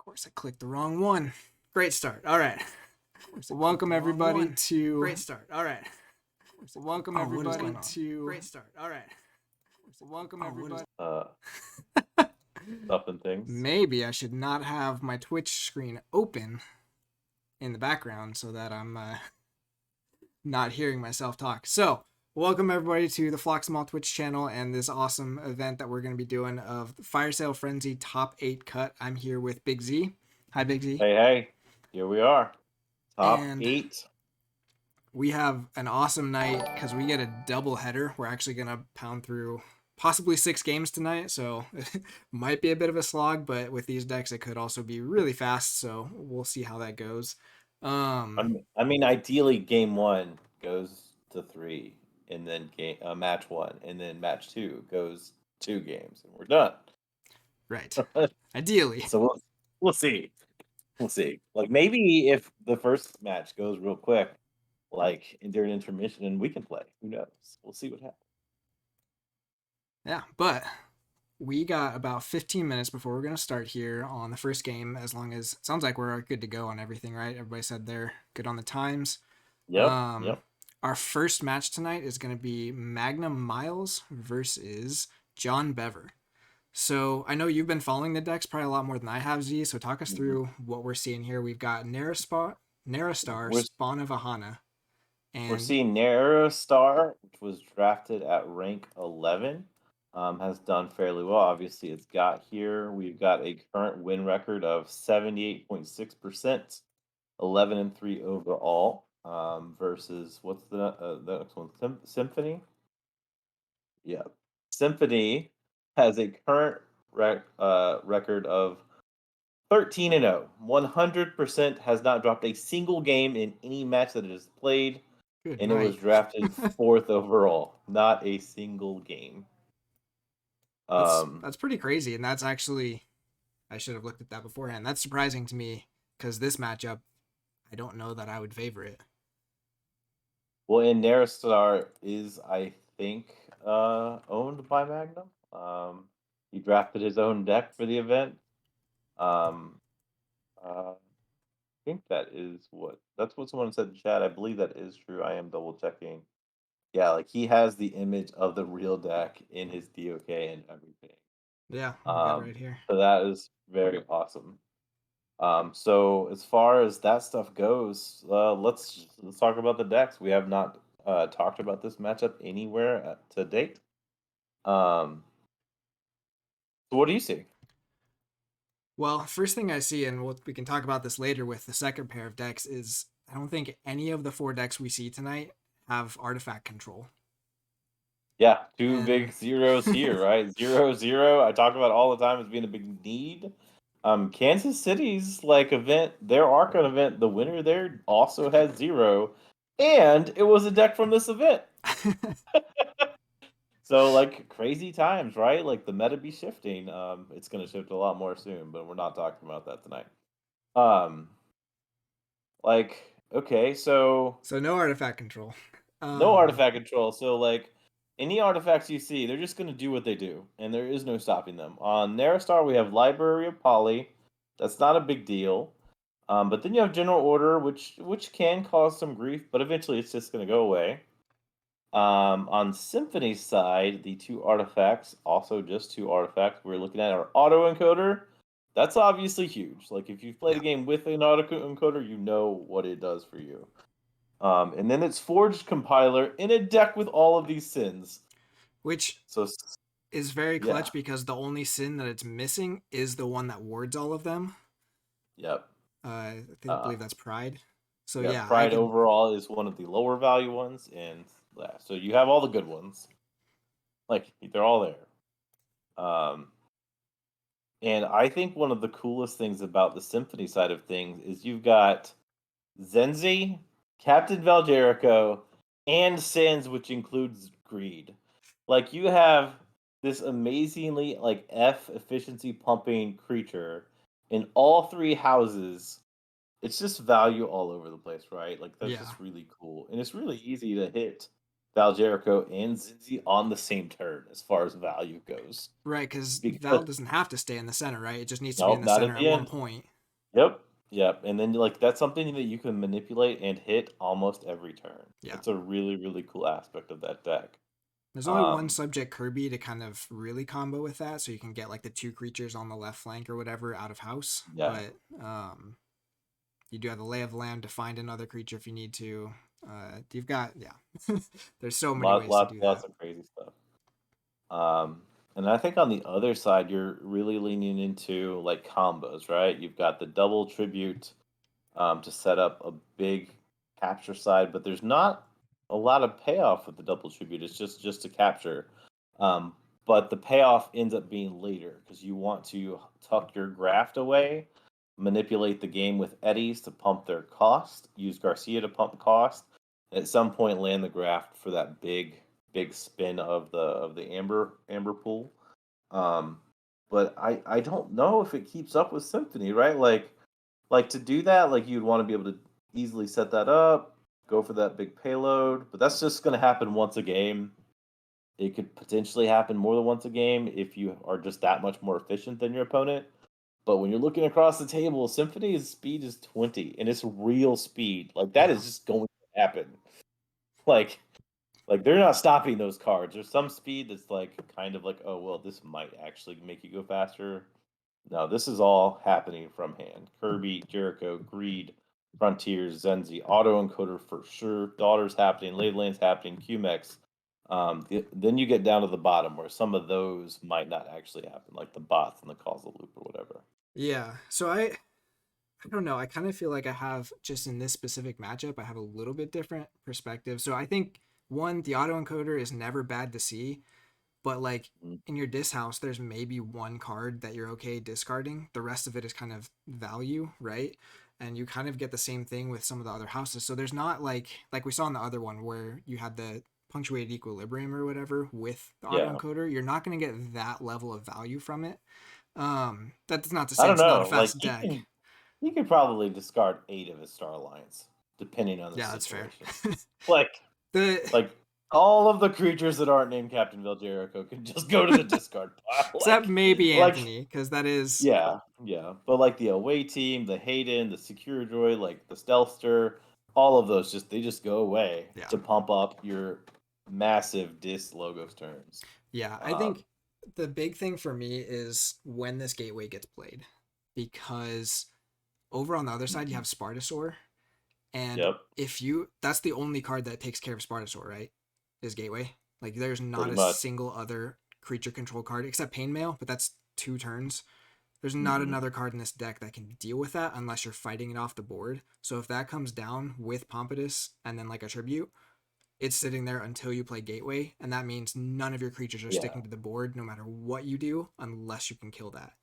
course, I clicked the wrong one. Great start. All right. Welcome everybody to. Great start. All right. Welcome everybody to. Great start. All right. Welcome everybody. Stuff and things. Maybe I should not have my Twitch screen open in the background so that I'm not hearing myself talk. So, welcome everybody to the Phlox'em Twitch channel and this awesome event that we're going to be doing of Firesale Frenzy Top 8 Cut. I'm here with Big Z. Hi, Big Z. Hey. Here we are. Top And 8. We have an awesome night because we get a double header. We're actually going to pound through possibly 6 games tonight, so it might be a bit of a slog, but with these decks, it could also be really fast, so we'll see how that goes. I mean, ideally, game 1 goes to 3, and then match 1, and then match 2 goes 2 games, and we're done. Right. Ideally. So we'll see. We'll see. Like, maybe if the first match goes real quick, like during intermission, and we can play. Who knows? We'll see what happens. Yeah, but we got about 15 minutes before we're going to start here on the first game, as long as it sounds like we're good to go on everything, right? Everybody said they're good on the times. Yep. Our first match tonight is going to be Magnum Miles versus John Bever. So I know you've been following the decks probably a lot more than I have, Z, so talk us through what we're seeing here. We've got Narastar, Spawn of Ahana. And we're seeing Narastar, which was drafted at rank 11. Has done fairly well. Obviously, it's got here. We've got a current win record of 78.6%, 11-3 overall. Versus what's the next one? Symphony. Yeah, Symphony has a current record of 13-0. 100% has not dropped a single game in any match that it has played. Good and night. It was drafted 4th overall. Not a single game. That's pretty crazy, and that's actually, I should have looked at that beforehand. That's surprising to me because this matchup, I don't know that I would favor it. Well, and Narastar is, I think, owned by Magnum. He drafted his own deck for the event. I think that's what someone said in chat. I believe that is true. I am double checking. Yeah, like he has the image of the real deck in his DOK and everything. Yeah, right here. So that is very awesome. So as far as that stuff goes, let's talk about the decks. We have not talked about this matchup anywhere to date. So what do you see? Well, first thing I see, and we can talk about this later with the second pair of decks, is I don't think any of the 4 decks we see tonight have artifact control. Yeah, two big zeros here, right? 0-0. I talk about all the time as being a big need. Kansas City's event, their Archon event, the winner there also has 0, and it was a deck from this event. So crazy times, right? Like the meta be shifting. It's gonna shift a lot more soon, but we're not talking about that tonight. Okay, so no artifact control. No artifact control. So any artifacts you see, they're just gonna do what they do, and there is no stopping them. On Narastar, we have Library of Poly. That's not a big deal. But then you have General Order, which can cause some grief, but eventually it's just gonna go away. On Symphony's side, the 2 artifacts, also just 2 artifacts. We're looking at our auto encoder. That's obviously huge. Like if you've played a game with an auto encoder, you know what it does for you. And then it's Forged Compiler in a deck with all of these sins, which is very clutch because the only sin that it's missing is the one that wards all of them. Yep. I believe that's Pride. So Pride overall is one of the lower value ones, and so you have all the good ones. They're all there. And I think one of the coolest things about the Symphony side of things is you've got Zenzi, Captain Valerico, and Sins, which includes Greed. You have this amazingly F efficiency pumping creature in all 3 houses. It's just value all over the place, right? That's just really cool. And it's really easy to hit Valerico and Zinzi on the same turn as far as value goes. Right, because Val doesn't have to stay in the center, right? It just needs to be in the center at one point. Yep. Yep. And then like that's something that you can manipulate and hit almost every turn. Yeah. It's a really, really cool aspect of that deck. There's only one Um, subject Kirby to kind of really combo with that, so you can get like the two creatures on the left flank or whatever out of house. yeah. But you do have the Lay of the Land to find another creature if you need to. You've got there's so many ways to do Lots that. of crazy stuff. Um, and I think on the other side, you're really leaning into like combos, right? You've got the double tribute to set up a big capture side, but there's not a lot of payoff with the double tribute. It's just to capture. Um, but the payoff ends up being later because you want to tuck your graft away, manipulate the game with eddies to pump their cost, use Garcia to pump cost, and at some point land the graft for that big spin of the amber pool. Um, but I don't know if it keeps up with Symphony, right? Like to do that, like you'd want to be able to easily set that up, go for that big payload, but that's just going to happen once a game. It could potentially happen more than once a game if you are just that much more efficient than your opponent. But when you're looking across the table, Symphony's speed is 20, and it's real speed. Like that Yeah, is just going to happen. Like like they're not stopping those cards. There's some speed that's like kind of like, oh well, this might actually make you go faster. No, this is all happening from hand. Kirby, Jericho, Greed, Frontiers, Zenzi, Auto Encoder for sure. Daughter's happening, Ladeland's happening, QMEX. Then you get down to the bottom where some of those might not actually happen, like the bots and the causal loop or whatever. yeah. So I don't know. I kind of feel like I have just in this specific matchup, I have a little bit different perspective. So I think one, the autoencoder is never bad to see, but like Mm, in your dis house, there's maybe one card that you're okay discarding. The rest of it is kind of value, right? And you kind of get the same thing with some of the other houses. So there's not like we saw in the other one where you had the punctuated equilibrium or whatever with the yeah, autoencoder. You're not going to get that level of value from it. That's not to I say don't it's not a know. Like fast deck. he could probably discard 8 of his Star Alliance, depending on the Yeah, that's fair. situation. Like the Like all of the creatures that aren't named Captain Vel Jericho can just go to the discard pile. except maybe Like Anthony, because that is yeah, yeah. But like the away team, the Hayden, the Secure Droid, like the Stealthster, all of those they just go away yeah. to pump up your massive dis logos turns. Yeah, I Um, think the big thing for me is when this gateway gets played. Because over on the other side you mhm, have Spartasaur, and yep, if you that's the only card that takes care of Spartasaur, right? Is Gateway. Like there's not pretty a much. single other creature control card except Pain Mail, but that's 2 turns. There's not Hmm. another card in this deck that can deal with that unless you're fighting it off the board. So if that comes down with Pompatus and then like a tribute, it's sitting there until you play Gateway, and that means none of your creatures are Yeah. sticking to the board no matter what you do unless you can kill that.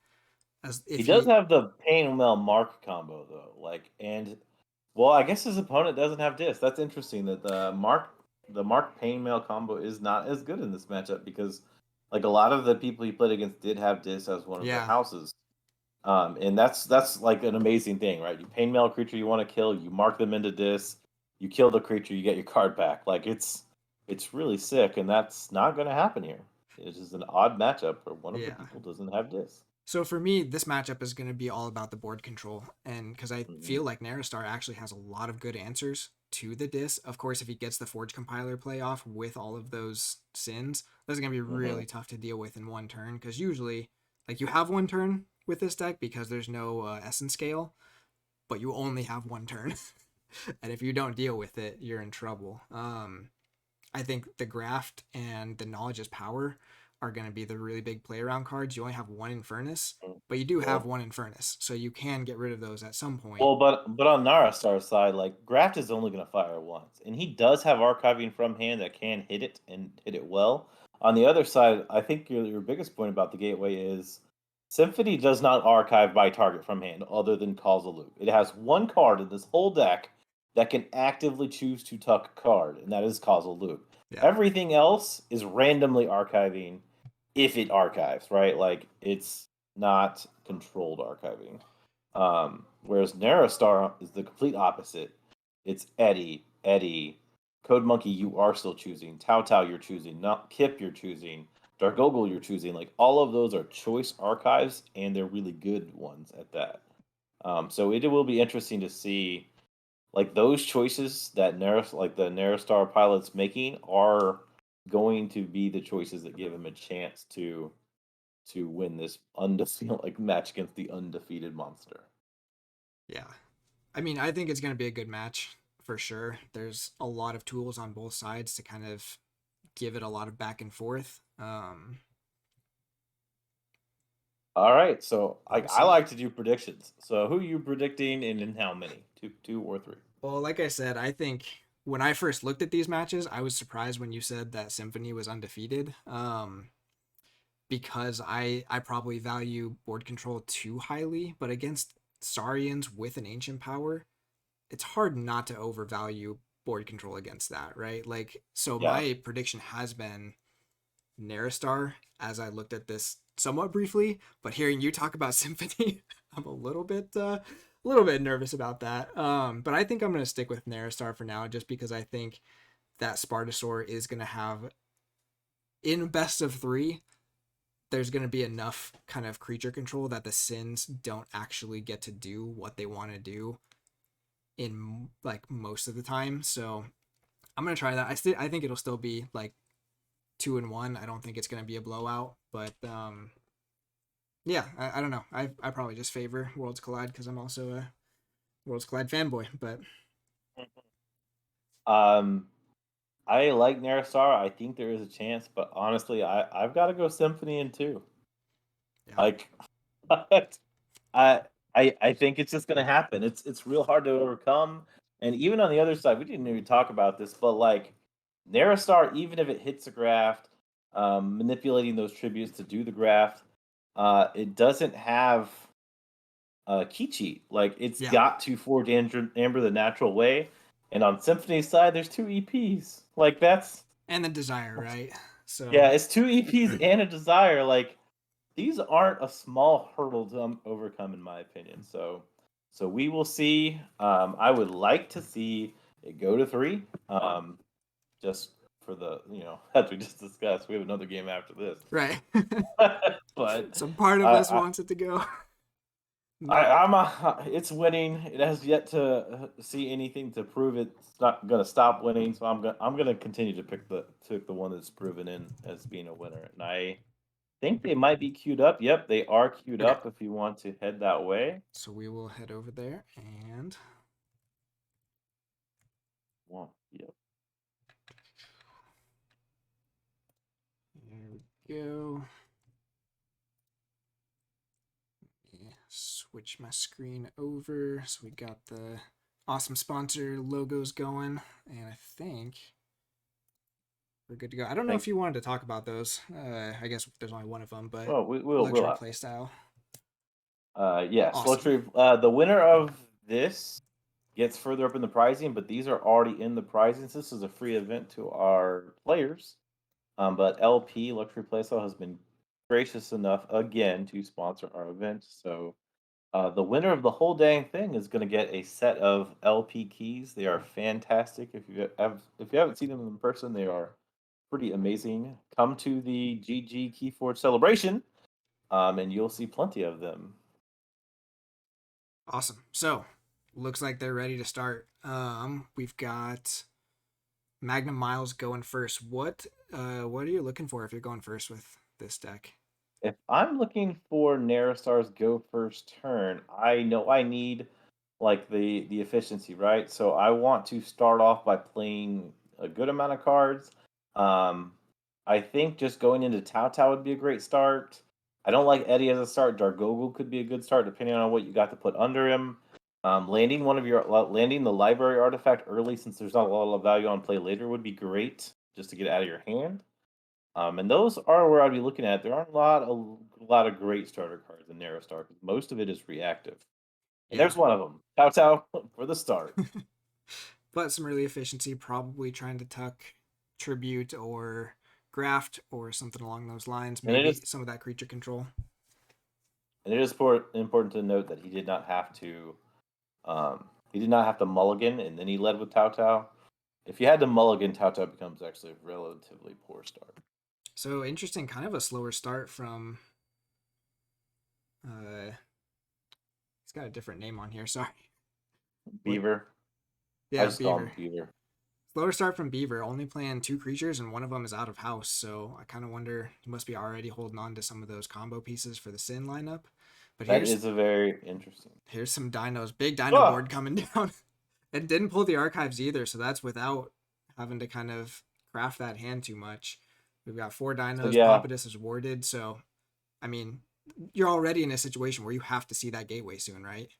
As He if does he have the Pain Mel Mark combo though. Like and well, I guess his opponent doesn't have dis. That's interesting that the Mark Pain Mail combo is not as good in this matchup because like a lot of the people he played against did have dis as one of their yeah, houses. And that's like an amazing thing, right? You pain mail a creature you want to kill, you mark them into dis, you kill the creature, you get your card back. Like it's really sick, and that's not going to happen here. It's just an odd matchup where one of the yeah. people doesn't have dis. So for me, this matchup is going to be all about the board control, and because I Hmm. feel like Naristar actually has a lot of good answers to the dis. Of course, if he gets the Forge compiler play off with all of those sins, that's going to be Hmm. really tough to deal with in one turn. Because usually, like you have one turn with this deck because there's no essence scale, but you only have one turn, and if you don't deal with it, you're in trouble. I think the graft and the knowledge is power are going to be the really big play around cards. You only have one Infernus, but you do have Well, one Infernus, so you can get rid of those at some point. well, but on Narastar's side, like Graft is only going to fire once, and he does have archiving from hand that can hit it and hit it well. On the other side, I think your biggest point about the gateway is Symphony does not archive by target from hand, other than Causal Loop. It has one card in this whole deck that can actively choose to tuck a card, and that is Causal Loop. Yeah, Everything else is randomly archiving if it archives, right? Like it's not controlled archiving. Whereas Narrowstar is the complete opposite. It's Eddie, Code Monkey, you are still choosing. Tao Tao, you're choosing. Not Kip, you're choosing. Dargogel, you're choosing. Like all of those are choice archives, and they're really good ones at that. So it will be interesting to see like those choices that like the Narrowstar pilot's making are going to be the choices that give him a chance to win this undefeated like match against the undefeated monster. Yeah. I mean, I think it's going to be a good match for sure. There's a lot of tools on both sides to kind of give it a lot of back and forth. All right, so We'll I see. like to do predictions. So who are you predicting and in how many? Two or three? Well, like I said, I think when I first looked at these matches, I was surprised when you said that Symphony was undefeated. Because I probably value board control too highly, but against Saurians with an ancient power, it's hard not to overvalue board control against that, right? Like, so Yeah. my prediction has been Naristar as I looked at this somewhat briefly, but hearing you talk about Symphony, I'm a little bit nervous about that. But I think I'm gonna stick with Naristar for now, just because I think that Spartosaur is gonna have in best of three. There's going to be enough kind of creature control that the Sins don't actually get to do what they want to do in like most of the time. So I'm gonna try that. I think it'll still be like 2-1. I don't think it's gonna be a blowout, but yeah, I don't know. I probably just favor Worlds Collide because I'm also a Worlds Collide fanboy. But Um, I like Narasar. I think there is a chance, but honestly, I've got to go Symphony in two. yeah, Like, I I think it's just gonna happen. It's real hard to overcome. And even on the other side, we didn't even talk about this, but like Narastar, even if it hits a graft, manipulating those tributes to do the graft, it doesn't have key cheat. Like it's yeah, got to forge Amber the natural way. And on Symphony's side, there's two EPs. Like and the Desire, right? So yeah, it's two EPs and a desire. Like these aren't a small hurdle to overcome, in my opinion. So we will see. I would like to see it go to three. Just for the as we just discussed, we have another game after this. right. But So part of us I, wants it to go. I, Not I'm it's winning. It has yet to see anything to prove it's not going to stop winning. So I'm gonna continue to pick the one that's proven in as being a winner. And I think they might be queued up. Yep, they are queued okay. up if you want to head that way. So we will head over there and One. Yep. there we go. Yeah, switch my screen over. So we got the awesome sponsor logos going, and I think we're good to go. I don't know Thank if you wanted to talk about those. I guess there's only one of them, but well, we'll luxury ask. playstyle. Yes, Awesome. luxury. The winner of this gets further up in the pricing, but these are already in the pricing. So this is a free event to our players. But LP Luxury Playstyle has been gracious enough again to sponsor our event. So the winner of the whole dang thing is going to get a set of LP keys. They are fantastic. If you haven't seen them in person, they are pretty amazing. Come to the GG Keyforge celebration, and you'll see plenty of them. Awesome. So looks like they're ready to start. We've got Magnum Miles going first. What are you looking for if you're going first with this deck? If I'm looking for Narastar's go first turn, I know I need like the efficiency, right? So I want to start off by playing a good amount of cards. Um, I think just going into Tao Tao would be a great start. I don't like Eddie as a start. Dargogel could be a good start depending on what you got to put under him. Landing the library artifact early since there's not a lot of value on play later would be great just to get it out of your hand. And those are where I'd be looking at. There aren't a lot of great starter cards in Narrow Star because most of it is reactive. And Yeah. there's one of them. Tao Tao for the start. But some early efficiency, probably trying to tuck tribute or graft or something along those lines. And it Maybe is some of that creature control. important to note that he did not have to mulligan and then he led with Tao Tao. If you had to mulligan, Tao Tao becomes actually a relatively poor start. So interesting, kind of a slower start from. He's It's got a different name on here. Sorry. What? Beaver. I Yeah, just call him Beaver. Beaver. Slower start from Beaver, only playing 2 creatures, and one of them is out of house. So I kind of wonder he must be already holding on to some of those combo pieces for the Sin lineup. But That here's is a very interesting. here's some dinos, big dino Ah, board coming down. It didn't pull the archives either, so that's without having to kind of craft that hand too much. We've got 4 dinos. yeah, Pompatus is warded, so I mean, you're already in a situation where you have to see that gateway soon, right?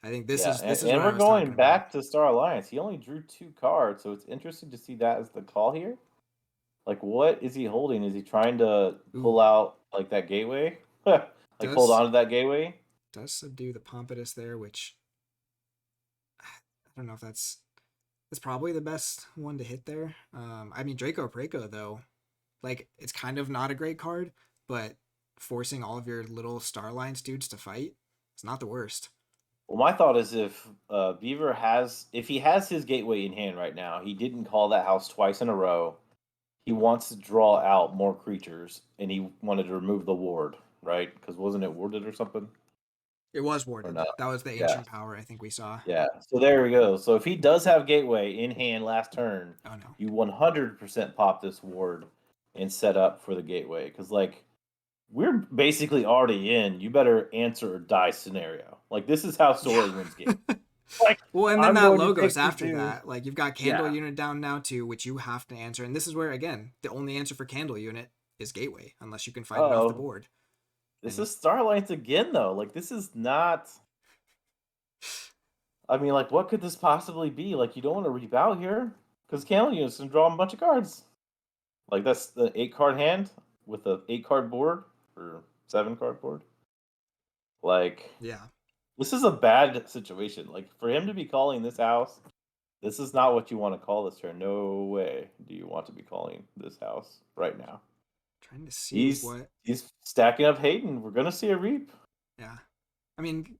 I think this yeah, is and, this is and what I we're was talking going about. back to Star Alliance. He only drew 2 cards, so it's interesting to see that as the call here. Like, what is he holding? Is he trying to Ooh, pull out like that gateway? Like, hold does on to that gateway? does subdue the Pompatus there, which I don't know if that's probably the best one to hit there. I mean Draco Praco though, like it's kind of not a great card, but forcing all of your little Starlines dudes to fight, it's not the worst. Well, my thought is if Beaver has, if he has his gateway in hand right now, he didn't call that house twice in a row. He wants to draw out more creatures, and he wanted to remove the ward, right? Because wasn't it warded or something? It was Or warded. no? That was the Yeah, ancient power I think we saw. yeah. So there we go. So if he does have gateway in hand last turn, Oh no. you 100% pop this ward and set up for the gateway. Because like we're basically already in you better answer or die scenario. Like this is how Yeah. Story wins game. Like Well, and then I'm that going to logos take these after dudes. that, like you've got candle Yeah. unit down now too, which you have to answer. And this is where again, the only answer for candle unit is gateway, unless you can fight it off the Oh, board. this And is Starlights again though. Like this is not. I mean, like what could this possibly be? Like you don't want to reap out here because Camel Unit's gonna draw a bunch of cards. Like that's the 8 card hand with a 8 card board or 7 card board. Like yeah, this is a bad situation. Like for him to be calling this house, this is not what you want to call this turn. No way do you want to be calling this house right now. trying to see He's what. he's stacking up Hayden. We're gonna see a reap. Yeah, I mean,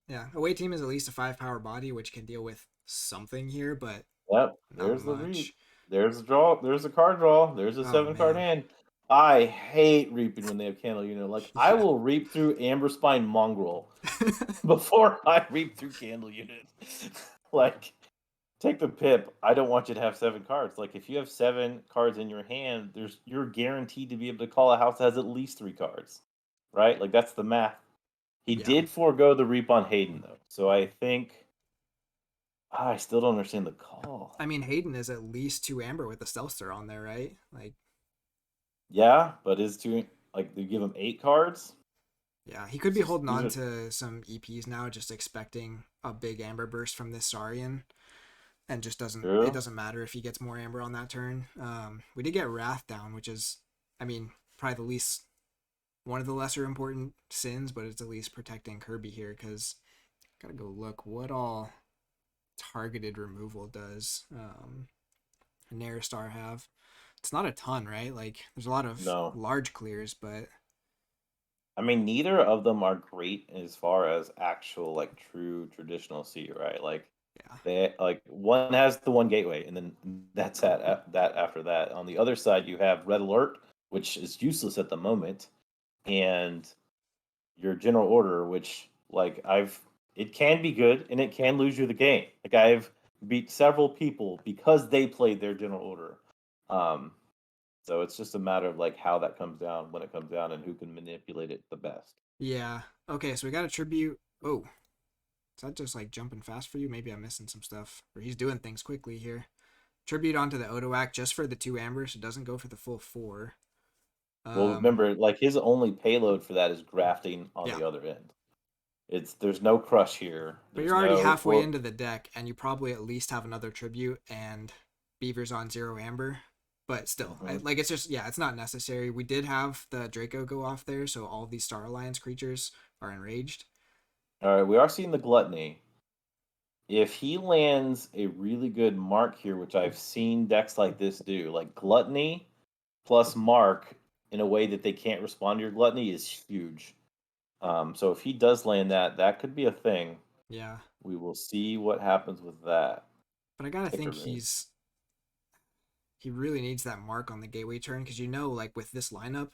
yeah, away team is at least a 5 power body, which can deal with something here, but Yep, not there's the reap. much. There's a draw. There's a card draw. There's a Oh 7 card man, hand. I hate reaping when they have candle unit. Like I yeah. will reap through Amber Spine Mongrel before I reap through candle unit. Like take the pip. I don't want you to have 7 cards. Like if you have 7 cards in your hand, there's you're guaranteed to be able to call a house that has at least 3 cards. Right? Like that's the math. He Yeah, did forego the reap on Hayden though. So I think I still don't understand the call. I mean Hayden is at least 2 amber with the Stealthster on there, right? Like, Yeah, but is two like they give him 8 cards? yeah, he could It's be just holding these on are to some EPs now, just expecting a big amber burst from this Saurian, and just doesn't it true. doesn't matter if he gets more amber on that turn. We did get Wrath down, which is, I mean, probably the least one of the lesser important sins, but it's at least protecting Kirby here because gotta go look what all targeted removal does. Naristar have. It's not a ton, right? Like there's a lot of No. large clears, but I mean neither of them are great as far as actual like true traditional C, right? Like yeah, they like one has the one gateway and then that's that after that. On the other side you have Red Alert, which is useless at the moment, and your general order, which like I've it can be good and it can lose you the game. Like I've beat several people because they played their general order. Um, so it's just a matter of like how that comes down when it comes down and who can manipulate it the best. yeah. Okay, so we got a tribute. Oh, is that just like jumping fast for you? Maybe I'm missing some stuff. Or he's doing things quickly here. Tribute onto the Odoac just for the 2 ambers. It doesn't go for the full 4. Well, Um, remember, like his only payload for that is grafting on yeah. the other end. It's there's no crush here. But There's you're already no halfway or into the deck, and you probably at least have another tribute and Beaver's on 0 amber. But still, Mhm. like it's just, yeah, it's not necessary. We did have the Draco go off there, so all these Star Alliance creatures are enraged. All right. We are seeing the gluttony. If he lands a really good mark here, which I've seen decks like this do, like gluttony plus mark in a way that they can't respond to your gluttony is huge. So if he does land that, that could be a thing. Yeah. We will see what happens with that. But I gotta Kicker think me. he really needs that mark on the gateway turn because like with this lineup,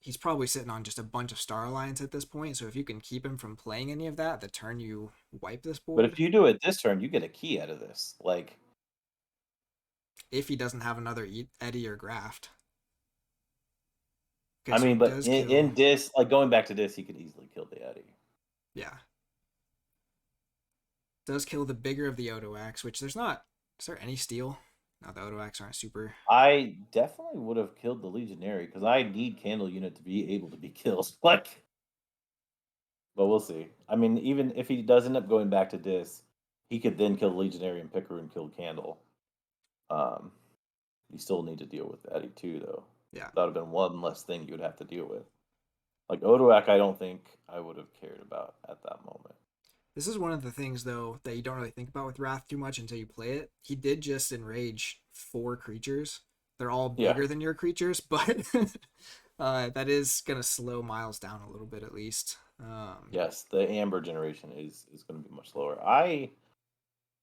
he's probably sitting on just a bunch of Star Alliance at this point. So if you can keep him from playing any of that, the turn you wipe this But board, if you do it this turn, you get a key out of this. Like, if he doesn't have another Eddie or Graft. Okay, I so he mean, but does in kill. this, like going back to this, he could easily kill the Eddie. Yeah, does kill the bigger of the Odoax, which there's not. Is there any steel? No, the Odoax aren't super. I definitely would have killed the Legionary because I need Candle Unit to be able to be killed. Like, but we'll see. I mean, even if he does end up going back to this, he could then kill the Legionary and Picker and kill Candle. Um, you still need to deal with Eddie too, though. Yeah, That would have been one less thing you would have to deal with. Like Odoak, I don't think I would have cared about at that moment. this is one of the things though that you don't really think about with Wrath too much until you play it. He did just enrage 4 creatures. They're all Yeah. bigger than your creatures, but that is gonna slow Miles down a little bit at least. Yes, the Amber generation is going to be much slower. I,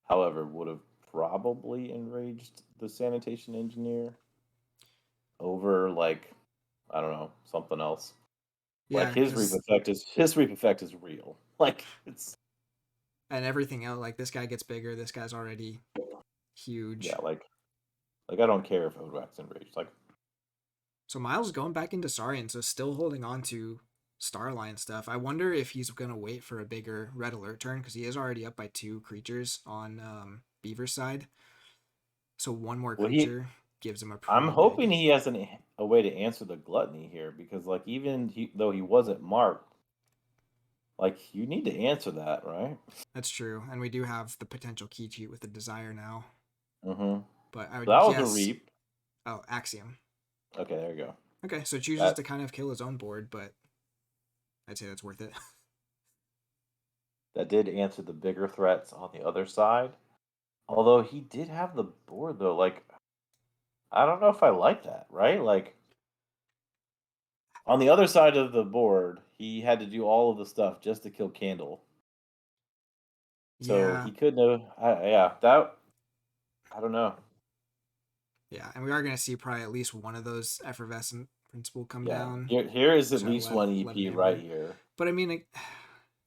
however, would have probably enraged the Sanitation Engineer over like I don't know something else. Like Yeah, because his reap effect is real. Like it's and everything else, like this guy gets bigger. This guy's already yeah, huge. like I don't care if Odrak's enraged. Like So Miles is going back into Saurian, so still holding on to Starline stuff. I wonder if he's gonna wait for a bigger red alert turn because he is already up by 2 creatures on Beaver's side. So one more well creature gives him a I'm pretty hoping big. he has a way to answer the gluttony here because like though he wasn't marked, like you need to answer that, right? That's true, and we do have the potential key cheat with the desire now. Mm-hmm. But I So that would was a guess. reap. Oh, Axiom. Okay, there you go. Okay, so chooses That to kind of kill his own board, but I'd say that's worth it. that did answer the bigger threats on the other side. Although he did have the board though, like I don't know if I like that, right? Like on the other side of the board, he had to do all of the stuff just to kill Candle. So Yeah, he couldn't have. Yeah, that I don't know. yeah, and we are gonna see probably at least one of those effervescent principle come Yeah, down. here is at Sorry, least one 11 EP right Amber. here. But I mean,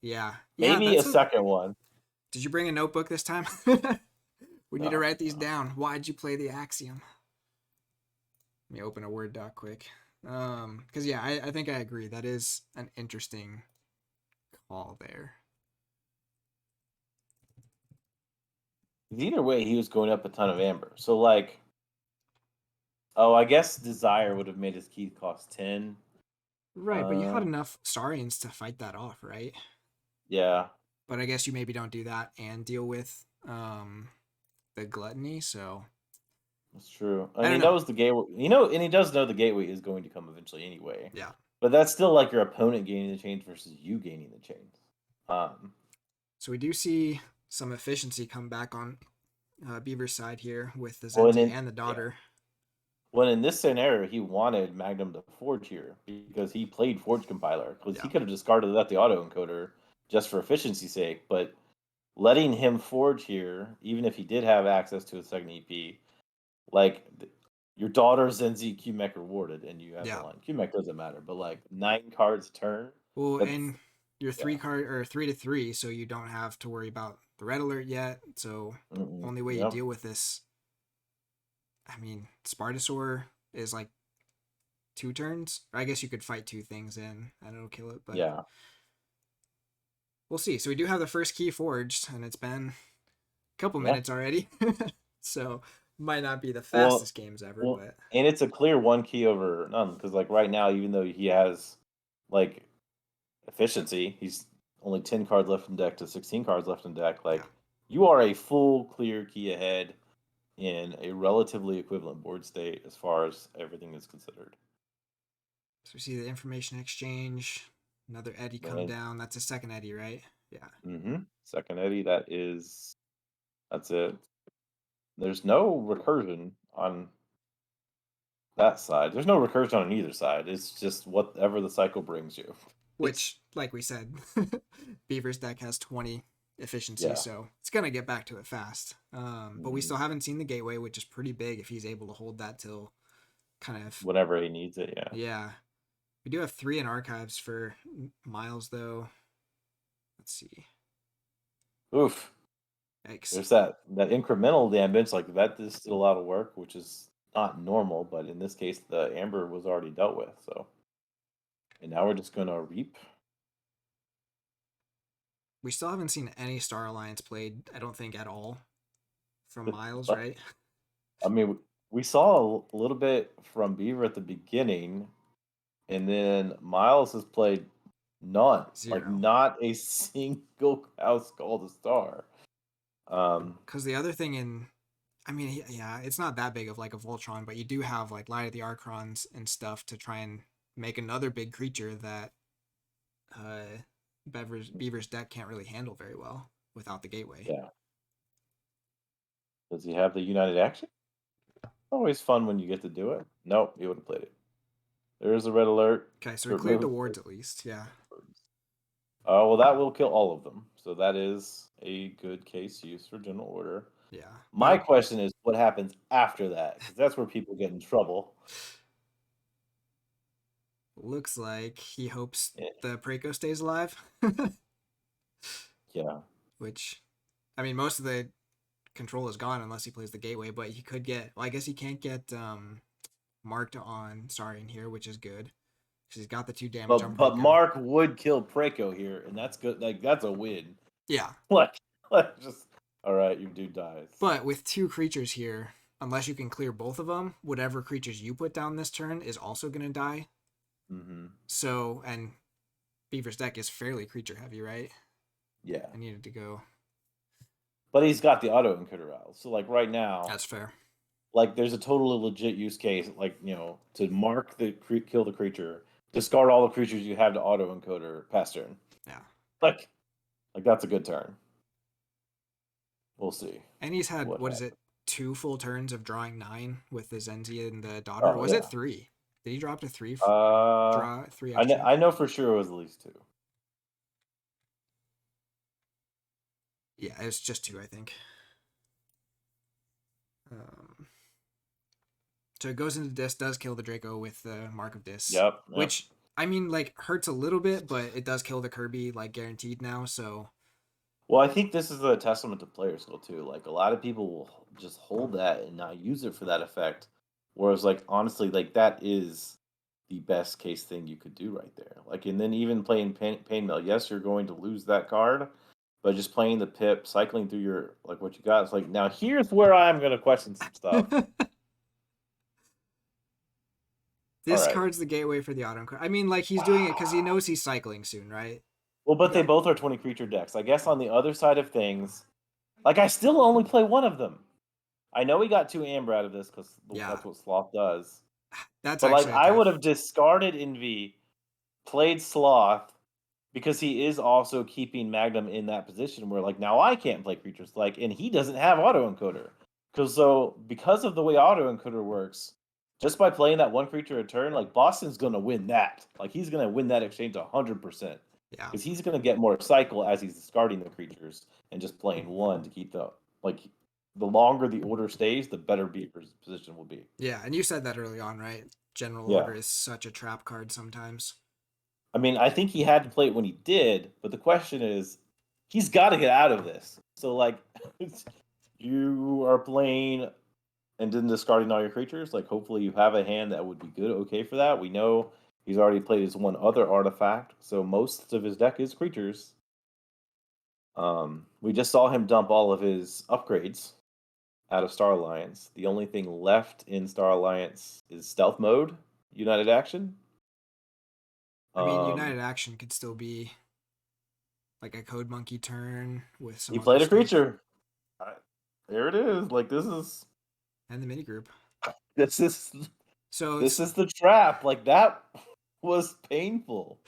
yeah, yeah. Maybe a That's a. second one. Did you bring a notebook this time? We need to No, write these no. down. Why'd you play the Axiom? Let me open a Word doc quick. Because yeah, I think I agree. That is an interesting call there. Either way, he was going up a ton of amber. So like, oh, I guess Desire would have made his key cost 10. Right, but you had Uh, enough Saurians to fight that off, right? yeah, But I guess you maybe don't do that and deal with the gluttony. So that's true. I And he don't know. knows the gateway. And he does know the gateway is going to come eventually anyway. Yeah. But that's still like your opponent gaining the chains versus you gaining the chains. Um, So we do see some efficiency come back on Beaver's side here with the well, and Zenzi then and the yeah, daughter. when in this scenario he wanted Magnum to forge here because he played Forge Compiler because Yeah. he could have discarded that the autoencoder just for efficiency's sake, but letting him forge here, even if he did have access to a second EP, like your daughter Zenzi QMech rewarded, and you have the Yeah. line. QMech doesn't matter, but like 9 cards a turn. Well, That's and you're yeah. 3 card or 3 to 3, so you don't have to worry about the red alert yet. So only way you Yep. deal with this, I mean, Spartosaur is like 2 turns. I guess you could fight 2 things in and it'll kill it, but Yeah. we'll see. So we do have the first key forged, and it's been a couple Yeah. minutes already. So might not be the Well, fastest games ever, well, but and it's a clear one key over none because like right now, even though he has like efficiency, he's only 10 cards left in deck to 16 cards left in deck. yeah. Like you are a full clear key ahead in a relatively equivalent board state as far as everything is considered. So we see the information exchange. Another Eddie come And down. That's a second Eddie, right? Yeah. second Eddie, that's it. There's no recursion on that side. There's no recursion on either side. It's just whatever the cycle brings you. It's Which, like we said, Beaver's deck has 20 efficiency, yeah. so it's gonna get back to it fast. But we Mhm. still haven't seen the gateway, which is pretty big if he's able to hold that till kind of Whenever he needs it, yeah. yeah. We do have 3 in archives for Miles, though. Let's see. Oof. Yikes. There's that incremental damage, like that is still a lot of work, which is not normal, but in this case the amber was already dealt with, so and now we're just gonna reap. We still haven't seen any Star Alliance played, I don't think, at all from Miles, But right? I mean we saw a little bit from Beaver at the beginning, and then Miles has played none. Like 0. not a single house called a star. Because the other thing in, I mean, yeah, it's not that big of like a Voltron, but you do have like Light of the Archons and stuff to try and make another big creature that Beaver's deck can't really handle very well without the gateway. Yeah. Does he have the United Action? Always fun when you get to do it. Nope, he would have played it. There's a red alert. Okay, so we cleared the Remove. wards at least. Yeah. Well, that will kill all of them. So that is a good case use for general order. Yeah. My But question is, what happens after that? Because that's where people get in trouble. looks like he hopes Eh, the Preco stays alive. Yeah. Which, I mean, most of the control is gone unless he plays the gateway, but he could get, well, I guess he can't get marked on Sorry in here, which is good. Because he's got the 2 damage on But Preco. Mark would kill Preco here, and that's good. Like that's a win. Yeah. Like just all right, your dude dies. But with 2 creatures here, unless you can clear both of them, whatever creatures you put down this turn is also going to die. Mm-hmm. So, and Beaver's deck is fairly creature heavy, right? Yeah. I needed to go. But he's got the auto encoder out. So like right now, That's fair. like there's a totally legit use case, like to mark the kill the creature, discard all the creatures you have to auto encoder past turn. Yeah. Like that's a good turn. We'll see. And he's had, What what is happens. it, 2 full turns of drawing 9 with the Zenzi and the daughter? Or Oh was it yeah. 3? Did he drop to 3? Uh, Draw 3 I know, extra? I know for sure it was at least 2. Yeah, it was just 2, I think. Um, so it goes into Dis, does kill the Draco with the Mark of Dis, Yep. Yep. which, I mean, like, hurts a little bit, but it does kill the Kirby, like, guaranteed now, so. Well, I think this is a testament to player skill too. Like a lot of people will just hold that and not use it for that effect, whereas like honestly, like that is the best case thing you could do right there. Like, and then even playing pain mail, yes, you're going to lose that card, but just playing the pip, cycling through your like what you got. It's like now here's where I'm going to question some stuff. All This right. card's the gateway for the auto card. I mean, like, he's doing it because he knows he's cycling soon, right? Well, You but they got. both are 20 creature decks. I guess on the other side of things, like I still only play one of them. I know he got 2 amber out of this because Yeah, that's what Sloth does. that's But like actually a I would have tough. discarded Envy, played Sloth, because he is also keeping Magnum in that position where like now I can't play creatures like and he doesn't have auto encoder. Because of the way auto encoder works, just by playing that one creature a turn, like Boston's gonna win that. Like he's gonna win that exchange 100%. Yeah. Because he's gonna get more cycle as he's discarding the creatures and just playing one to keep the longer the order stays, the better Beaver's position will be. Yeah, and you said that early on, right? General Yeah. Order is such a trap card sometimes. I mean, I think he had to play it when he did, but the question is, he's got to get out of this. So, like, you are playing and then discarding all your creatures. Like, hopefully, you have a hand that would be good, okay for that. We know he's already played his one other artifact, so most of his deck is creatures. We just saw him dump all of his upgrades out of Star Alliance. The only thing left in Star Alliance is Stealth Mode, United Action. I mean, Um, United Action could still be like a Code Monkey turn with some he other played a stuff. creature. There it is. Like And the mini group. this is So this it's is the trap. Like that was painful.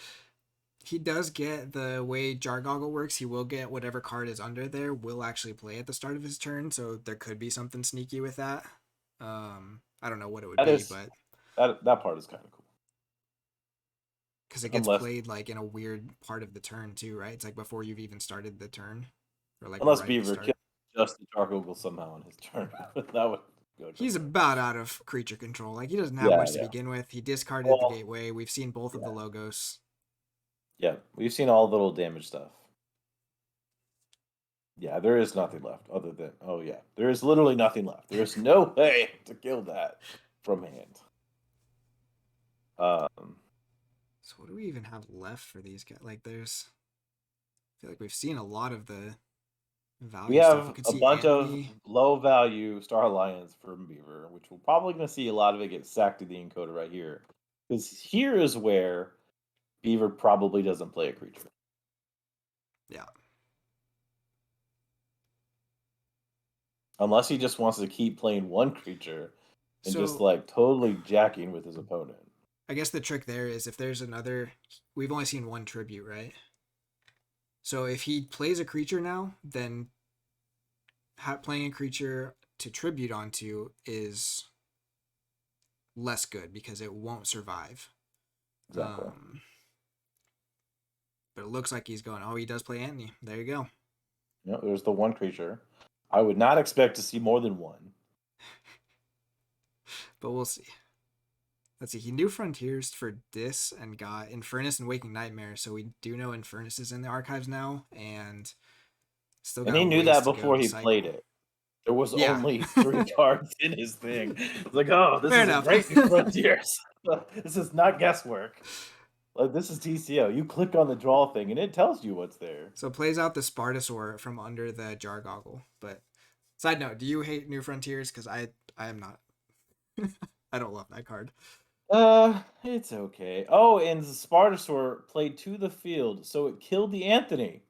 he does get the way Jargoggle works, he will get whatever card is under there, will actually play at the start of his turn, so there could be something sneaky with that. I don't know what it would That be, is but that part is kind of cool. because it gets Unless played like in a weird part of the turn too, right? It's like before you've even started the turn, or like unless right at the Beaver start. kills just the Charcoal somehow on his turn. that would go to He's the about out of creature control. Like, he doesn't have yeah, much to yeah. begin with. He discarded the Well, gateway. We've seen both of yeah, the logos. yeah. We've seen all the little damage stuff. Yeah, there is nothing left other than oh yeah, there is literally nothing left. There is no way to kill that from hand. Um, So what do we even have left for these guys? Like, I feel like we've seen a lot of the we value stuff. We have could a see bunch of Antony. low value Star Alliance from Beaver, which we're probably going to see a lot of it get sacked to the encoder right here, because here is where Beaver probably doesn't play a creature Yeah. unless he just wants to keep playing one creature and just So like totally jacking with his opponent. I guess the trick there is if there's another, we've only seen one tribute, right? So if he plays a creature now, then playing a creature to tribute onto is less good because it won't survive. Exactly. But it looks like he's going, oh, he does play Antony. There you go. You know, there's the one creature. I would not expect to see more than one. But we'll see. Let's see. He knew Frontiers for this and got Infernus and Waking Nightmare. So we do know Infernus is in the archives now and still And got he a knew ways that to go before to he played cycle. it. There was Yeah, only 3 cards in his thing. It's like, oh, this fair is enough. Embracing Frontiers. This is not guesswork. Like, this is TCO. You click on the draw thing, and it tells you what's there. So plays out the Spartasaur from under the Jar Goggle. But side note, do you hate New Frontiers? Because I am not. I don't love that card. It's okay. Oh, and the Spartasaur played to the field, so it killed the Anthony.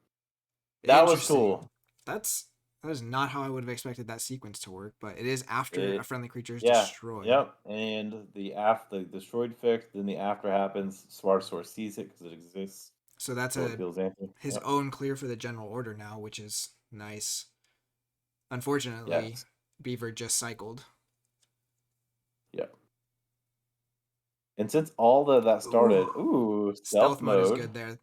That was Interesting. cool. That is not how I would have expected that sequence to work, but it is after a It, friendly creature is yeah, destroyed. yep. And the destroyed fix, then the after happens. Spartasaur sees it because it exists, So that's so it kills Anthony. his Yep. own clear for the general order now, which is nice. Unfortunately, Yes. Beaver just cycled. Yep. And since all of that Ooh, started, ooh, stealth stealth mode is mode. good there,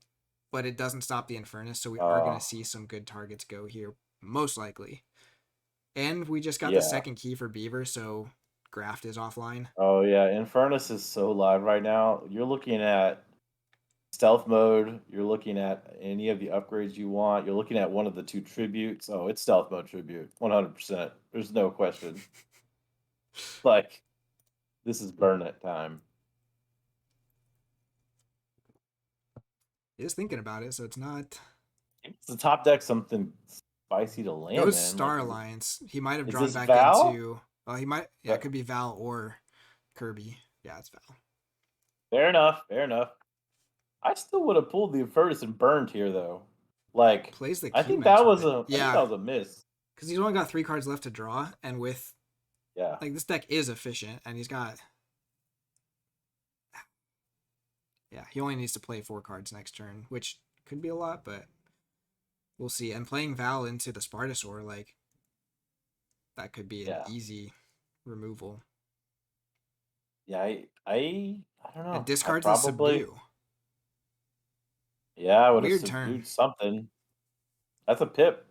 but it doesn't stop the Infernus, so we are going Uh, to see some good targets go here, most likely. And we just got the yeah. second key for Beaver, so Graft is offline. Oh yeah. Infernus is so live right now. You're looking at stealth mode. You're looking at any of the upgrades you want. You're looking at one of the 2 tributes. Oh, it's stealth mode tribute, 100%. There's no question. Like, this is burn it time. He is thinking about it, so it's not. It's the top deck something spicy to land Goes in. Like, Star Alliance. He might have is drawn this back Val? into. Well, he might. Yeah, it could be Val or Kirby. Yeah, it's Val. Fair enough. Fair enough. I still would have pulled the Infernus and burned here though. Like, Plays the I key think that match with was it. Yeah, a miss. because he's only got 3 cards left to draw, and with Yeah. like this deck is efficient, and he's got. Yeah, he only needs to play 4 cards next turn, which could be a lot, but we'll see. And playing Val into the Spartasaur, like that could be an Yeah. easy removal. Yeah, I don't And know. I discards the probably Subdue. yeah, I would have Weird turn. subdued something. That's a pip.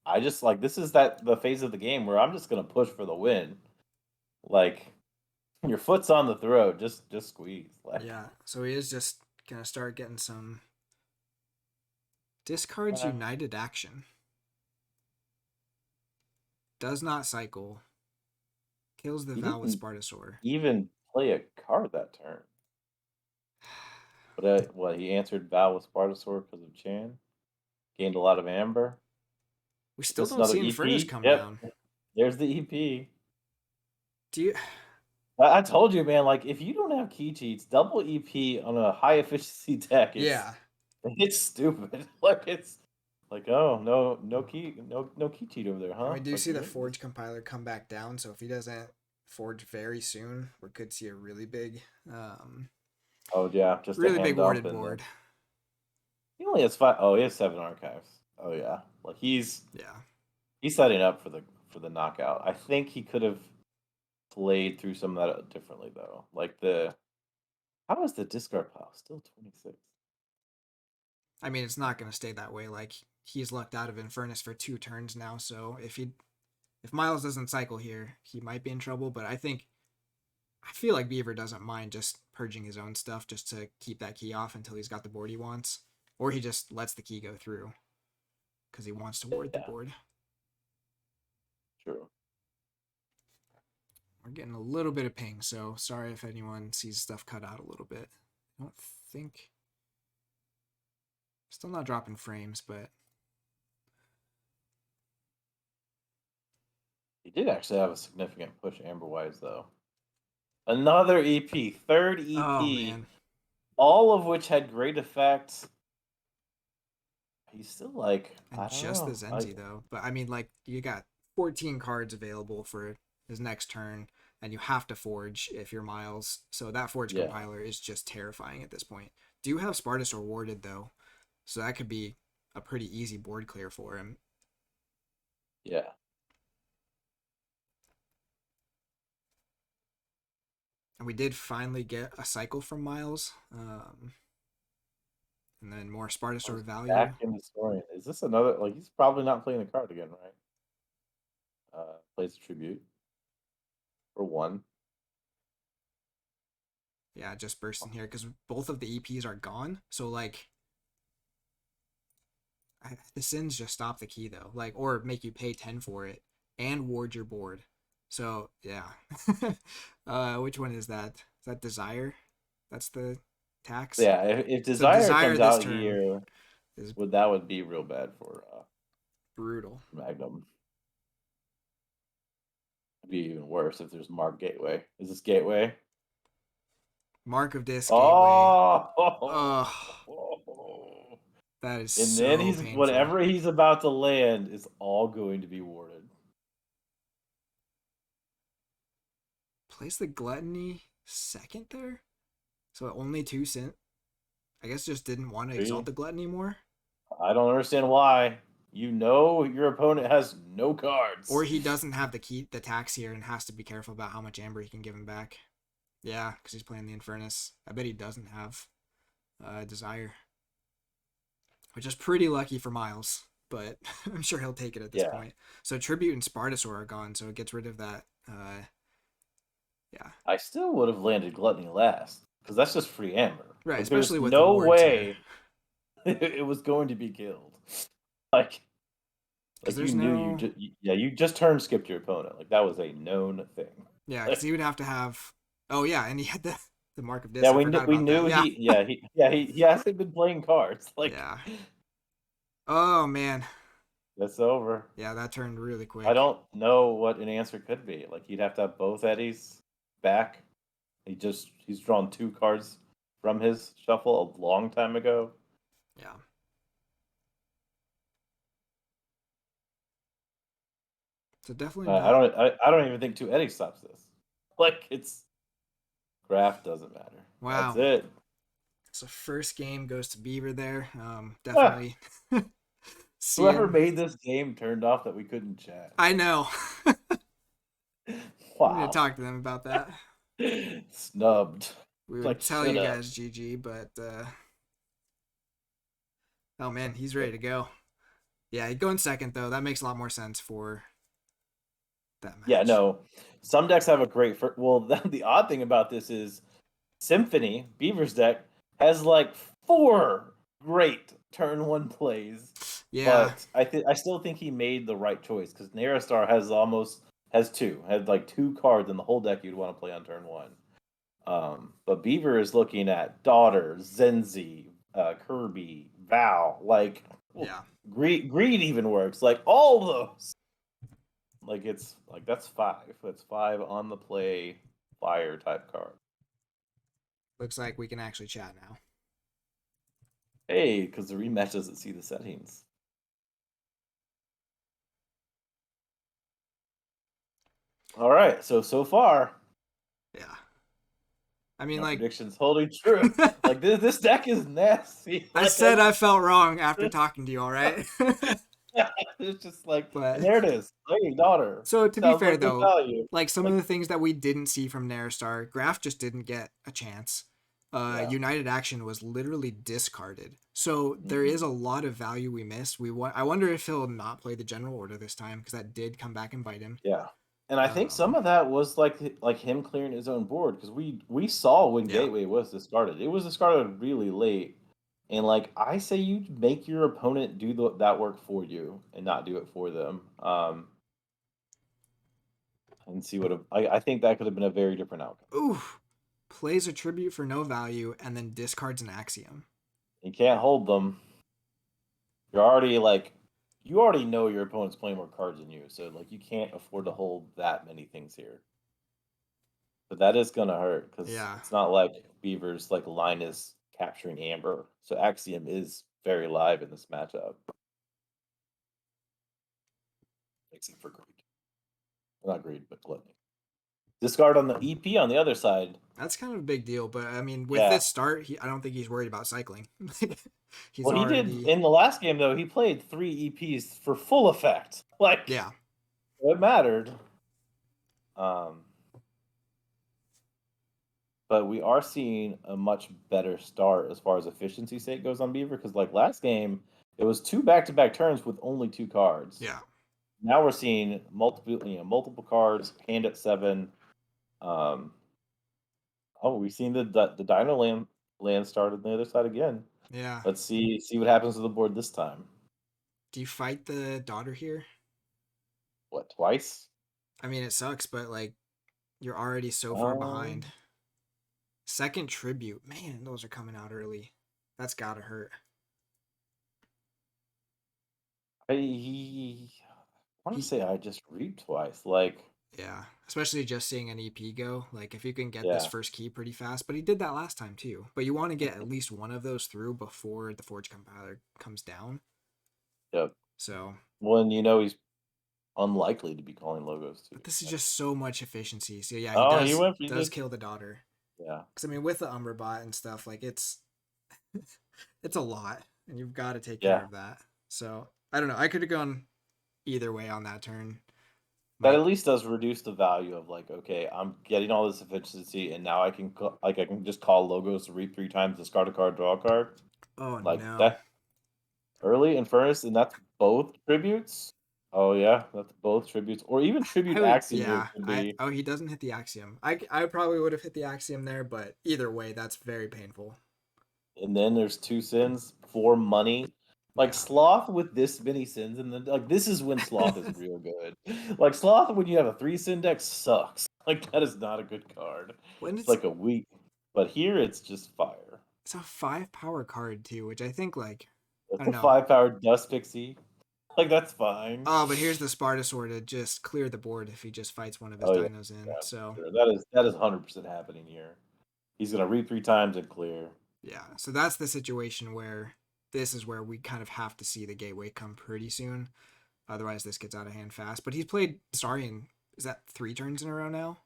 I just like this is that the phase of the game where I'm just gonna push for the win. Like your foot's on the throat, just squeeze. Like Yeah, so he is just gonna start getting some discards uh, United action. Does not cycle. Kills the he Val with didn't Spartasaur. even play a card that turn. But what he answered Val with Spartasaur because of Chan. Gained a lot of amber. We Is still this don't another see Infernus EP? come Yep. down. There's the EP. Do you? I told you, man. Like, if you don't have key cheats, double EP on a high efficiency deck is Yeah. it's stupid. Like, it's like, oh no key, no key cheat over there, And huh? we do Like, see the you're Forge compiler come back down, so if he doesn't forge very soon, we could see a um, oh yeah, just a really hand big dump, warded and then board. he only has 5. Oh, he has 7 archives. Oh yeah, like Yeah. he's setting up for the knockout. I think he could have played through some of that differently though. Like the how is the discard pile still 26? I mean, it's not going to stay that way. Like, he's lucked out of Infernus for 2 turns now, so if If Miles doesn't cycle here, he might be in trouble, but I feel like Beaver doesn't mind just purging his own stuff just to keep that key off until he's got the board he wants. Or he just lets the key go through because he wants to ward the Yeah, board. true. We're getting a little bit of ping, so sorry if anyone sees stuff cut out a little bit. I don't think... Still not dropping frames, but... He did actually have a significant push amber-wise, though. Another EP, third Oh, EP, man. all of which had great effects. He's still like, And I don't just the know. Zenzi, though. But, I mean, like, you got 14 cards available for his next turn, and you have to forge if you're Miles. So that forge Yeah, compiler is just terrifying at this point. Do have Spartus rewarded, though, so that could be a pretty easy board clear for him. yeah. And we did finally get a cycle from Miles. And then more Spartus or value. Back in historian. Is this another, like, he's probably not playing the card again, right? Plays a tribute for 1. Yeah, just burst in here because both of the EPs are gone. So, like, the Sins just stop the key, though. Like, or make you pay 10 for it and ward your board. So, yeah. Which one is that? Is that Desire? That's the tax? Yeah, if So Desire comes this out turn here, is that would be real bad for brutal. Magnum. It'd be even worse if there's Mark Gateway. Is this Gateway? Mark of Disc Gateway. Oh, That is and then so he's painful. whatever he's about to land is all going to be warded. Place the Gluttony second there? So only 2 Sin. I guess just didn't want to exalt the Gluttony more. I don't understand why. You know your opponent has no cards. Or he doesn't have the tax here and has to be careful about how much amber he can give him back. Yeah, because he's playing the Infernus. I bet he doesn't have Desire. Which is pretty lucky for Miles, but I'm sure he'll take it at this point. So Tribute and Spartasaur are gone, so it gets rid of that. Yeah. I still would have landed Gluttony last, because that's just free amber. Right, like, especially with no the way it was going to be killed. Like you knew you just turn skipped your opponent. Like that was a known thing. Yeah, because he would have to have. Oh yeah, and he had the Mark of Disc. Yeah, I forgot about we knew that. he hasn't been playing cards. Like yeah. Oh man. That's over. Yeah, that turned really quick. I don't know what an answer could be. Like he'd have to have both Eddies back. He's drawn 2 cards from his shuffle a long time ago. Yeah. So definitely not. I don't even think 2 Eddies stops this. Like it's graph doesn't matter. Wow. That's it. So first game goes to Beaver there. Definitely. Whoever made this game turned off that we couldn't chat. I know. Wow. I'm gonna talk to them about that. Snubbed. We would tell you guys GG, but oh man, he's ready to go. Yeah, going second though. That makes a lot more sense for that match. Yeah, no. Some decks have a great the odd thing about this is Symphony, Beaver's deck, has like 4 great turn 1 plays. Yeah. But I still think he made the right choice because Narastar has 2. Had like 2 cards in the whole deck you'd want to play on turn 1. But Beaver is looking at Daughter, Zenzi, Kirby, Val, like Greed even works. Like all those. Like it's like that's 5. That's 5 on the play fire type card. Looks like we can actually chat now. Hey, because the rematch doesn't see the settings. All right, so far. Yeah. I mean, my like predictions holding true. Like this deck is nasty. I said I felt wrong after talking to you. All right. It's just like, but there it is. Hey, Daughter. So to be fair though, value. like some of the things that we didn't see from Narastar, Graf just didn't get a chance. Yeah. United Action was literally discarded. So there Hmm. is a lot of value we missed. I wonder if he'll not play the general order this time because that did come back and bite him. Yeah. And I think some Um, of that was like him clearing his own board because we saw when yeah. Gateway was discarded. It was discarded really late. And like I say, you make your opponent do that work for you and not do it for them. And see I think that could have been a very different outcome. Ooh, plays a tribute for no value and then discards an axiom. You can't hold them. You're already like you already know your opponent's playing more cards than you, so like you can't afford to hold that many things here. But that is gonna hurt because Yeah. it's not like Beaver's like line is capturing Amber, so Axiom is very live in this matchup, except for Greed. Not Greed, but Gluttony. Discard on the EP on the other side. That's kind of a big deal, but I mean, with Yeah. this start, I don't think he's worried about cycling. He's Well, he did already, in the last game though. He played 3 EPs for full effect. Like yeah, it mattered. Um, but we are seeing a much better start as far as efficiency sake goes on Beaver because like last game, it was 2 back-to-back turns with only 2 cards. yeah, Now we're seeing multiple cards, hand at 7. Um, we've seen the Dino land started on the other side again. yeah. Let's see what happens to the board this time. Do you fight the daughter here? What, twice? I mean, it sucks, but like, you're already so far behind. Um, Second tribute, man, those are coming out early. That's gotta hurt. I want to He, say I just read twice. Like, yeah, especially just seeing an EP go. Like, if you can get this yeah, first key pretty fast, but he did that last time too. But you want to get at least one of those through before the Forge compiler comes down. yep. So, When he's unlikely to be calling logos too. but this is Like, just so much efficiency. So yeah, he oh, he does did. kill the daughter. Yeah, Because I mean, with the Umber bot and stuff, like it's a lot, and you've got to take care yeah. of that. So I don't know. I could have gone either way on that turn. That My at least does reduce the value of like, okay, I'm getting all this efficiency, and now I can just call logos to read 3 times, discard a card, draw a card, oh like no, that early and furnace, and that's both tributes. Oh yeah, that's both tributes, or even tribute I would axiom here yeah. could I be. oh he doesn't hit the axiom. I probably would have hit the axiom there, but either way, that's very painful. And then there's 2 sins, 4 money. Like Yeah. sloth with this many sins, and then like this is when sloth is real good. Like sloth when you have a 3 sin deck sucks. Like that is not a good card. when It's it's like a weak, but here it's just fire. it's a 5 power card too, which I think like I It's don't a know. 5 power dust pixie. Like that's fine. Oh, but here's the Sparta sword to just clear the board if he just fights one of his Oh yeah, dinos in. yeah, So for sure. That is 100% happening here. He's gonna read 3 times and clear. yeah, so that's the situation where this is where we kind of have to see the gateway come pretty soon. Otherwise, this gets out of hand fast. But he's played Saurian, is that 3 turns in a row now?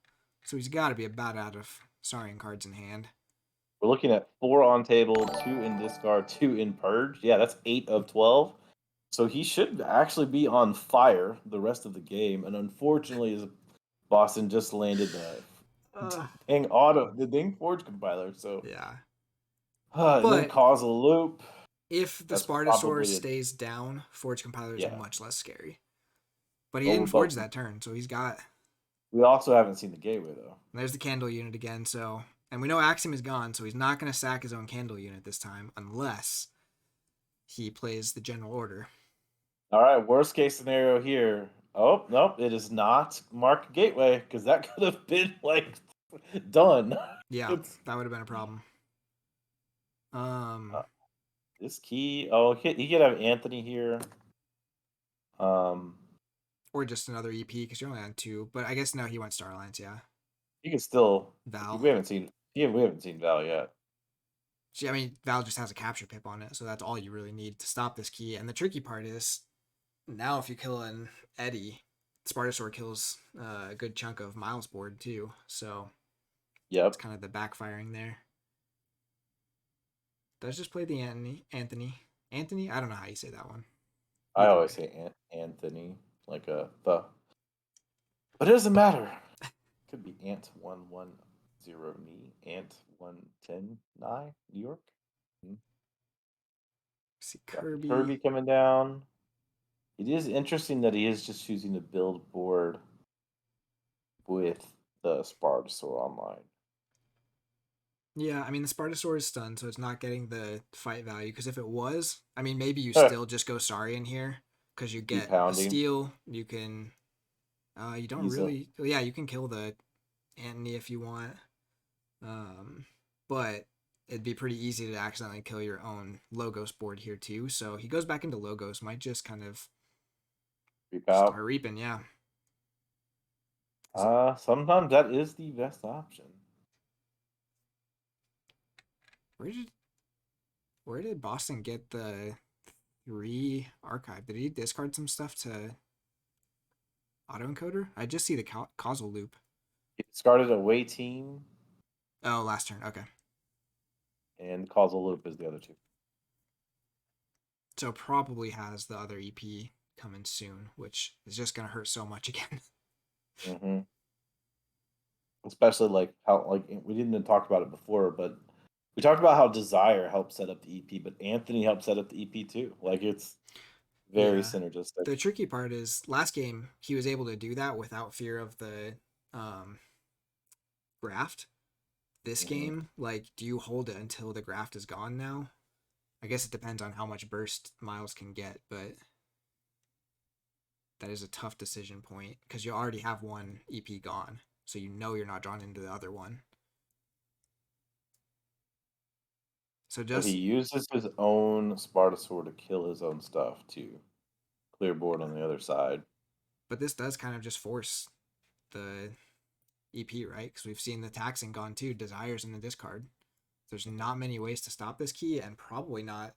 So he's got to be about out of Saurian cards in hand. We're looking at 4 on table, 2 in discard, 2 in purge. Yeah, that's 8 of 12. So he should actually be on fire the rest of the game. And unfortunately, his Boston just landed the Uh, the dang forge compiler. So yeah. and then But causal loop. if the That's Spartasaurus probably a stays down, Forge Compiler is yeah. much less scary. But he But didn't forge that turn, so he's got. we also haven't seen the gateway though. There's the candle unit again, so. And we know Axiom is gone, so he's not going to sack his own candle unit this time unless he plays the general order. All right, worst case scenario here. Oh nope, it is not marked gateway because that could have been like done. Yeah, It's that would have been a problem. uh, Um, this key. Oh, he could have Anthony here. Um, or just another EP because you're only on 2. But I guess no, he went Star Alliance. Yeah, he could still. Val. We haven't seen Val yet. See, I mean, Val just has a capture pip on it, so that's all you really need to stop this key. And the tricky part is now if you kill an Eddie, Spartasaur kills a good chunk of Miles' board too. So it's Yep. kind of the backfiring there. Does just play the Anthony. I don't know how you say that one. I Either always way, say Anthony, but it doesn't matter. Could be Ant 1-1. Zero knee. Ant 110 nine. New York. See Got the Kirby. Kirby coming down. It is interesting that he is just choosing to build board with the Spartasaur online. Yeah, I mean the Spartasaur is stunned, so it's not getting the fight value. Because if it was, I mean maybe you still just go sorry in here because you Keep get a pounding. steal. You can, you don't Use a really. Yeah, you can kill the Antony if you want. But it'd be pretty easy to accidentally kill your own Logos board here too. So he goes back into Logos, might just kind of creep start out. reaping. Yeah. Sometimes that is the best option. Where did where did Boston get the 3 archive? Did he discard some stuff to autoencoder? I just see the causal loop. He discarded away team, Oh, last turn. Okay. and causal loop is the other two. So probably has the other EP coming soon, which is just gonna hurt so much again. Mm-hmm. Especially like how we didn't talk about it before, but we talked about how Desire helped set up the EP, but Anthony helped set up the EP too. Like it's very Yeah. synergistic. The tricky part is last game he was able to do that without fear of the graft. This game, like, do you hold it until the graft is gone now? I guess it depends on how much burst Miles can get, but that is a tough decision point because you already have one EP gone, so you know you're not drawn into the other one. So But he just, uses his own Spartasaur to kill his own stuff too. Clear board on the other side. but this does kind of just force the EP, right? Because we've seen the taxing gone too, desires in the discard. There's not many ways to stop this key, and probably not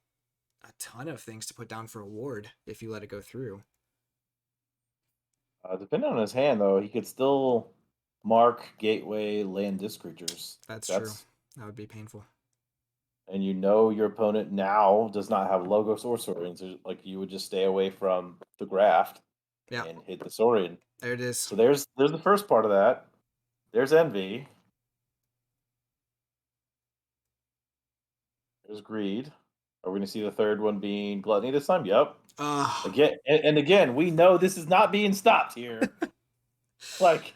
a ton of things to put down for a ward if you let it go through. Depending on his hand, though, he could still mark gateway land disc creatures. That's true. That's That would be painful. and you know your opponent now does not have Logos or Saurians. Like you would just stay away from the graft Yeah, and hit the Saurian. there it is. So there's the first part of that. There's envy. There's greed. Are we going to see the third one being gluttony this time? Yep. Again, and again, we know this is not being stopped here. Like,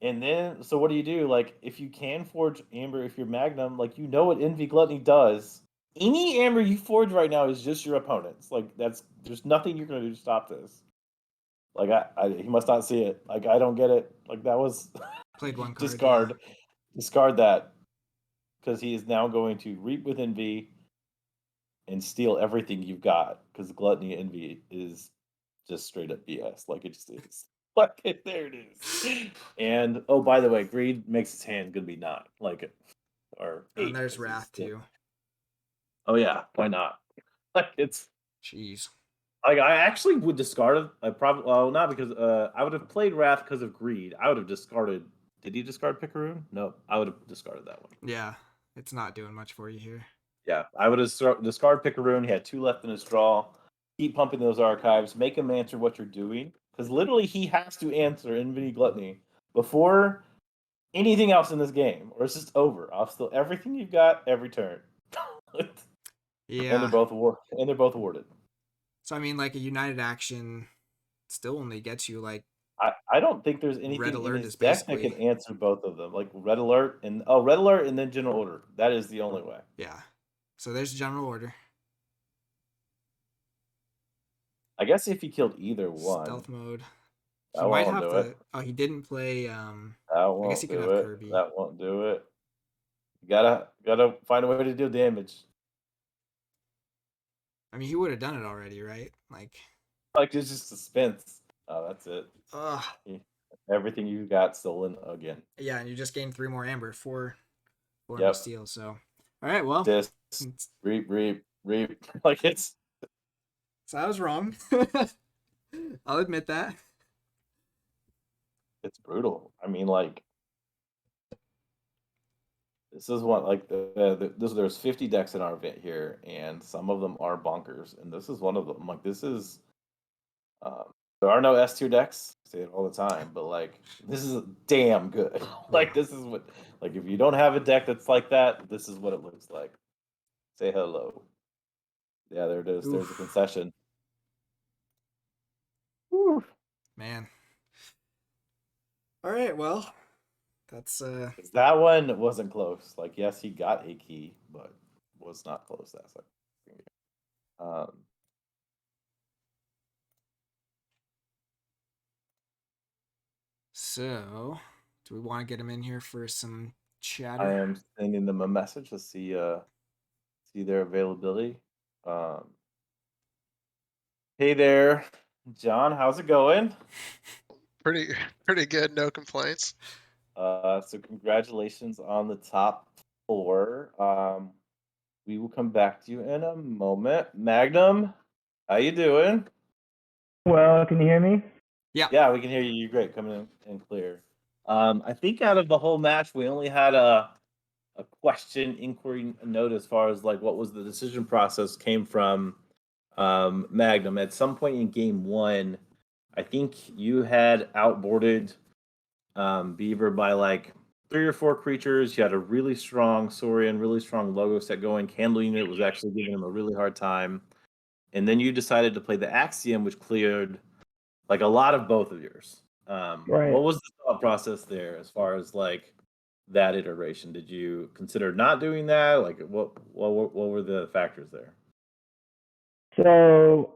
and then, so what do you do? Like, if you can forge amber, if you're Magnum, like, you know what envy gluttony does. Any amber you forge right now is just your opponent's. Like, there's nothing you're going to do to stop this. Like, he must not see it. Like, I don't get it. Like, that was Played one card. discard, Yeah. discard that because he is now going to reap with envy and steal everything you've got because gluttony envy is just straight up BS. Like, it just is. Like, there it is. And oh, by the way, greed makes his hand gonna be 9, like, or 8. And there's Wrath too. Oh yeah, why not? Like it's Jeez. like I actually would discard it. I probably not because I would have played Wrath because of greed. I would have discarded. Did he discard Picaroon? No, I would have discarded that one. Yeah, it's not doing much for you here. Yeah, I would have discard Picaroon. He had 2 left in his draw. Keep pumping those archives. Make him answer what you're doing because literally he has to answer Infinity Gluttony before anything else in this game, or it's just over. I'll steal everything you've got every turn. Yeah. And they're both awarded. So I mean, like a united action still only gets you like I don't think there's anything red in alert his is deck that basically, can answer both of them. Like red alert and then general order. That is the only way. yeah. So there's general order. I guess if he killed either one, Stealth mode. He that might won't have do it. to. Oh, he didn't play. That I guess he won't could do have it. Kirby. That won't do it. You gotta find a way to deal damage. I mean, he would have done it already, right? Like it's just suspense. Oh, that's it. Ugh. Everything you got stolen again. Yeah, and you just gained 3 more amber, four him to Yep. steal. So, all right, well, This reap. Like it's. So I was wrong. I'll admit that. It's brutal. I mean, like this is one like there's 50 decks in our event here, and some of them are bonkers, and this is one of them. Like this is There are no S tier decks. I say it all the time, but like this is damn good. Like this is what like if you don't have a deck that's like that, this is what it looks like. Say hello. Yeah, there it is. There's a Oof, concession. Whew. man. All right, well, that's 'Cause that one wasn't close. Like, yes, he got a key, but was not close. That's like, um, so. Do we want to get him in here for some I chatter? am sending them a message to see their availability. Um, hey there, John. How's it going? Pretty pretty good, no complaints. So congratulations on the top 4. We will come back to you in a moment. Magnum, how you doing? Well, can you hear me? Yeah, we can hear you. You're great, coming in clear. I think out of the whole match, we only had a question, inquiry note as far as like what was the decision process came from Magnum. At some point in game 1, I think you had outboarded Beaver by like 3 or 4 creatures. You had a really strong Saurian, really strong logo set going. Candle Unit was actually giving him a really hard time. And then you decided to play the Axiom, which cleared like a lot of both of yours. Right. What was the thought process there as far as like that iteration? Did you consider not doing that? Like what were the factors there? So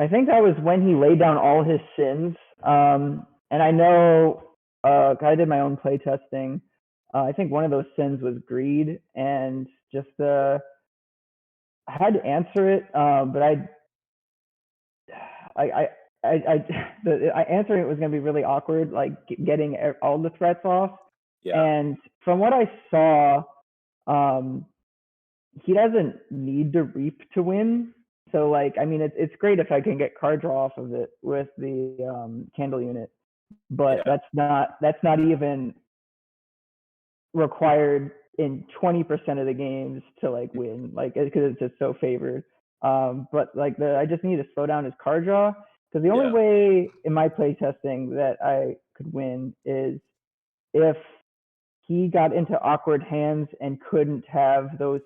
I think that was when he laid down all his sins. And I know, I did my own play testing. I think one of those sins was greed, and just I had to answer it, but answering it was going to be really awkward, like getting all the threats off. Yeah. And from what I saw, um, he doesn't need to reap to win. So like, I mean, it's great if I can get card draw off of it with the candle unit, but Yeah. that's not even required in 20% of the games to like win, like because it's just so favored. But like I just need to slow down his card draw, because the only Yeah. way in my play testing that I could win is if he got into awkward hands and couldn't have those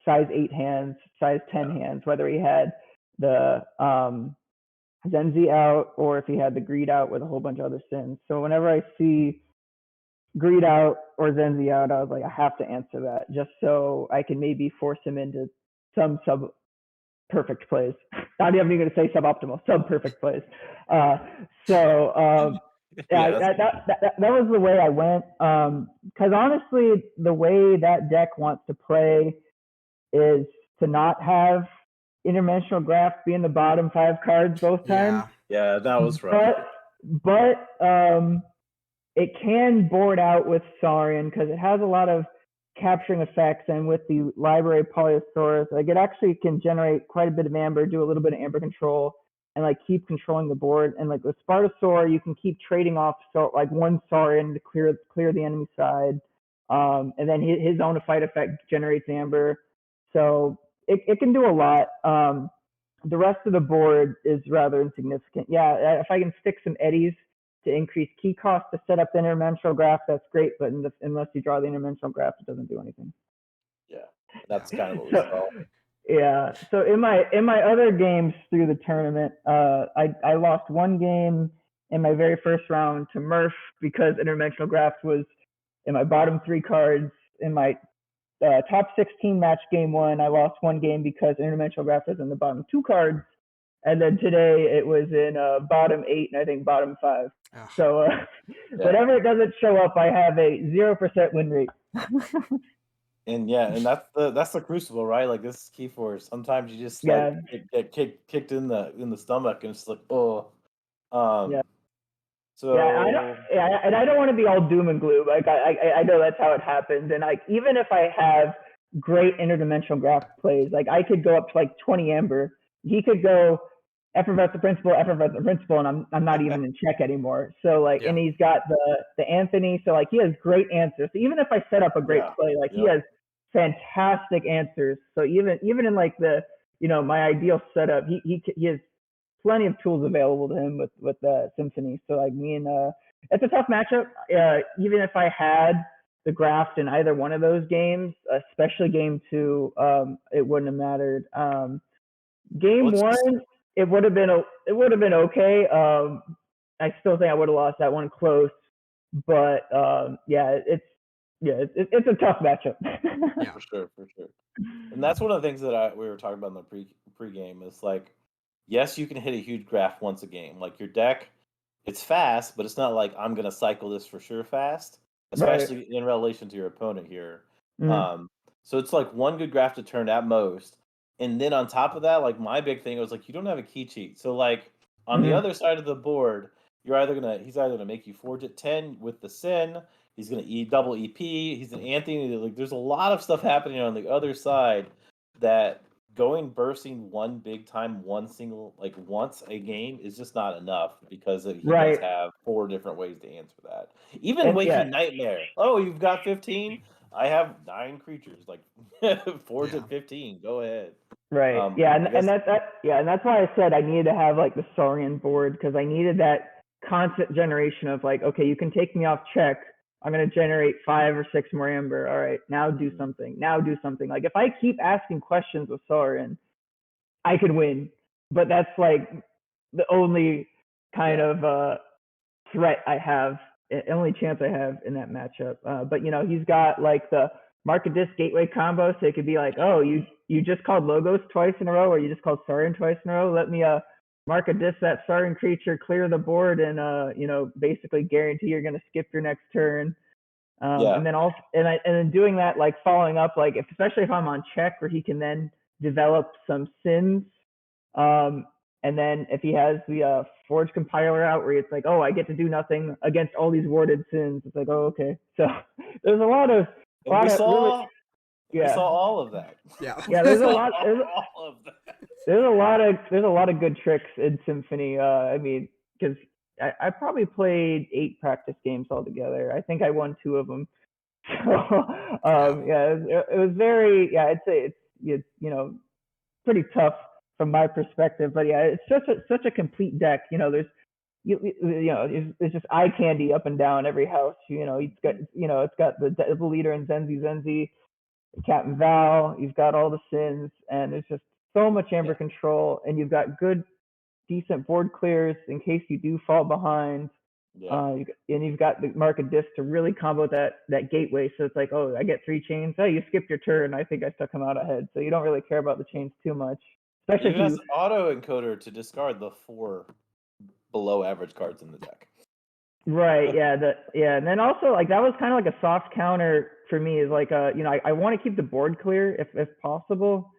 size 8 hands, size 10 hands, whether he had the Zenzi out or if he had the greed out with a whole bunch of other sins. So whenever I see greed out or Zenzi out, I was like, I have to answer that just so I can maybe force him into some sub perfect plays. Not even going to say suboptimal, sub perfect plays. Yeah, that was the way I went. Because honestly, the way that deck wants to play is to not have interdimensional graph be in the bottom 5 cards both times. Yeah, that was rough. But it can board out with Saurian because it has a lot of capturing effects, and with the library Polyosaurus, like it actually can generate quite a bit of amber, do a little bit of amber control, and like keep controlling the board. And like with Spartosaur, you can keep trading off like one Saurian to clear the enemy side, and then his own fight effect generates amber. So it can do a lot. The rest of the board is rather insignificant. Yeah, if I can stick some eddies to increase key cost to set up the interdimensional graph, that's great. But unless you draw the interdimensional graph, it doesn't do anything. Yeah, that's kind of what we saw. Yeah. So in my other games through the tournament, I lost one game in my very first round to Murph because interdimensional graph was in my bottom 3 cards. In my top 16 match game 1, I lost one game because interdimensional graph was in the bottom 2 cards. And then today it was in bottom 8 and I think bottom 5. Oh. So whenever it doesn't show up, I have a 0% win rate. And that's the crucible, right? Like this is key for it. Sometimes you just like get kicked in the stomach and it's like, oh. Yeah. So and I don't want to be all doom and gloom. Like I know that's how it happens. And like even if I have great interdimensional graph plays, like I could go up to like 20 amber. He could go effervescent the principal, and I'm not even in check anymore. So like, and he's got the Anthony, so like he has great answers. So even if I set up a great play, like he has fantastic answers. So even in like the my ideal setup, he has plenty of tools available to him with Symphony. So like me and it's a tough matchup. Even if I had the graft in either one of those games, especially game 2, it wouldn't have mattered. Game 1, it would have been okay. I still think I would have lost that one close, but it's a tough matchup. Yeah. For sure. And that's one of the things that we were talking about in the pre-game is like, yes, you can hit a huge graph once a game. Like your deck, it's fast, but it's not like I'm gonna cycle this for sure fast, especially in relation to your opponent here. So it's like one good graph to turn at most, and then on top of that, like my big thing was like you don't have a key cheat. So like on the other side of the board, he's either gonna make you forge at 10 with the Sin. He's gonna double EP. He's an Anthony. Like there's a lot of stuff happening on the other side that bursting one big time, once a game is just not enough because he does have 4 different ways to answer that. Even Waking Nightmare. Oh, you've got 15? I have 9 creatures. Like forge at 15. Go ahead. Right. And that's why I said I needed to have like the Saurian board, because I needed that constant generation of like, okay, you can take me off check. I'm going to generate 5 or 6 more Amber. All right, now do something. Like if I keep asking questions with Saurian, I could win. But that's like the only kind of threat I have, only chance I have in that matchup. But he's got like the Market Disc Gateway combo, so it could be like, oh, you just called Logos twice in a row, or you just called Saurian twice in a row. Let me Market Disc that Saurian creature, clear the board, and basically guarantee you're going to skip your next turn. And then also, and then doing that, like following up, like especially if I'm on check, where he can then develop some Sins. And then if he has the Forge Compiler out, where it's like, oh, I get to do nothing against all these warded Sins. It's like, oh, okay. So there's a lot of we saw all of that. Yeah. There's a lot. There's a lot of good tricks in Symphony. I mean, because I probably played 8 practice games altogether. I think I won 2 of them. So it was very, I'd say it's pretty tough from my perspective. But it's such a complete deck. There's it's just eye candy up and down every house. It's got the leader in Zenzi, Captain Val. You've got all the Sins, and there's just so much Amber control, and you've got good, decent board clears in case you do fall behind. And you've got the Market Disc to really combo that gateway. So it's like, oh, I get 3 chains. Oh, you skipped your turn. I think I stuck him out ahead. So you don't really care about the chains too much. Especially even as an auto encoder to discard the 4 below average cards in the deck. Right. And then also like that was kind of like a soft counter for me. Is like I want to keep the board clear if possible.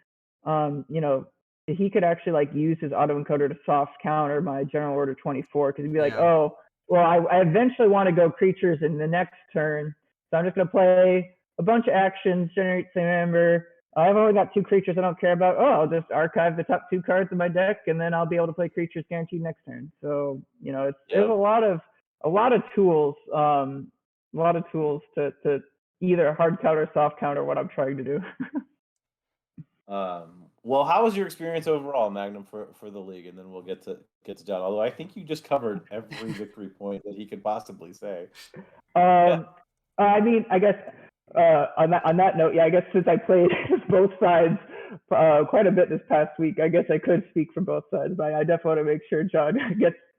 He could actually like use his auto encoder to soft counter my General Order 24, because he'd be like, oh, well, I eventually want to go creatures in the next turn, so I'm just gonna play a bunch of actions, generate some Amber. I've only got 2 creatures I don't care about. Oh, I'll just archive the top 2 cards in my deck, and then I'll be able to play creatures guaranteed next turn. So there's a lot of tools, to either hard counter, soft counter what I'm trying to do. Well, how was your experience overall, Magnum, for the league? And then we'll get to John. Although I think you just covered every victory point that he could possibly say. I mean, I guess on that note, I guess since I played both sides quite a bit this past week, I guess I could speak for both sides. But I definitely want to make sure John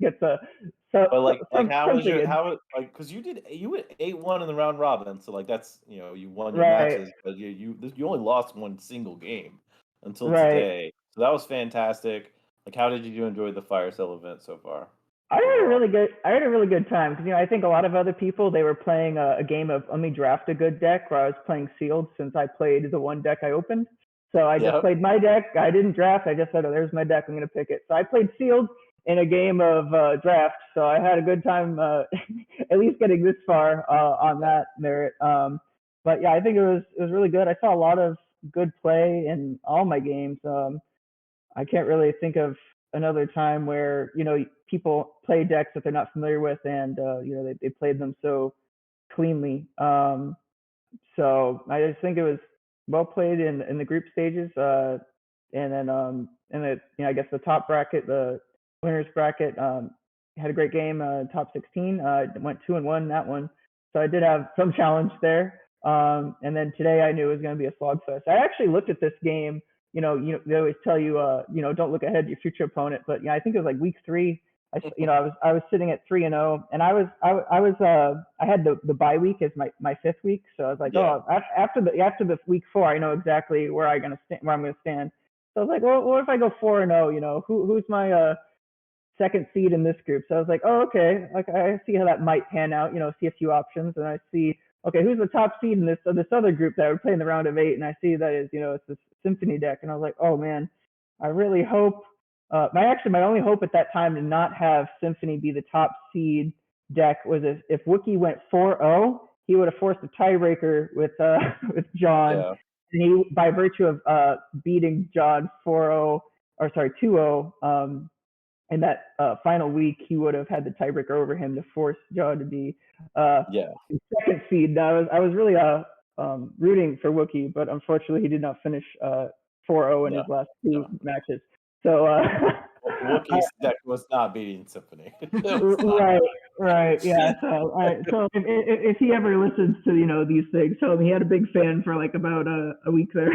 gets a. But because you went 8-1 in the round robin, so like that's you won your matches, but you only lost 1 single game until today, so that was fantastic. Like, how did you enjoy the Firesale event so far? I had a really good time, because I think a lot of other people, they were playing a game of let me draft a good deck, where I was playing sealed since I played the one deck I opened. So I just played my deck. I didn't draft. I just said, oh, there's my deck. I'm going to pick it. So I played sealed in a game of draft. So I had a good time, at least getting this far on that merit. But I think it was really good. I saw a lot of good play in all my games. I can't really think of another time where people play decks that they're not familiar with, and they played them so cleanly. So I just think it was well played in the group stages, and then I guess the top bracket, the winners bracket. Had a great game, top 16. Went 2-1 in that one, so I did have some challenge there. And then today I knew it was going to be a slogfest. I actually looked at this game. They always tell you, don't look ahead to your future opponent. But I think it was like week 3. I was sitting at 3-0, and I had the bye week as my 5th week. So I was like, after the week 4, I know exactly where I'm gonna stand. So I was like, well, what if I go 4-0? Who's my second seed in this group? So I was like, oh, okay, like I see how that might pan out. See a few options, and I see, okay, who's the top seed in this other group that would play in the round of 8, and I see that is, it's this Symphony deck, and I was like, oh man, I really hope. My only hope at that time to not have Symphony be the top seed deck was if Wookiee went 4-0, he would have forced a tiebreaker with with John. Yeah. And he, by virtue of beating John 2-0, in that final week, he would have had the tiebreaker over him to force John to be second seed. Now, I was really rooting for Wookiee, but unfortunately, he did not finish 4-0 in his last 2 matches. So Wookiee's deck was not beating Symphony. Right, yeah. So if he ever listens to these things, tell him he had a big fan for like about a week there.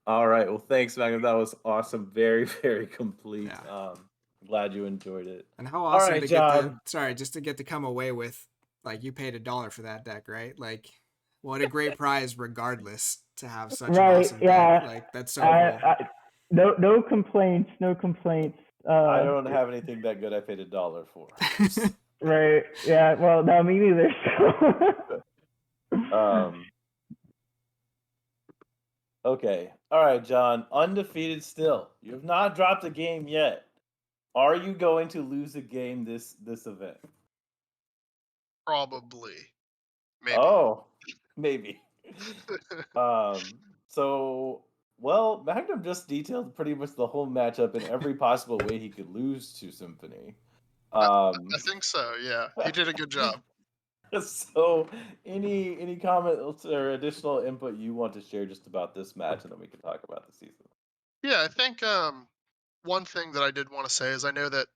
All right. Well, thanks, Magnum. That was awesome. Very, very complete. Yeah. Glad you enjoyed it. And how awesome right, to John. just to get to come away with, like, you paid $1 for that deck, right? Like, what a great prize, regardless, to have such an awesome deck. Like, that's so cool. No complaints. I don't have anything that good I paid $1 for. Right. Yeah. Well, no, me neither. Okay. All right, John. Undefeated still. You have not dropped a game yet. Are you going to lose a game this event? Probably. Maybe. Oh, maybe. So, well, Magnum just detailed pretty much the whole matchup in every possible way he could lose to Symphony. I think so. Yeah, he did a good job. So, any comments or additional input you want to share just about this match, and then we can talk about the season? Yeah, I think one thing that I did want to say is I know that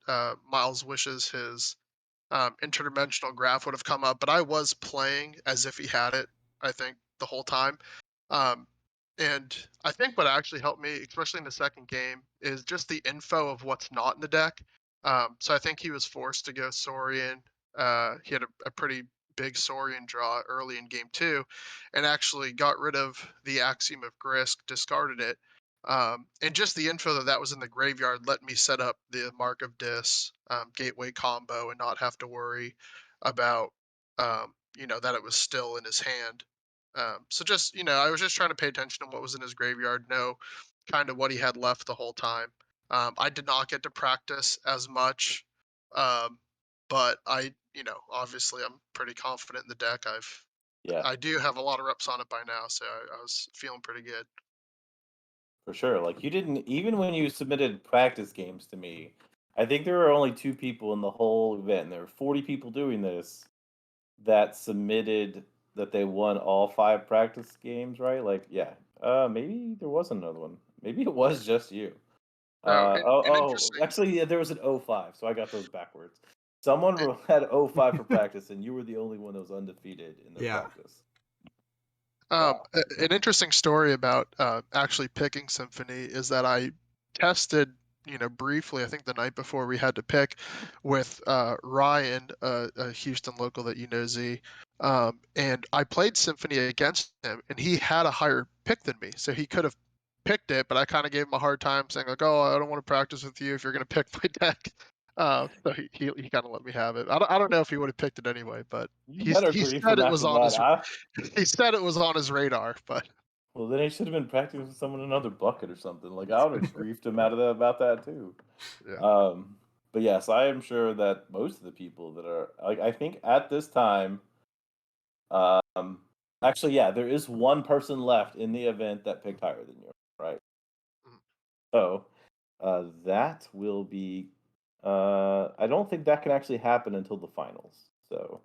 Miles wishes his interdimensional graph would have come up, but I was playing as if he had it, I think, the whole time. And I think what actually helped me, especially in the second game, is just the info of what's not in the deck. So I think he was forced to go Saurian. He had a pretty big Saurian draw early in game 2 and actually got rid of the Axiom of Grisk, discarded it. And just the info that was in the graveyard let me set up the Mark of Dis gateway combo and not have to worry about that it was still in his hand. So just I was just trying to pay attention to what was in his graveyard, know kind of what he had left the whole time. I did not get to practice as much, but obviously I'm pretty confident in the deck. I do have a lot of reps on it by now, so I was feeling pretty good. For sure. Like, you didn't, even when you submitted practice games to me, I think there were only 2 people in the whole event, and there were 40 people doing this that submitted that they won all 5 practice games, right? Like, yeah. Maybe there was another one. Maybe it was just you. Actually, yeah, there was an 05, so I got those backwards. Someone had 05 for practice, and you were the only one that was undefeated in the practice. An interesting story about actually picking Symphony is that I tested, briefly, I think the night before we had to pick, with Ryan, a Houston local that Z, and I played Symphony against him, and he had a higher pick than me, so he could have picked it, but I kind of gave him a hard time, saying like, "Oh, I don't want to practice with you if you're going to pick my deck." So he kind of let me have it. I don't know if he would have picked it anyway, but he said it was on his he said it was on his radar. But well, then he should have been practicing with someone in another bucket or something. Like, I would have griefed him out of that about that too. Yeah. But yes, I am sure that most of the people that are like, I think at this time, actually, yeah, there is one person left in the event that picked higher than you, right? So that will be. I don't think that can actually happen until the finals. So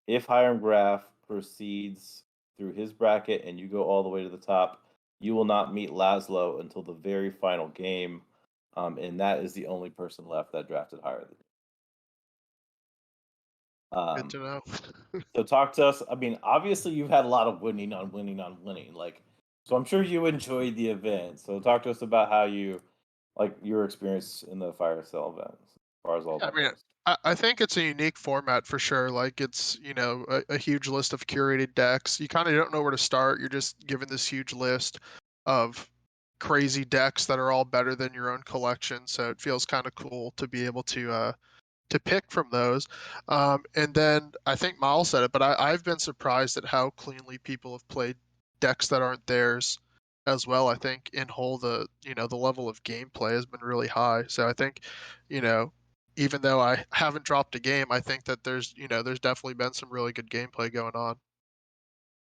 if Hiram Graf proceeds through his bracket and you go all the way to the top, you will not meet Laszlo until the very final game. and that is the only person left that drafted higher than me. Good to know. So talk to us. I mean, obviously you've had a lot of winning on winning on winning. Like, so I'm sure you enjoyed the event. So talk to us about how you like your experience in the fire sale event as far as all Yeah, I that mean, goes. I think it's a unique format for sure. Like, it's, a huge list of curated decks. You kind of don't know where to start. You're just given this huge list of crazy decks that are all better than your own collection. So it feels kind of cool to be able to pick from those. And then I think Miles said it, but I've been surprised at how cleanly people have played decks that aren't theirs as well. I think in whole the level of gameplay has been really high. So I think, you know, even though I haven't dropped a game, I think that there's definitely been some really good gameplay going on.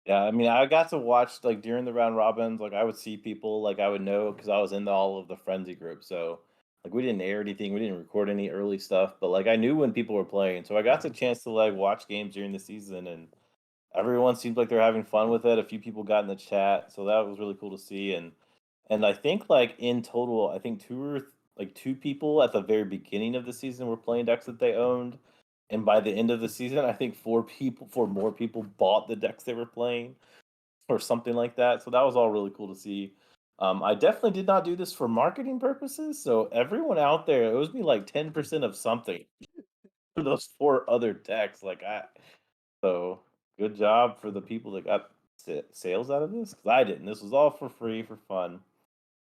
Yeah, I mean, I got to watch like during the round robins. Like, I would see people, like I would know because I was in all of the frenzy groups. So, like, we didn't air anything, we didn't record any early stuff, but like I knew when people were playing. So I got the chance to like watch games during the season, and everyone seemed like they're having fun with it. A few people got in the chat, so that was really cool to see. And I think like in total, I think two people at the very beginning of the season were playing decks that they owned, and by the end of the season, I think four more people bought the decks they were playing, or something like that. So that was all really cool to see. I definitely did not do this for marketing purposes. So everyone out there, it owes me like 10% of something for those four other decks. So good job for the people that got sales out of this, because I didn't. This was all for free for fun.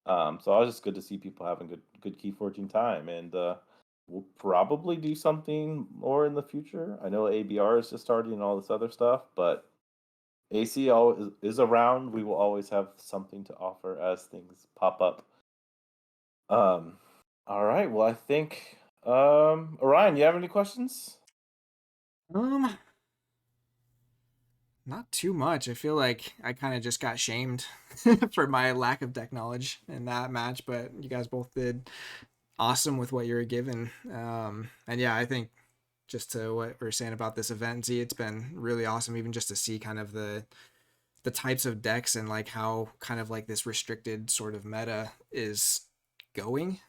So I was just good to see people having good key forging time, and we'll probably do something more in the future. I know ABR is just starting and all this other stuff, but AC is around. We will always have something to offer as things pop up. Um, all right. Well, I think Orion, you have any questions? Um, Not too much. I feel like I kind of just got shamed for my lack of deck knowledge in that match, but you guys both did awesome with what you were given. And yeah, I think just to what we're saying about this event, Z, it's been really awesome, even just to see kind of the types of decks and like how kind of like this restricted sort of meta is going.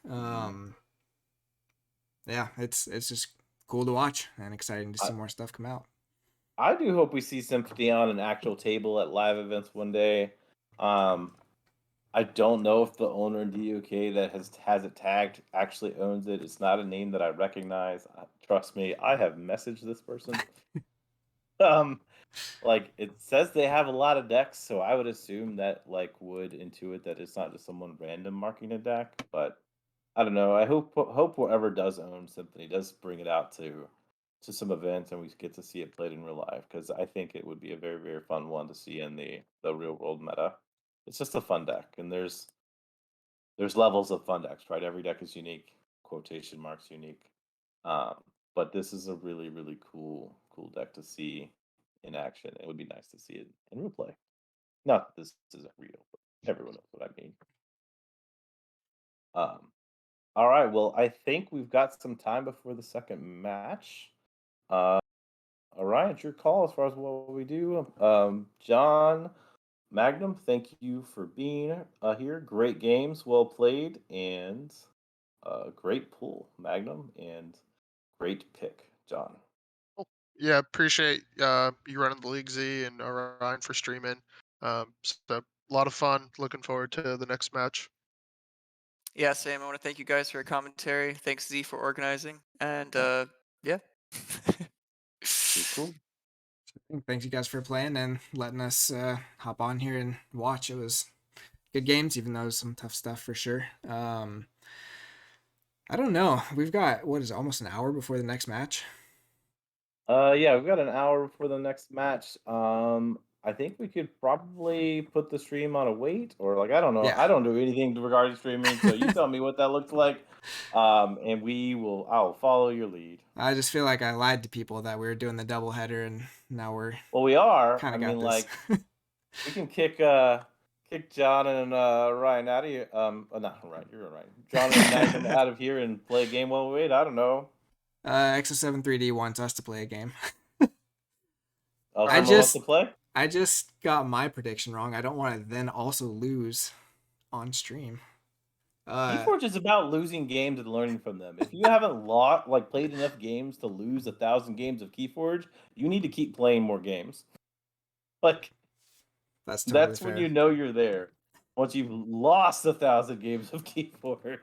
Yeah, it's just cool to watch and exciting to see more stuff come out. I do hope we see Symphony on an actual table at live events one day. Um, I don't know if the owner in DOK that has it tagged actually owns it. It's not a name that I recognize. Trust me, I have messaged this person. um, like it says they have a lot of decks, so I would assume that like would intuit that it's not just someone random marking a deck. But I don't know. I hope whoever does own Symphony does bring it out to some events and we get to see it played in real life, because I think it would be a very very fun one to see in the real world meta. It's just a fun deck, and there's levels of fun decks, right? Every deck is unique, quotation marks unique. Um, but this is a really really cool deck to see in action. It would be nice to see it in real play. Not that this isn't real, but everyone knows what I mean. Um, all right. Well, I think we've got some time before the second match. Uh, all right, it's your call as far as what we do. John Magnum, thank you for being here. Great games, well played, and great pull, Magnum, and great pick, John. Cool. Yeah, appreciate you running the league, Z, and Orion for streaming. So a lot of fun. Looking forward to the next match. Yeah, Sam, I want to thank you guys for your commentary. Thanks, Z, for organizing. And yeah. Cool. Thanks you guys for playing and letting us hop on here and watch. It was good games, even though it was some tough stuff for sure. I don't know. We've got what is it, almost an hour before the next match. Yeah, we've got an hour before the next match. I think we could probably put the stream on a wait, or like I don't know. Yeah. I don't do anything regarding streaming, so you tell me what that looks like. And I'll follow your lead. I just feel like I lied to people that we were doing the double header, and now we're Well, we are. kind I of got mean, this. like we can kick John and Ryan out of here. Not Ryan, you're right. John and Magnum out of here and play a game while we wait. I don't know. Exo73D wants us to play a game. Oh, I someone wants just to play. I just got my prediction wrong. I don't want to then also lose on stream. Keyforge is about losing games and learning from them. If you haven't played enough games to lose 1,000 games of Keyforge, you need to keep playing more games. Like That's totally that's fair. when you know you're there. Once you've lost 1,000 games of Keyforge.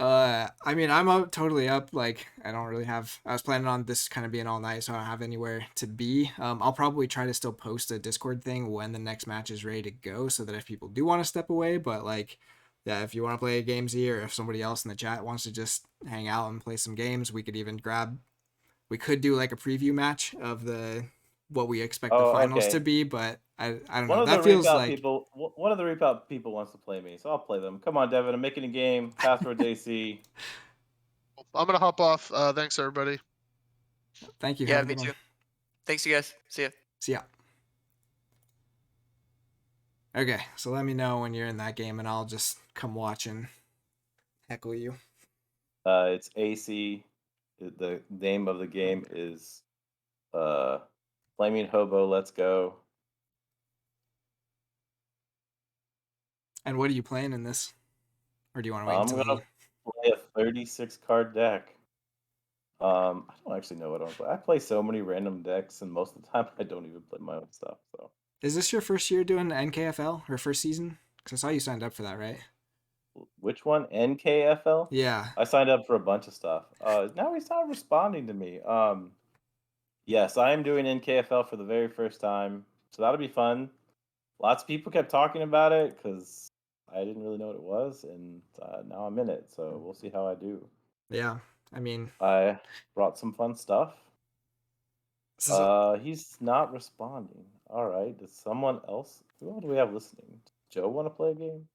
I mean, I'm totally up. Like, I don't really have. I was planning on this kind of being all night, so I don't have anywhere to be. I'll probably try to still post a Discord thing when the next match is ready to go, so that if people do want to step away, but like, yeah, if you want to play a game Z, or if somebody else in the chat wants to just hang out and play some games, we could even grab. We could do like a preview match of the what we expect the Oh, finals to okay. be, but I don't One know. of the That feels Reapout like people, one of the Reapout people wants to play me, so I'll play them. Come on, Devin, I'm making a game. Password JC. I'm gonna hop off. Thanks everybody. thank you. Yeah, Have a me good too. one. Thanks, you guys. See ya. See ya. Okay, so let me know when you're in that game, and I'll just come watch and heckle you. It's AC. The name of the game is Flaming Hobo. Let's go. And what are you playing in this? Or do you want to wait I'm until gonna play a 36 card deck. I don't actually know what I'm playing. I play so many random decks, and most of the time I don't even play my own stuff. So, Is this your first year doing NKFL or first season? Because I saw you signed up for that, right? which one? NKFL? Yeah. I signed up for a bunch of stuff. Now he's not responding to me. Yes, I am doing NKFL for the very first time, so that'll be fun. Lots of people kept talking about it because I didn't really know what it was, and now I'm in it. So we'll see how I do. Yeah. I mean, I brought some fun stuff. this is a, He's not responding. All right, does someone else? Who do we have listening? Does Joe want to play a game?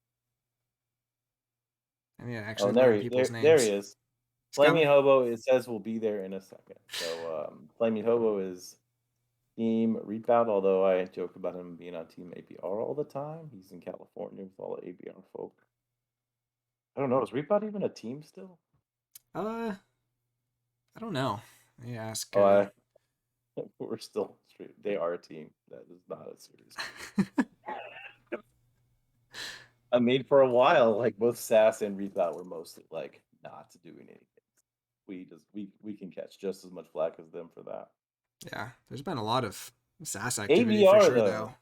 I need to Oh, actually there learn people's there he names. is. He's got Flaming me. Hobo. It says we'll be there in a second. So Flaming Hobo is Team Rebound. Although I joke about him being on Team ABR all the time. He's in California with all the ABR folk. I don't know. Is Rebound even a team still? I don't know. Let me ask. Oh, we're still straight. They are a team. That is not a serious. I mean, for a while, like both Sass and Rebound were mostly like not doing anything. We can catch just as much flack as them for that. Yeah, there's been a lot of SAS activity for ABR sure, though. though.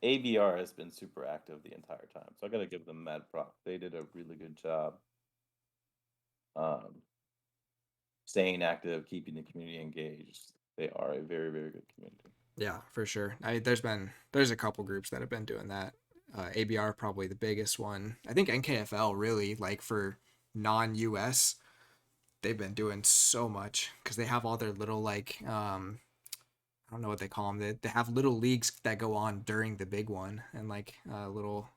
ABR has been super active the entire time, so I gotta give them mad props. They did a really good job, staying active, keeping the community engaged. They are a very, very good community. Yeah, for sure. There's a couple groups that have been doing that. ABR probably the biggest one. I think NKFL really, like, for non-US, they've been doing so much because they have all their little, like, I don't know what they call them. They have little leagues that go on during the big one, and like little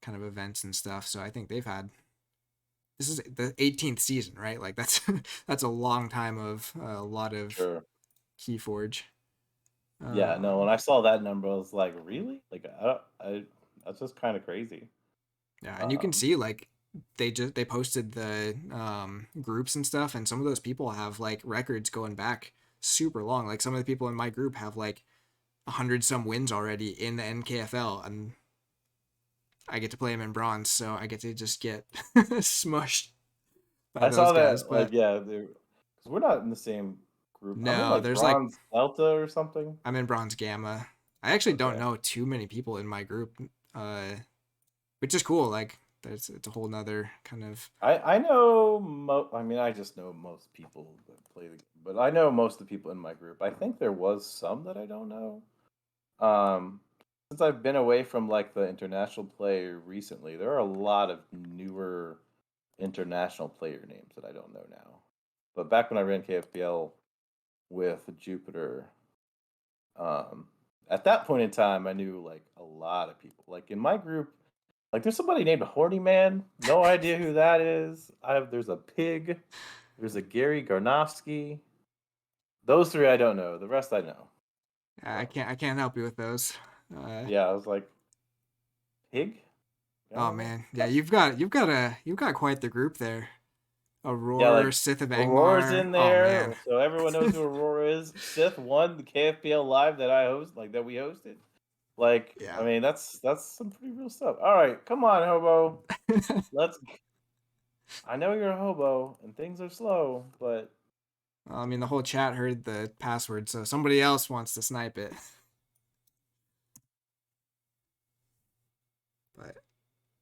kind of events and stuff. So I think they've had, this is the 18th season, right? Like that's that's a long time of a lot of Sure. Keyforge. Yeah, no, when I saw that number, I was like, really? Like, that's just kind of crazy. Yeah, and you can see like they posted the groups and stuff, and some of those people have like records going back super long. Like some of the people in my group have like 100 some wins already in the NKFL, and I get to play them in bronze, so I get to just get smushed by I those saw guys. that, like, But yeah, because we're not in the same group. I'm in no, like there's like Bronze Delta or something. I'm in bronze gamma. I actually don't Okay. know too many people in my group, which is cool. Like it's a whole nother kind of. I know I mean, I just know most people that play the game, but I know most of the people in my group. I think there was some that I don't know. Since I've been away from like the international play recently, there are a lot of newer international player names that I don't know now. But back when I ran KFPL with Jupiter, at that point in time, I knew like a lot of people. Like in my group, like there's somebody named Horny Man. No idea who that is. There's a Pig. There's a Gary Garnofsky. Those three I don't know. The rest I know. I can't help you with those. Yeah, I was like, Pig. Oh man, yeah, you've got quite the group there. Yeah, Aurora, like Sith of Aurora's Angmar. in Oh man, there, so everyone knows who Aurora is. Sith won the KFPL live that I host, like that we hosted. Like, Yeah. I mean, that's some pretty real stuff. All right, come on, hobo. Let's. I know you're a hobo and things are slow, but Well, I mean, the whole chat heard the password, so somebody else wants to snipe it. But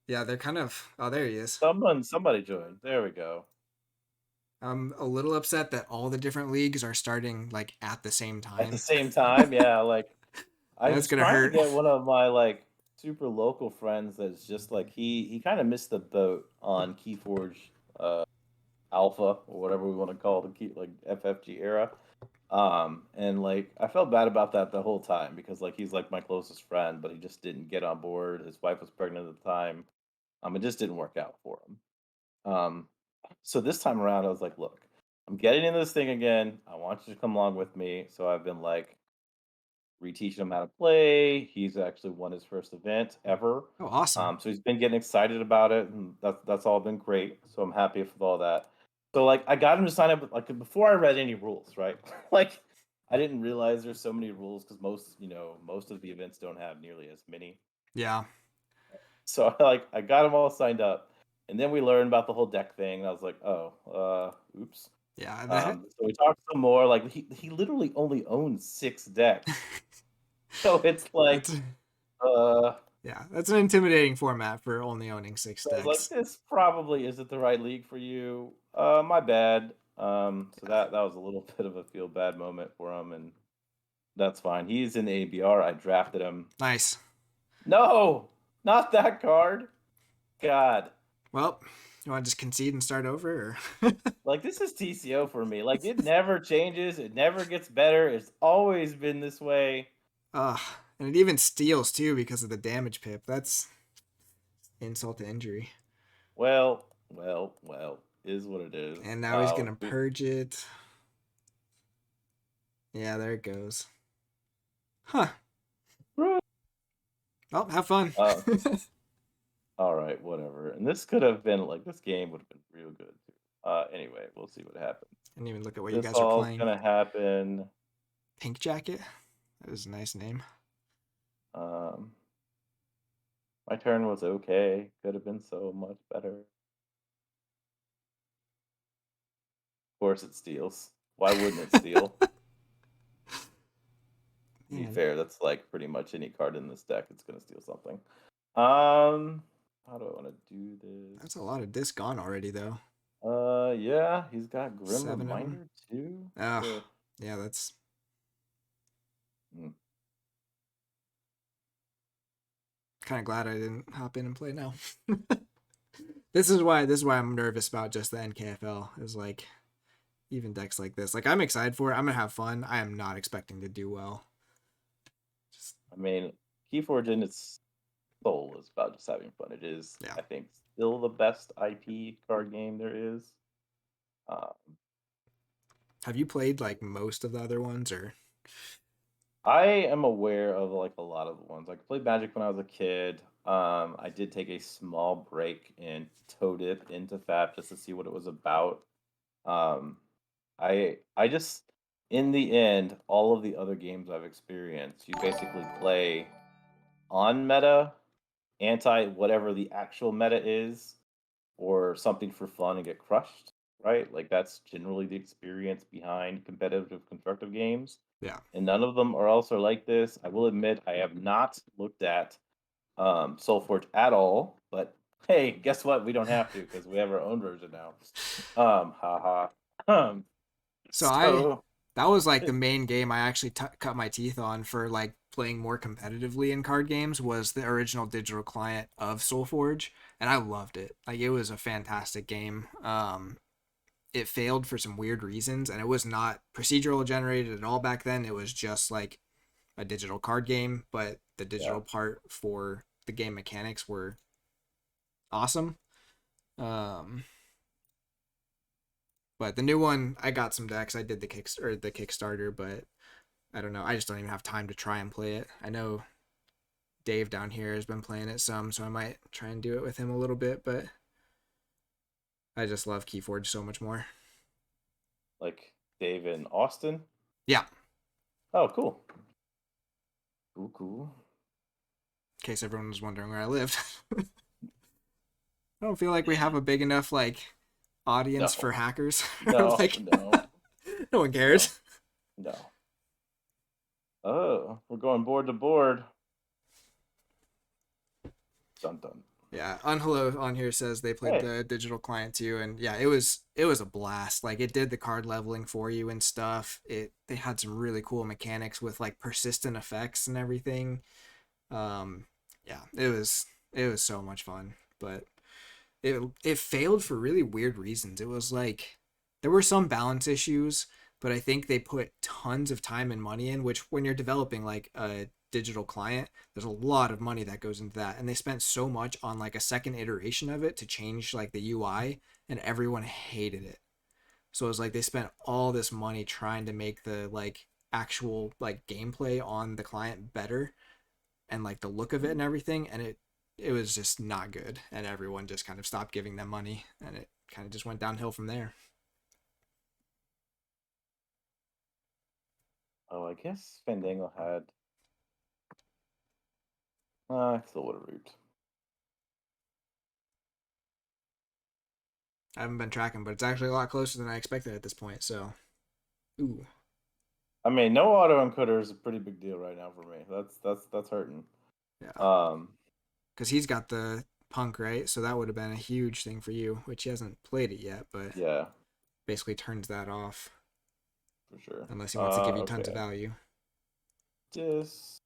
yeah, they're kind of. Oh, there he is. somebody joined. There we go. I'm a little upset that all the different leagues are starting like at the same At the time. same time, yeah, like I That's was gonna trying to hurt. get one of my like super local friends that's just like he kind of missed the boat on Keyforge Alpha or whatever we want to call the key like FFG era. And like I felt bad about that the whole time because like he's like my closest friend, but he just didn't get on board. His wife was pregnant at the time. It just didn't work out for him. Um, so this time around, I was like, look, I'm getting into this thing again. I want you to come along with me. So I've been like reteaching him how to play. He's actually won his first event ever. Oh, awesome. So he's been getting excited about it, and that's all been great. So I'm happy with all that. So like I got him to sign up like before I read any rules, right? Like I didn't realize there's so many rules because most of the events don't have nearly as many. Yeah. So I got them all signed up, and then we learned about the whole deck thing. And I was like, oh, oops. Yeah. So we talked some more. Like he literally only owns 6 decks, so it's like, That's uh, yeah. That's an intimidating format for only owning 6 so I was like, decks. this probably isn't the right league for you. My bad. So that was a little bit of a feel bad moment for him, and that's fine. He's in the ABR. I drafted him. Nice. No, not that card. God. Well, you want to just concede and start over? Or? Like this is TCO for me. Like it never changes. It never gets better. It's always been this way. And it even steals too because of the damage pip. That's insult to injury. Well, is what it is. And now he's gonna purge it. Yeah, there it goes. Huh. Well, have fun. All right, whatever. And this could have been like this game would have been real good too. Anyway, we'll see what happens. Didn't even look at what you This guys are all's playing. gonna happen. Pink Jacket? That was a nice name. My turn was okay. Could have been so much better. Of course it steals. Why wouldn't it steal? To be fair, that's like pretty much any card in this deck. It's gonna steal something. How do I want to do this? That's a lot of disc gone already, though. Yeah, he's got Grim 7 of 'em. Reminder too. Oh, yeah, that's. Kind of glad I didn't hop in and play now. This is why I'm nervous about just the NKFL. Is like even decks like this. Like I'm excited for it. I'm gonna have fun. I am not expecting to do well. I mean, Keyforge in its soul is about just having fun. It is, Yeah. I think, still the best IP card game there is. Have you played like most of the other ones, or? I am aware of like a lot of the ones. Like I played Magic when I was a kid. I did take a small break and toe dip into FAP just to see what it was about. Um, I just in the end, all of the other games I've experienced, you basically play on meta, anti whatever the actual meta is, or something for fun and get crushed, right? Like that's generally the experience behind competitive constructive games. Yeah. And none of them are also like this. I will admit I have not looked at Soulforge at all, but hey, guess what? We don't have to because we have our own version now. Haha. So that was like the main game I actually cut my teeth on for like playing more competitively in card games was the original digital client of Soulforge, and I loved it. Like it was a fantastic game. It failed for some weird reasons, and it was not procedural generated at all back then. It was just like a digital card game, but the digital part for the game mechanics were awesome. But the new one, I got some decks. I did the Kickstarter, but I don't know. I just don't even have time to try and play it. I know Dave down here has been playing it some, so I might try and do it with him a little bit, but I just love Keyforge so much more. Like Dave in Austin? Yeah. Oh, cool. Cool. case everyone was wondering where I lived. I don't feel like we have a big enough like audience No. for hackers. No, like, no, no one cares. no. Oh, we're going board to board. Dun dun. Yeah, Unhello on here says they played Hey. the digital client too, and yeah, it was a blast. Like it did the card leveling for you and stuff. They had some really cool mechanics with like persistent effects and everything. Yeah, it was so much fun, but it failed for really weird reasons. It was like there were some balance issues, but I think they put tons of time and money in, which when you're developing like a digital client, there's a lot of money that goes into that. And they spent so much on like a second iteration of it to change like the UI, and everyone hated it. So it was like they spent all this money trying to make the like actual like gameplay on the client better and like the look of it and everything, and it was just not good, and everyone just kind of stopped giving them money, and it kind of just went downhill from there. Oh, I guess Fandango had. I still would have root. I haven't been tracking, but it's actually a lot closer than I expected at this point. So, ooh, I mean, no auto encoder is a pretty big deal right now for me. That's hurting. yeah, Um, because he's got the punk, right? So that would have been a huge thing for you, which he hasn't played it yet, but yeah, basically turns that off for sure. unless he wants to give you tons of Okay. value. Just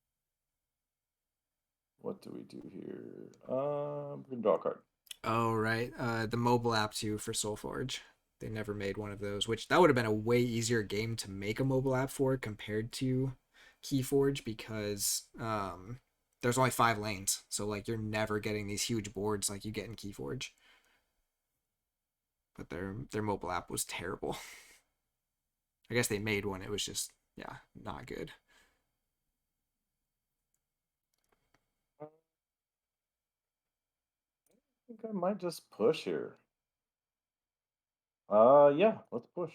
what do we do here? We're gonna draw a card. Oh right, the mobile app too for Soulforge. They never made one of those, which that would have been a way easier game to make a mobile app for compared to Keyforge, because there's only 5 lanes, so like you're never getting these huge boards like you get in Keyforge. But their mobile app was terrible. I guess they made one. It was just not good. I think I might just push here. Yeah, let's push.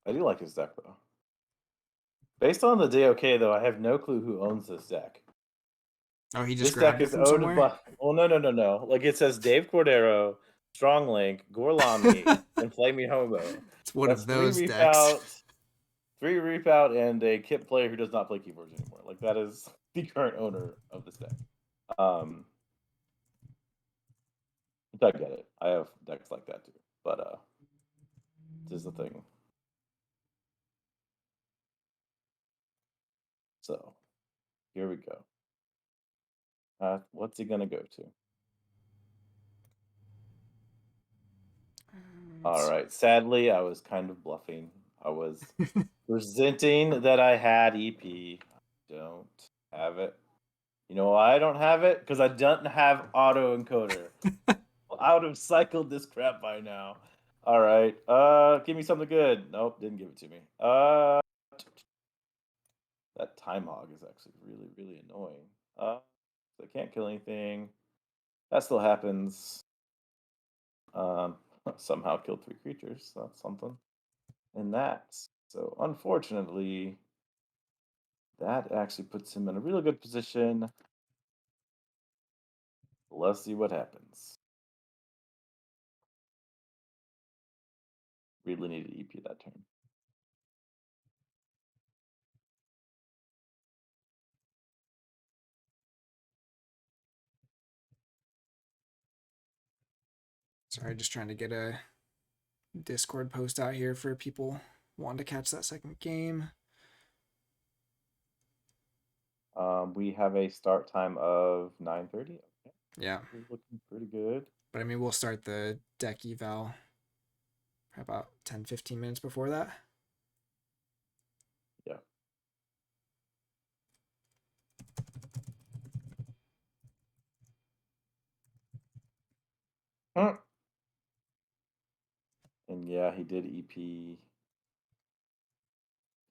I do like his deck though. Based on the DOK though, I have no clue who owns this deck. Oh, he just This deck grabbed it is from owned somewhere. by. Well, no. Like it says Dave Cordero, Strong Link, Gorlami, and Flaming Hobo. It's one That's of three those reap decks. out, three reap out, and a kit player who does not play keyboards anymore. Like that is the current owner of this deck. I get it. I have decks like that too, but this is the thing. So here we go. What's he gonna go to? All right. Sadly, I was kind of bluffing. I was resenting that I had EP. Don't have it. You know why I don't have it? Because I don't have auto encoder. I would have cycled this crap by now. All right. Give me something good. Nope, didn't give it to me. That time hog is actually really, really annoying. I can't kill anything. That still happens. Somehow killed 3 creatures. That's something. And that's so unfortunately, that actually puts him in a really good position. Let's see what happens. Really needed EP that turn. Sorry, just trying to get a Discord post out here for people wanting to catch that second game. We have a start time of 9:30. Okay, Yeah, this is looking pretty good. but I mean, we'll start the deck eval about 10-15 minutes before that. Yeah. And yeah, he did EP. He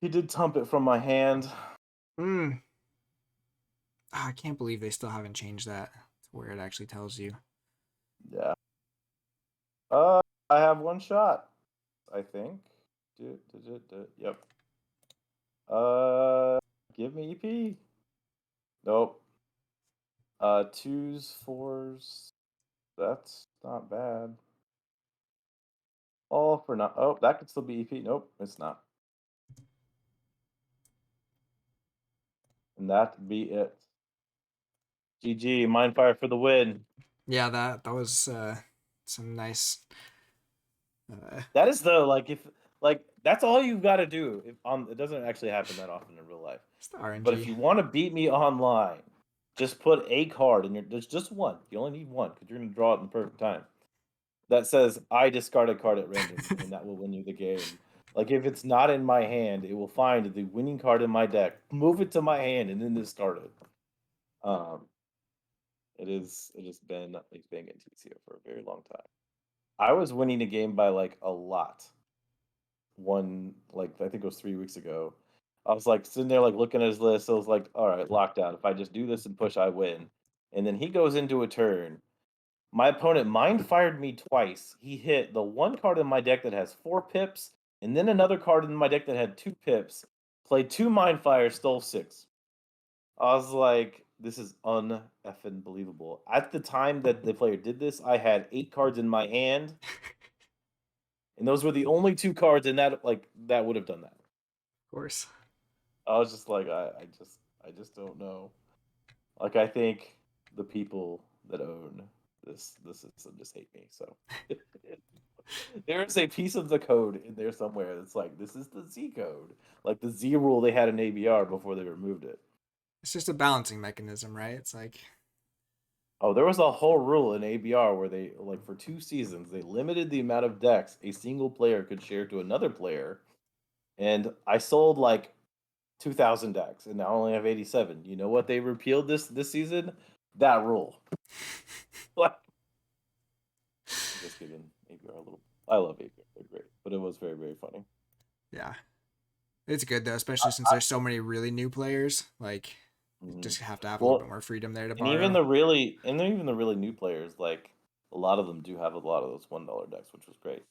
did tump it from my hand. I can't believe they still haven't changed that to where it actually tells you. Yeah. I have one shot, I think. Yep. Give me EP. Nope. 2s, 4s. That's not bad. All for not. Oh, that could still be EP. Nope, it's not. And that be it. GG, Mindfire for the win. Yeah, that was some nice. That is the that's all you've got to do. It doesn't actually happen that often in real life. It's the RNG. But if you want to beat me online, just put a card in your. There's just one. You only need one because you're gonna draw it in the perfect time. That says I discard a card at random, and that will win you the game. Like if it's not in my hand, it will find the winning card in my deck, move it to my hand, and then discard it. It has been a thing in TCO for a very long time. I was winning a game by like a lot. I think it was 3 weeks ago. I was like sitting there like looking at his list. I was like, all right, lockdown. If I just do this and push, I win. And then he goes into a turn. My opponent mind fired me twice. He hit the one card in my deck that has 4 pips, and then another card in my deck that had 2 pips. Played 2 mind fires, stole 6. I was like, this is uneffing believable. At the time that the player did this, I had 8 cards in my hand, and those were the only 2 cards in that that would have done that. Of course. I was just like, I just don't know. Like, I think the people that own this system just hate me. So there is a piece of the code in there somewhere that's like, this is the Z code, like the Z rule they had in ABR before they removed it. It's just a balancing mechanism, right? It's like, oh, there was a whole rule in ABR where they for 2 seasons they limited the amount of decks a single player could share to another player, and I sold like 2,000 decks, and now I only have 87. You know what they repealed this season? That rule. Like, just giving ABR a little. I love ABR; they're great, but it was very, very funny. yeah, it's good though, especially since there's so many really new players. Like, you just have to have a little bit more freedom there to and borrow. even the really new players, like a lot of them do have a lot of those $1 decks, which was great.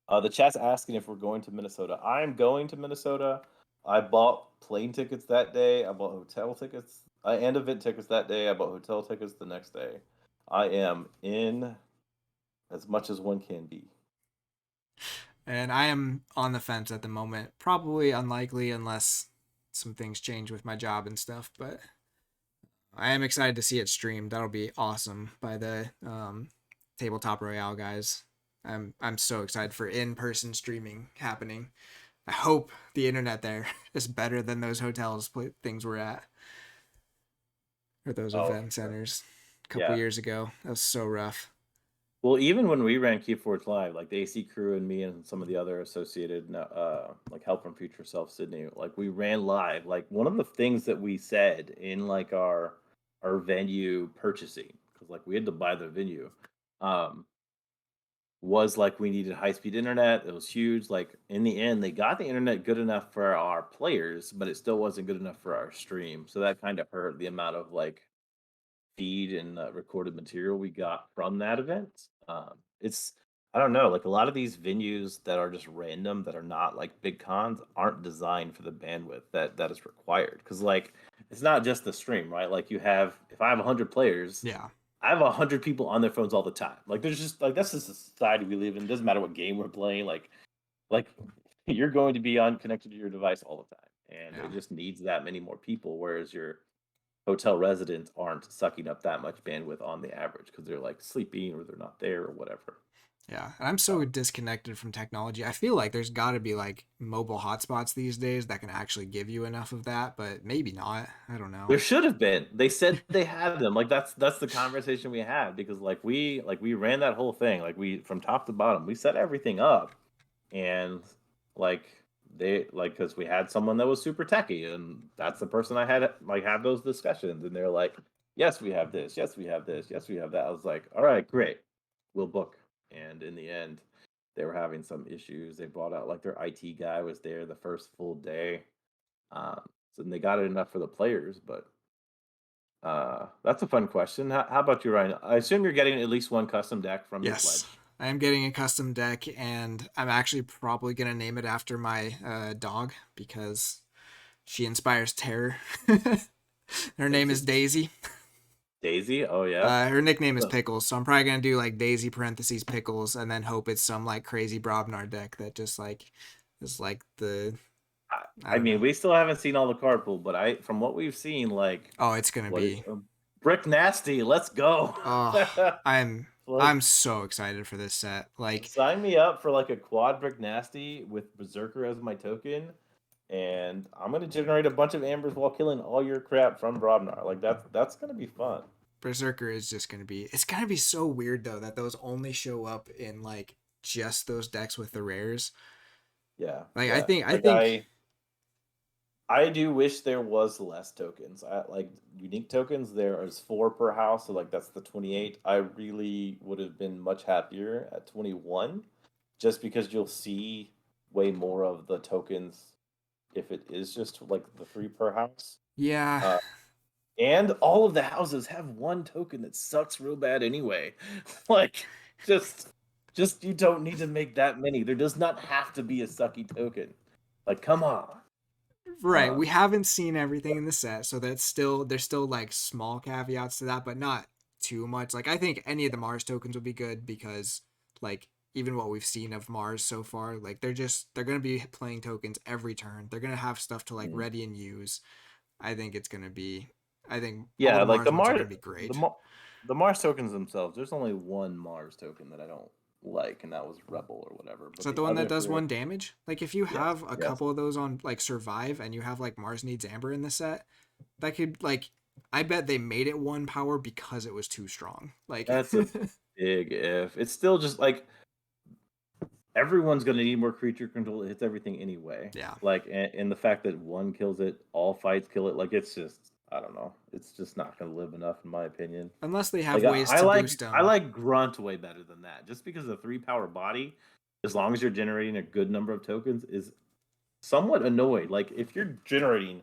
The chat's asking if we're going to Minnesota. I'm going to Minnesota. I bought plane tickets that day. I bought hotel tickets and event tickets that day. I bought hotel tickets the next day. I am in as much as one can be. And I am on the fence at the moment. Probably unlikely unless some things change with my job and stuff. But I am excited to see it streamed. That'll be awesome by the Tabletop Royale guys. I'm so excited for in-person streaming happening. I hope the internet there is better than those hotels things we're at, or those event centers a couple years ago. That was so rough. Well, even when we ran Keyforge Live, like the AC crew and me and some of the other associated, like Help from Future Self Sydney, like we ran live. Like one of the things that we said in like our venue purchasing, because like we had to buy the venue, was like we needed high speed internet. It was huge. Like in the end, they got the internet good enough for our players, but it still wasn't good enough for our stream. So that kind of hurt the amount of like feed and recorded material we got from that event. It's I don't know, like a lot of these venues that are just random, that are not like big cons, aren't designed for the bandwidth that is required. Because like it's not just the stream, right? Like you have, if I have 100 players, yeah, I have 100 people on their phones all the time. Like there's just like that's just the society we live in. It doesn't matter what game we're playing. Like you're going to be connected to your device all the time, and it just needs that many more people. Whereas your hotel residents aren't sucking up that much bandwidth on the average because they're like sleeping or they're not there or whatever. Yeah, and I'm so disconnected from technology. I feel like there's got to be like mobile hotspots these days that can actually give you enough of that, but maybe not. I don't know. There should have been. They said they had them. Like that's the conversation we had, because like we ran that whole thing, like we from top to bottom. We set everything up, and like they like, because we had someone that was super techie, and that's the person I had like have those discussions, and they're like, yes, we have this, yes, we have this, yes, we have that. I was like, all right, great, we'll book. And in the end, they were having some issues. They brought out like their IT guy was there the first full day. So they got it enough for the players, but That's a fun question. How about you, Ryan? I assume you're getting at least one custom deck from your Yes, pledge. I am getting a custom deck, and I'm actually probably gonna name it after my dog because she inspires terror. Her name is Daisy. Daisy? Oh yeah. Her nickname is Huh. Pickles, so I'm probably gonna do like Daisy parentheses Pickles, and then hope it's some like crazy Brobnar deck that just like is like the I I don't mean, know. we still haven't seen all the card pool, but from what we've seen, like, Oh, it's gonna what is be. Brick Nasty? Let's go. Oh, Like, I'm so excited for this set. Like, sign me up for like a quad Brick Nasty with Berserker as my token, and I'm gonna generate a bunch of ambers while killing all your crap from Brobnar. Like that's gonna be fun. Berserker is just gonna be. It's gonna be so weird though that those only show up in like just those decks with the rares. Yeah, Like, yeah. I Like think, I do wish there was less tokens. I like unique tokens. There is 4 per house, so like that's the 28. I really would have been much happier at 21, just because you'll see way more of the tokens if it is just like the 3 per house. yeah, Uh, and all of the houses have one token that sucks real bad anyway. Like just just you don't need to make that many. There does not have to be a sucky token. Like come on. right. We Um, haven't seen everything in the set, so there's still like small caveats to that, but not too much. Like, I think any of the Mars tokens would be good because like even what we've seen of Mars so far, like they're gonna be playing tokens every turn. They're gonna have stuff to like mm. ready and use. I think it's gonna be. I think all Yeah, the like Mars ones are gonna be The great. Mar- the Mars tokens themselves. There's only one Mars token that I don't like, and that was Rebel or whatever. Is But that the the one that other does 3, 1 damage? Like, if you yes, have a yes, couple of those on like Survive and you have like Mars needs Amber in the set, that could like I bet they made it 1 power because it was too strong. Like, that's a big if. It's still just like everyone's gonna need more creature control. It hits everything anyway. yeah. Like, and the fact that one kills it, all fights kill it. Like, it's just I don't know. It's just not gonna live enough, in my opinion. Unless they have Like ways to boost I them. like Grunt way better than that. Just because the 3 power body, as long as you're generating a good number of tokens, is somewhat annoyed. Like if you're generating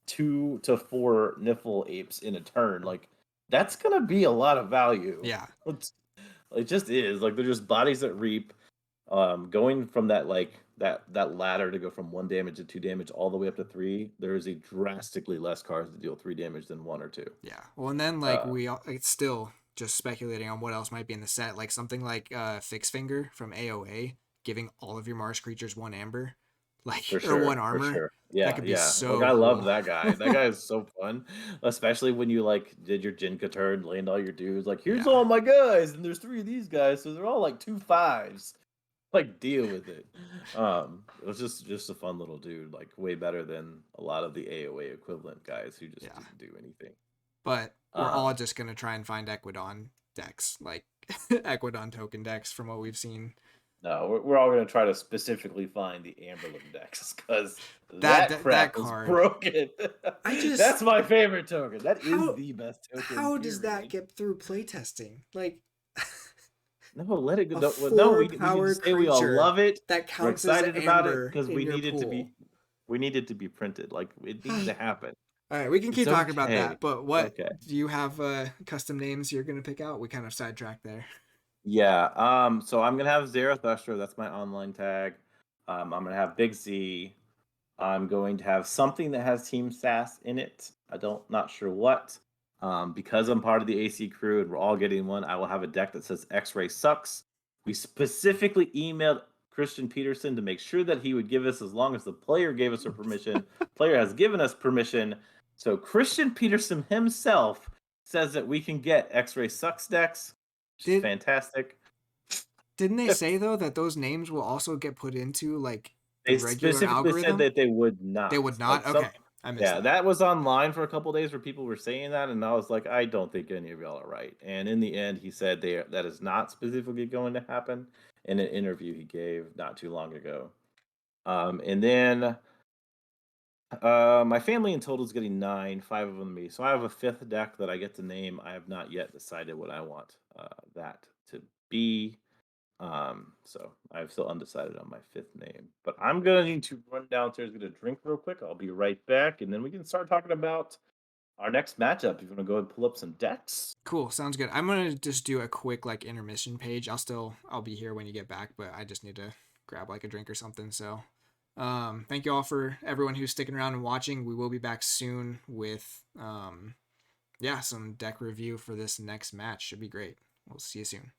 2 to 4 Niffle apes in a turn, like that's gonna be a lot of value. Yeah. It just is. Like they're just bodies that reap. Going from that like that ladder to go from 1 damage to 2 damage all the way up to 3, there is a drastically less cards to deal 3 damage than 1 or 2. Yeah. Well, and then like Uh, it's still just speculating on what else might be in the set, like something like Fix Finger from AOA giving all of your Mars creatures 1 Amber, like For or 1 sure, for armor. sure. That Yeah, could be yeah. Like so I love cool. that guy. That guy is so fun. Especially when you like did your Jinka turn, land all your dudes. Like, here's Yeah. all my guys, and there's 3 of these guys, so they're all like 2/5s. Like, deal with it. It was just a fun little dude, like way better than a lot of the AOA equivalent guys who just Yeah. didn't do anything. But we're all Um, just gonna try and find Equidon decks, like Equidon token decks from what we've seen. no, we're all gonna try to specifically find the Amberlin decks because That that that, that crap is card, broken. I just That's my favorite token. That is how the best token. how does that Period. get through playtesting? Like No, let it go. a No, four we need to power say we all creature love it. that We're counts as excited about it amber because in your pool. we need it to be printed. Like it needs to happen. All right, we can It's keep talking about okay. that. But It's what okay. do you have custom names you're gonna pick out? We kind of sidetracked there. Yeah. So I'm gonna have Zarathustra. That's my online tag. I'm gonna have Big Z. I'm going to have something that has Team SAS in it. Not sure what. Because I'm part of the AC crew and we're all getting one, I will have a deck that says X-Ray sucks. We specifically emailed Christian Peterson to make sure that he would give us as long as the player gave us a permission. Player has given us permission. So Christian Peterson himself says that we can get X-Ray sucks decks, which is Did fantastic. didn't they say though that those names will also get put into like the They regular specifically said algorithm? that they would They not. would not. Like some Okay, I missed Yeah, that. that was online for a couple days where people were saying that, and I was like, I don't think any of y'all are right. And in the end, he said that is not specifically going to happen in an interview he gave not too long ago. And then my family in total is getting 9, 5 of them me. So I have a 5th deck that I get to name. I have not yet decided what I want that to be. So I'm still undecided on my 5th name. But I'm gonna need to run downstairs, get a drink real quick. I'll be right back, and then we can start talking about our next matchup. You want to go and pull up some decks? Cool, sounds good. I'm gonna just do a quick like intermission page. I'll be here when you get back, but I just need to grab like a drink or something. So thank you all for everyone who's sticking around and watching. We will be back soon with some deck review for this next match. Should be great. We'll see you soon.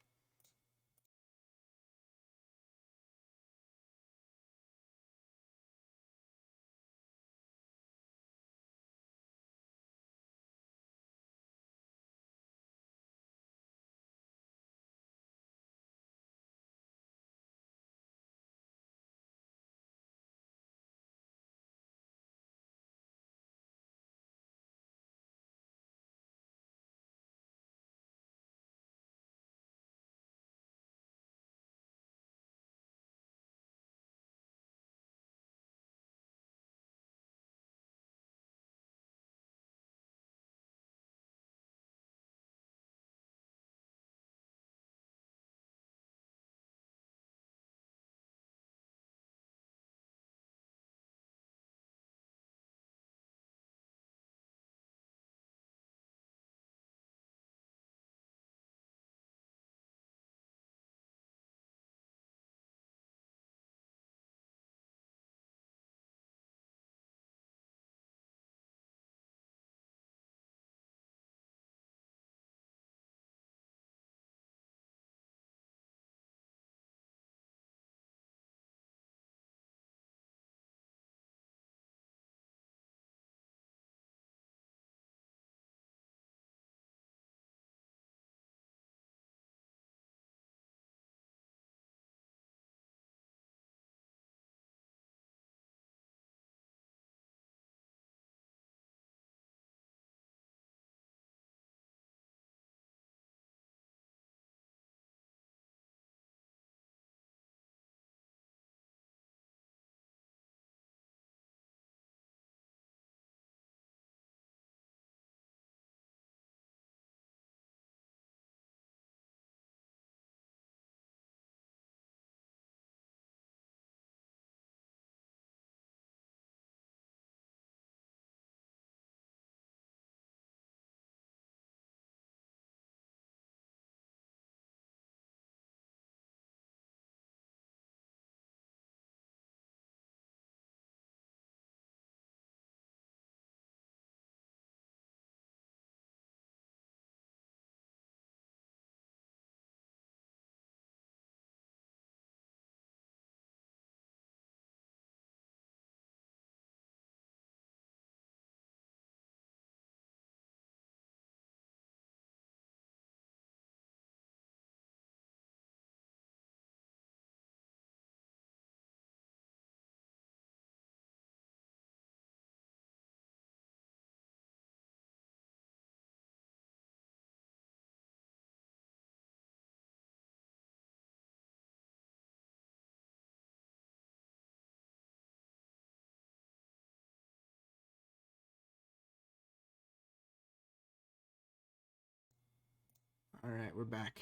All right, we're back.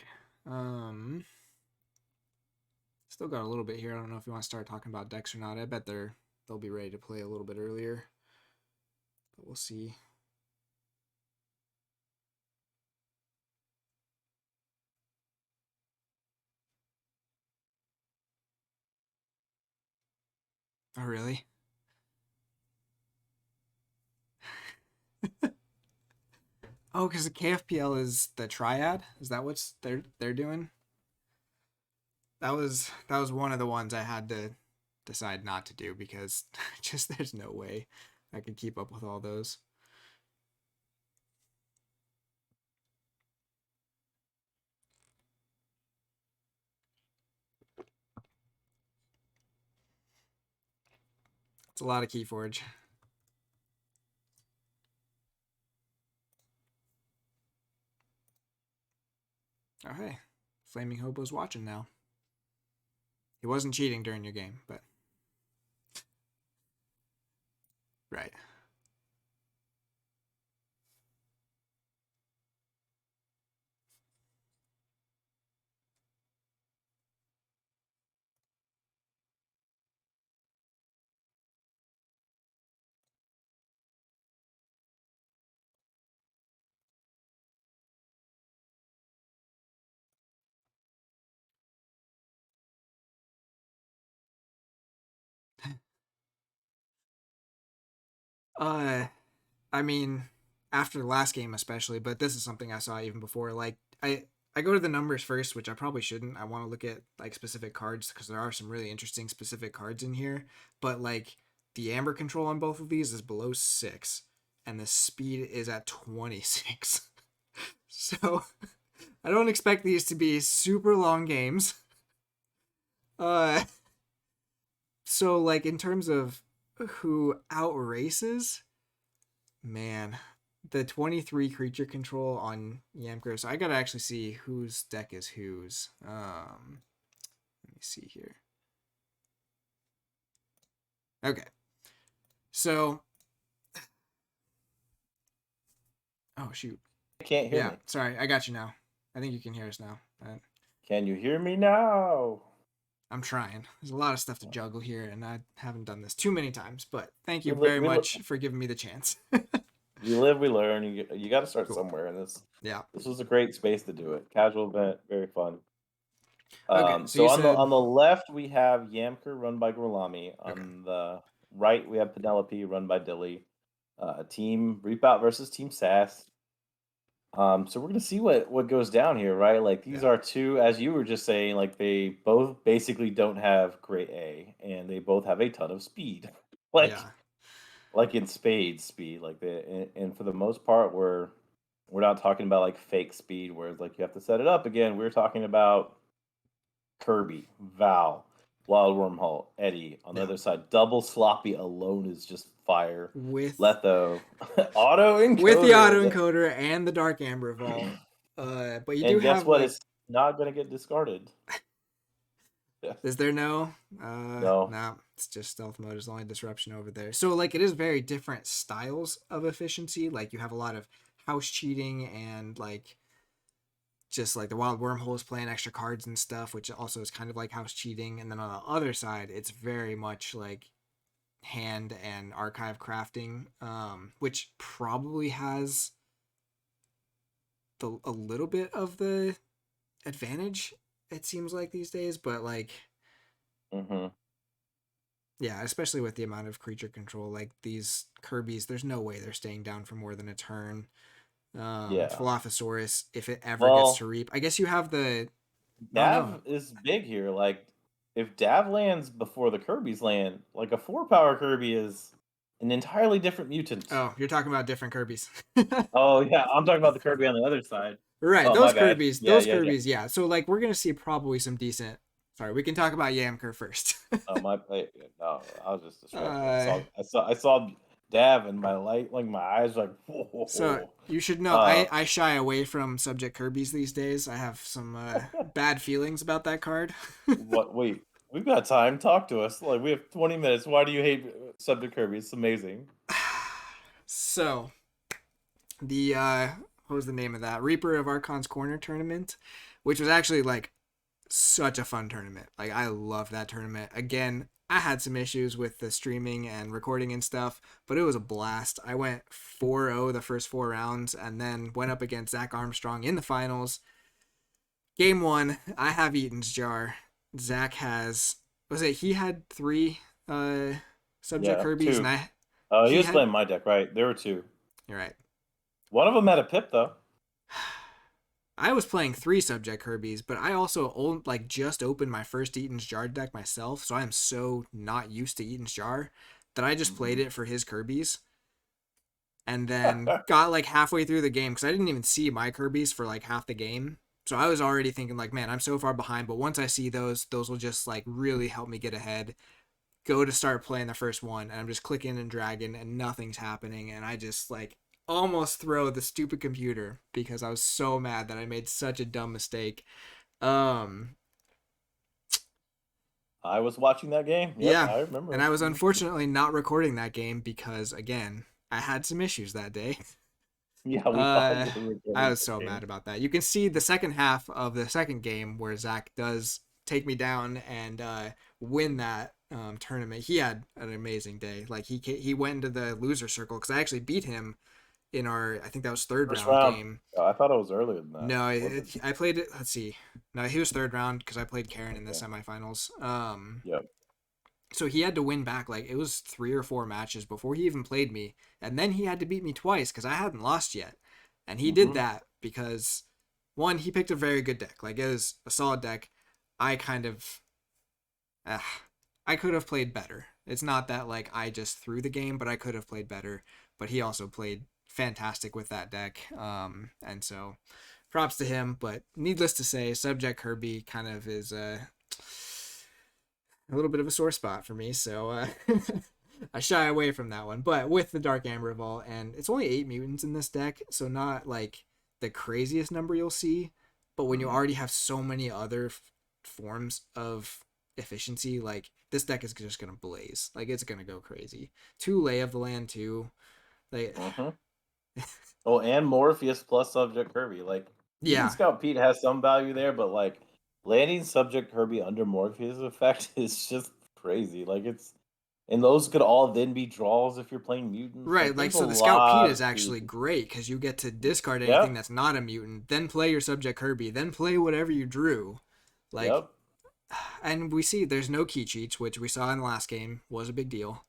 Still got a little bit here. I don't know if you want to start talking about decks or not. I bet they'll be ready to play a little bit earlier, but we'll see. Oh, really? Oh, because the KFPL is the triad. Is that what they're doing? That was one of the ones I had to decide not to do because just there's no way I could keep up with all those. It's a lot of Keyforge. Oh, hey. Flaming Hobo's watching now. He wasn't cheating during your game, but... Right. I mean, after the last game especially, but this is something I saw even before. Like I go to the numbers first, which I probably shouldn't. I want to look at like specific cards because there are some really interesting specific cards in here. But like the amber control on both of these is below 6, and the speed is at 26. So I don't expect these to be super long games. So like in terms of who outraces, man, the 23 creature control on Yamker. So I gotta actually see whose deck is whose. Let me see here. Okay. So, oh shoot. I can't hear me. Sorry, I got you now. I think you can hear us now. Can you hear me now? I'm trying. There's a lot of stuff to juggle here, and I haven't done this too many times. But thank you We li- very we li- much for giving me the chance. We live, we learn. You got to start Cool. somewhere, and this Yeah. was a great space to do it. Casual event, very fun. Okay, so So you on said the left we have Yamker run by Gorlami. On Okay. the right we have Penelope run by Dilly. Team Reap Out versus Team Sass. So we're gonna see what goes down here, right? Like these Yeah. are two, as you were just saying, like they both basically don't have great A, and they both have a ton of speed, like yeah. like in spades speed, like and for the most part, we're not talking about like fake speed, where it's like you have to set it up again. We're talking about Kirby, Val, Wild Wormhole, Eddie. On the Yeah. other side, Double Sloppy alone is just fire. With Letho, auto encoder. with the auto encoder and the Dark Amber Vault. But you do And guess have what? like, It's not going to get discarded. Yeah. is there no? No. Nah, it's just stealth mode is the only disruption over there. So like it is very different styles of efficiency. Like you have a lot of house cheating and like just like the Wild Wormhole is playing extra cards and stuff, which also is kind of like house cheating. And then on the other side, it's very much like hand and archive crafting, which probably has a little bit of the advantage, it seems like these days, but like Mm-hmm. yeah, especially with the amount of creature control, like these Kirby's, there's no way they're staying down for more than a turn. Yeah. Philophosaurus, if it ever Well, gets to reap, I guess you have the Dav is big here. Like, if Dav lands before the Kirby's land, like a 4-power Kirby is an entirely different mutant. Oh, you're talking about different Kirby's. Oh, yeah. I'm talking about the Kirby on the other side. Right, Oh, those my bad. Kirby's, Yeah, yeah. yeah. So like we're gonna see probably some decent. Sorry, we can talk about Yamker first. Oh, no, I was just distracted. Uh, I saw Dav and my eyes like, whoa. So you should know I shy away from subject Kirby's these days. I have some bad feelings about that card. What? Wait, we've got time. Talk to us. Like, we have 20 minutes. Why do you hate Subject Kirby? It's amazing. So the what was the name of that? Reaper of Archon's Corner tournament, which was actually like such a fun tournament. Like I love that tournament. Again, I had some issues with the streaming and recording and stuff, but it was a blast. I went 4-0 the first 4 rounds and then went up against Zach Armstrong in the finals. Game 1, I have Eaton's Jar. Zach has, he had 3 subject Kirby's 2. and He was playing my deck, right? There were 2. You're right. One of them had a pip, though. I was playing 3 subject Kirby's, but I also just opened my first Eaton's Jar deck myself, so I am so not used to Eaton's Jar that I just played it for his Kirby's. And then got like halfway through the game because I didn't even see my Kirby's for like half the game. So I was already thinking like, man, I'm so far behind, but once I see those will just like really help me get ahead. Go to start playing the first one and I'm just clicking and dragging and nothing's happening and I just like almost throw the stupid computer because I was so mad that I made such a dumb mistake. I was watching that game. Yep, Yeah, I remember. and I was unfortunately not recording that game because again, I had some issues that day. Yeah, we thought you were I was so mad about that. You can see the second half of the second game where Zach does take me down and win that tournament. He had an amazing day. Like he went into the loser circle because I actually beat him in our, I think that was third round game. Oh, I thought it was earlier than that. No, I played it. Let's see. No, he was third round because I played Karen in the semifinals. Yep. So he had to win back, like, it was 3 or 4 matches before he even played me. And then he had to beat me twice because I hadn't lost yet. And he did that because, one, he picked a very good deck. Like, it was a solid deck. I kind of... I could have played better. It's not that, like, I just threw the game, but I could have played better. But he also played fantastic with that deck. And so, props to him. But needless to say, Subject Kirby kind of is... a little bit of a sore spot for me, so I shy away from that one. But with the Dark Amber Vault, and it's only 8 mutants in this deck, so not like the craziest number you'll see, but when you already have so many other forms of efficiency, like, this deck is just gonna blaze. Like, it's gonna go crazy. 2 Lay of the Land too. Like, Oh, and Morpheus plus Subject Kirby. Like, even yeah, Scout Pete has some value there, but like landing Subject Kirby under Morpheus effect is just crazy. Like, it's and those could all then be draws if you're playing mutants. right. Like, Like, there's a so the Scout Pete lot is of actually pieces. great because you get to discard anything Yep, that's not a mutant, then play your Subject Kirby, then play whatever you drew. Like, yep, and we see there's no key cheats, which we saw in the last game was a big deal.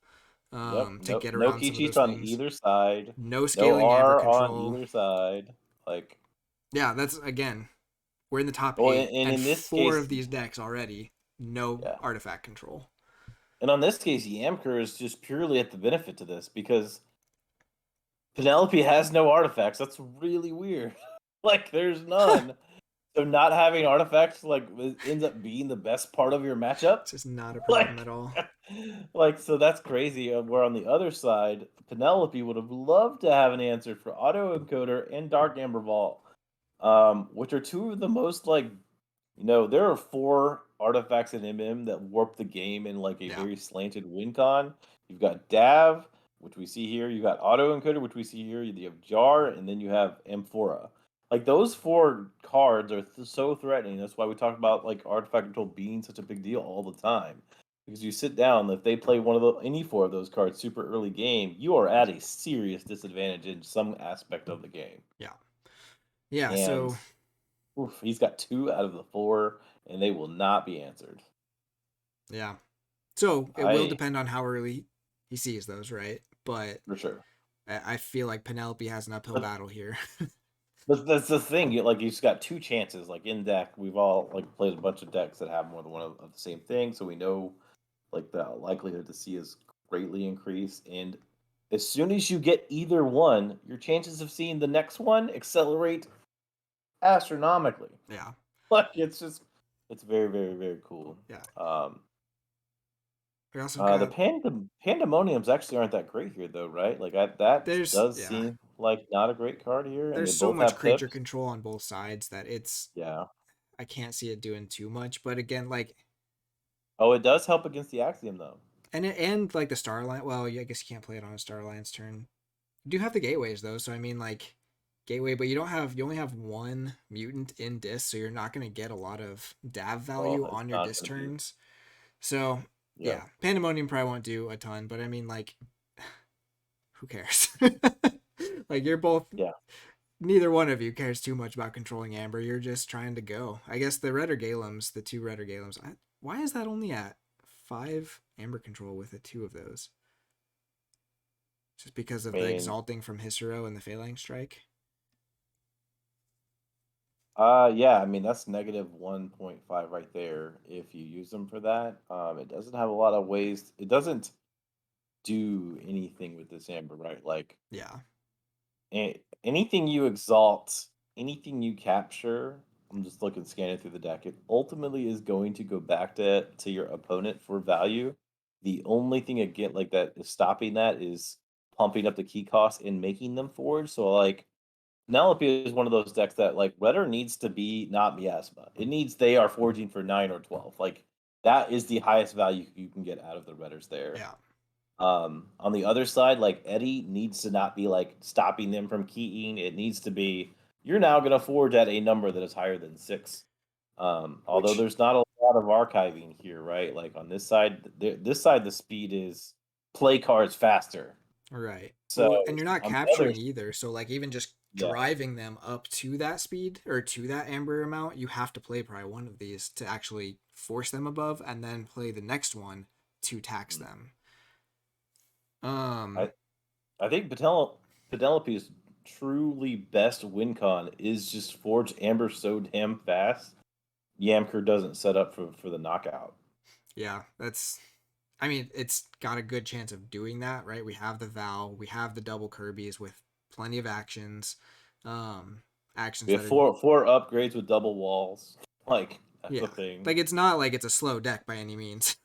yep. To No, get no around key some of cheats those on things. either side. No No scaling amber R on control. either side. Like, Yeah, that's, again, we're in the top well, 8, and and in this 4 case, of these decks already, no yeah. artifact control. And on this case, Yamker is just purely at the benefit to this because Penelope has no artifacts. That's really weird. Like, there's none. So not having artifacts like ends up being the best part of your matchup. It's just not a problem Like, at all. like so that's crazy. Where on the other side, Penelope would have loved to have an answer for Auto Encoder and Dark Amber Vault, which are two of the most like, there are 4 artifacts in MM that warp the game in like a Yeah. very slanted win con. You've got Dav, which we see here. You got Auto Encoder, which we see here. You have Jar, and then you have Amphora. Like, those 4 cards are so threatening. That's why we talk about like artifact control being such a big deal all the time. Because you sit down, if they play any 4 of those cards super early game, you are at a serious disadvantage in some aspect of the game. Yeah. Yeah, And so he's got 2 out of the 4, and they will not be answered. yeah. So it will depend on how early he sees those, right? But For sure. I feel like Penelope has an uphill battle here. But that's the thing. Like, you've got 2 chances. Like, in deck, we've all like played a bunch of decks that have more than one of the same thing, so we know like the likelihood to see is greatly increased. And as soon as you get either one, your chances of seeing the next one accelerate astronomically. Yeah. Like, it's very, very, very cool. Yeah. Um, We also got the pandemoniums actually aren't that great here, though, right? Like, that does yeah. seem like not a great card here, and they There's so both much have creature pips. control on both sides that Yeah. I can't see it doing too much. But again, like, Oh, it does help against the Axiom, though. and like the Starline. Well, I guess you can't play it on a Starline's turn. You do have the gateways though, so I mean, like, gateway, but you only have 1 mutant in disc, so you're not gonna get a lot of Dav value Well, it's on your not disc gonna be. turns. So Yeah. yeah, Pandemonium probably won't do a ton, but I mean, like, who cares? Like, you're both, Yeah. neither one of you cares too much about controlling Amber. You're just trying to go. I guess the Redder Galems, the 2 Redder Galems, why is that only at 5 Amber control with the 2 of those? Just because of the exalting from Hissero and the Phalanx Strike? Yeah, I mean, that's negative 1.5 right there if you use them for that. It doesn't have a lot of ways. It doesn't do anything with this amber, right? Like, Yeah. anything you exalt, anything you capture, I'm just scanning through the deck, it ultimately is going to go back to your opponent for value. The only thing again like that is stopping that is pumping up the key cost and making them forward. So like, Penelope is one of those decks that like Redder needs to be not Miasma. It needs they are forging for 9 or 12. Like, that is the highest value you can get out of the Redders there. Yeah. On the other side, like, Eddie needs to not be like stopping them from keying. It needs to be you're now going to forge at a number that is higher than 6. Although there's not a lot of archiving here, right? Like, on this side, the speed is play cards faster. Right. So Well, and you're not on the other, capturing either. So, like, even just yeah, driving them up to that speed or to that amber amount, you have to play probably one of these to actually force them above and then play the next one to tax Mm. them. I think Penelope's truly best win con is just Forge Amber so damn fast. Yamker doesn't set up for the knockout. Yeah, I mean, it's got a good chance of doing that, right? We have the Val, we have the double Kirby's with plenty of actions. Actions We have that are four upgrades with double walls. Like, that's yeah. the thing. Like it's not like it's a slow deck by any means.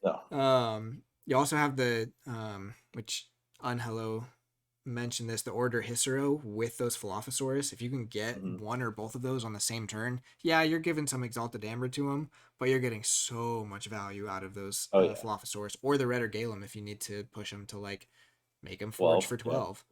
No. You also have the which Unhello mentioned this, the Order Hissero with those Phloxosaurus. If you can get one or both of those on the same turn, yeah, you're giving some Exalted Amber to them, but you're getting so much value out of those Oh, yeah. Phloxosaurus or the Red Galem if you need to push them to like make them 12, forge for 12.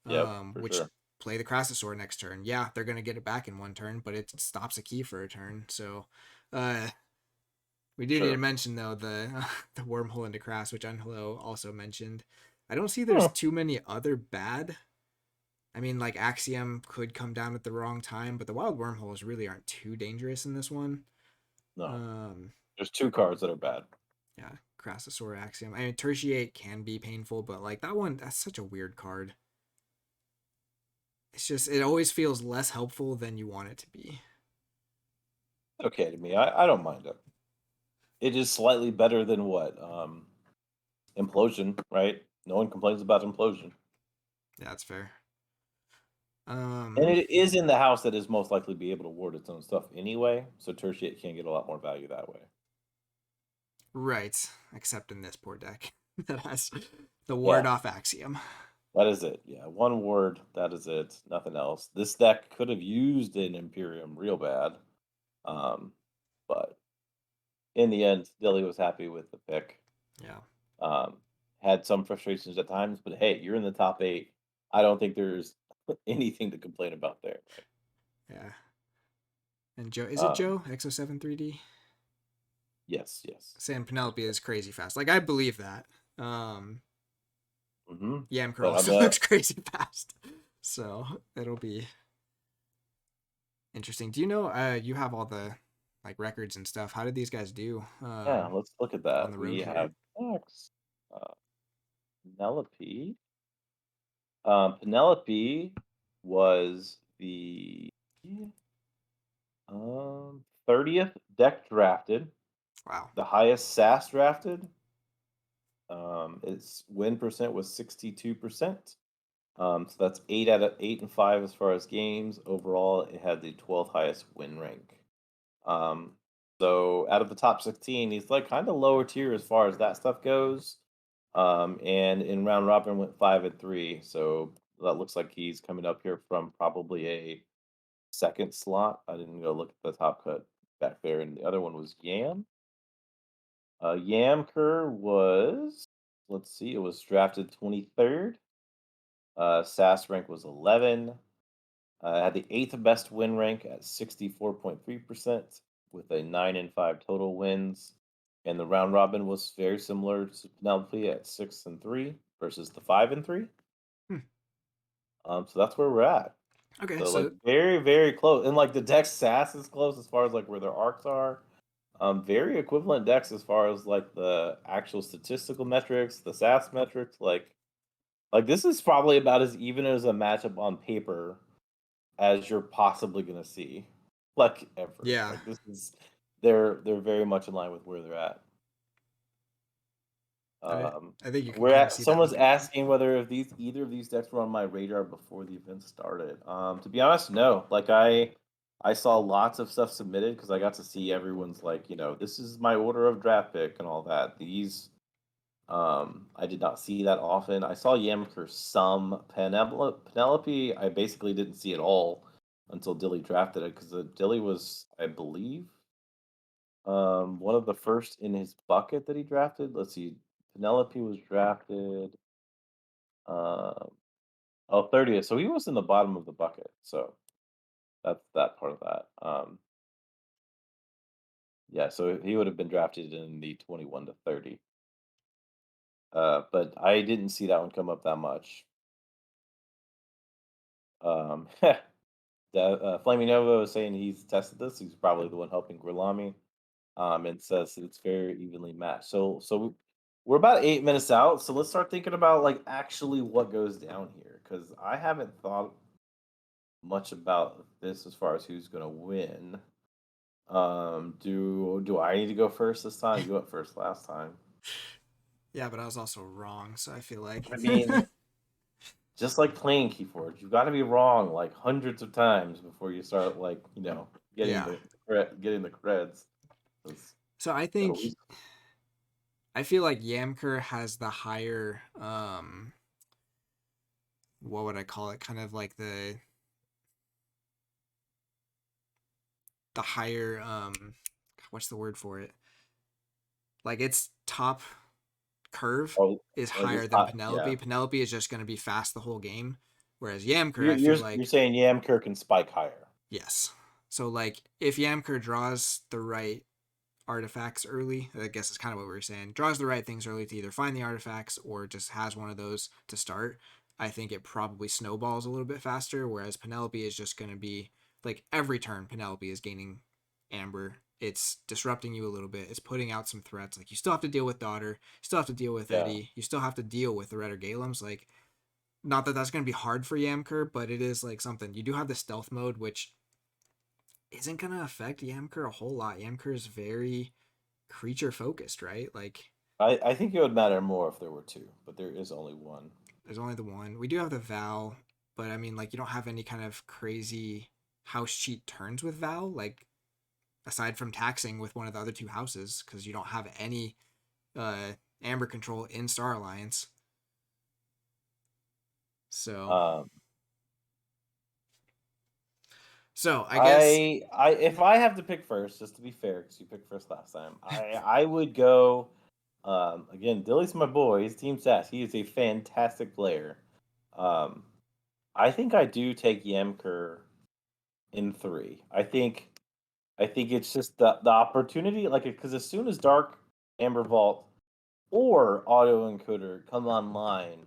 Yep, for Which sure. play the Crassosaur next turn. Yeah, they're gonna get it back in one turn, but it stops a key for a turn. So we do need to mention though the the wormhole into Crass, which Unhello also mentioned. I don't see there's too many other bad. I mean, like Axiom could come down at the wrong time, but the wild wormholes really aren't too dangerous in this one. No. There's 2 cards that are bad. Yeah, Crassosaur Axiom. I mean, Tertiate can be painful, but like that one, that's such a weird card. It's just, it always feels less helpful than you want it to be. Okay to me. I don't mind it. It is slightly better than what? Implosion, right? No one complains about Implosion. Yeah, that's fair. And it is in the house that is most likely to be able to ward its own stuff anyway, so Tertiate can get a lot more value that way. Right, except in this poor deck that has the ward off Axiom. That is it. Yeah, 1 ward. That is it. Nothing else. This deck could have used an Imperium real bad, but in the end, Dilly was happy with the pick. Yeah. Had some frustrations at times, but hey, you're in the top 8. I don't think there's anything to complain about there. Right? Yeah. And Joe, is it Joe Exo7 3D? Yes. Saying Penelope is crazy fast. Like I believe that. Yamker also looks crazy fast. So it'll be interesting. Do you know you have all the like records and stuff? How did these guys do? Yeah, let's look at that. On the road We here? have Penelope. Penelope was the 30th deck drafted. Wow. The highest SAS drafted. Its win percent was 62%. So that's 8 out of 8 and 5 as far as games. Overall, it had the 12th highest win rank. So out of the top 16, he's like kind of lower tier as far as that stuff goes. And in round robin went 5 and 3. So that looks like he's coming up here from probably a second slot. I didn't go look at the top cut back there, and the other one was Yam. Yamker was, let's see, it was drafted 23rd. SAS rank was 11. Had the 8th best win rank at 64.3% with a 9 and 5 total wins. And the round robin was very similar to Penelope at 6 and 3 versus the 5 and 3. So that's where we're at. Okay, So like very, very close. And like the deck's SAS is close as far as like where their arcs are. Very equivalent decks as far as like the actual statistical metrics, the SAS metrics. Like this is probably about as even as a matchup on paper as you're possibly gonna see, like ever. Yeah. Like this is they're very much in line with where they're at. I think you can kind of see someone's that asking whether if either of these decks were on my radar before the event started. To be honest, no. Like I saw lots of stuff submitted because I got to see everyone's like, this is my order of draft pick and all that. These I did not see that often. I saw Yamker some. Penelope, I basically didn't see it all until Dilly drafted it because Dilly was, I believe, one of the first in his bucket that he drafted. Let's see. Penelope was drafted 30th. So he was in the bottom of the bucket. So that's that part of that. Yeah, so he would have been drafted in the 21 to 30. But I didn't see that one come up that much. Flaming Nova was saying he's tested this. He's probably the one helping Grilami. and says that it's very evenly matched. So we're about 8 minutes out. So let's start thinking about like actually what goes down here, because I haven't thought much about this as far as who's going to win. Do I need to go first this time? You went first last time. Yeah, but I was also wrong, so I feel like. I mean, just like playing Keyforge, you've got to be wrong like hundreds of times before you start like getting Yeah. getting the creds. 'Cause So I at think least I feel like Yamker has the higher what would I call it? Kind of like the higher what's the word for it? Like its top curve oh, is like higher it's than hot. Penelope. Yeah, Penelope is just going to be fast the whole game, whereas Yamker, you're I feel you're you're like saying Yamker can spike higher. yes. So like if Yamker draws the right artifacts early, I guess is kind of what we were saying. Draws the right things early to either find the artifacts or just has one of those to start. I think it probably snowballs a little bit faster, whereas Penelope is just going to be like every turn Penelope is gaining amber. It's disrupting you a little bit. It's putting out some threats. Like you still have to deal with Daughter, you still have to deal with Yeah, Eddie, you still have to deal with the Redder Galems. Like not that that's going to be hard for Yamker, but it is like something. You do have the stealth mode, which isn't going to affect Yamker a whole lot. Yamker is very creature focused, right? Like I think it would matter more if there were two, but there is only one. there's only the one. We do have the Val, but I mean like you don't have any kind of crazy house cheat turns with Val, like aside from taxing with one of the other two houses, because you don't have any amber control in Star Alliance. So Um, I guess I if I have to pick first, just to be fair, because you picked first last time, I would go. Again, Dilly's my boy. He's Team Sass. He is a fantastic player. Um, I think I do take Yemker in 3. I think it's just the opportunity, like because as soon as Dark Amber Vault or autoencoder come online,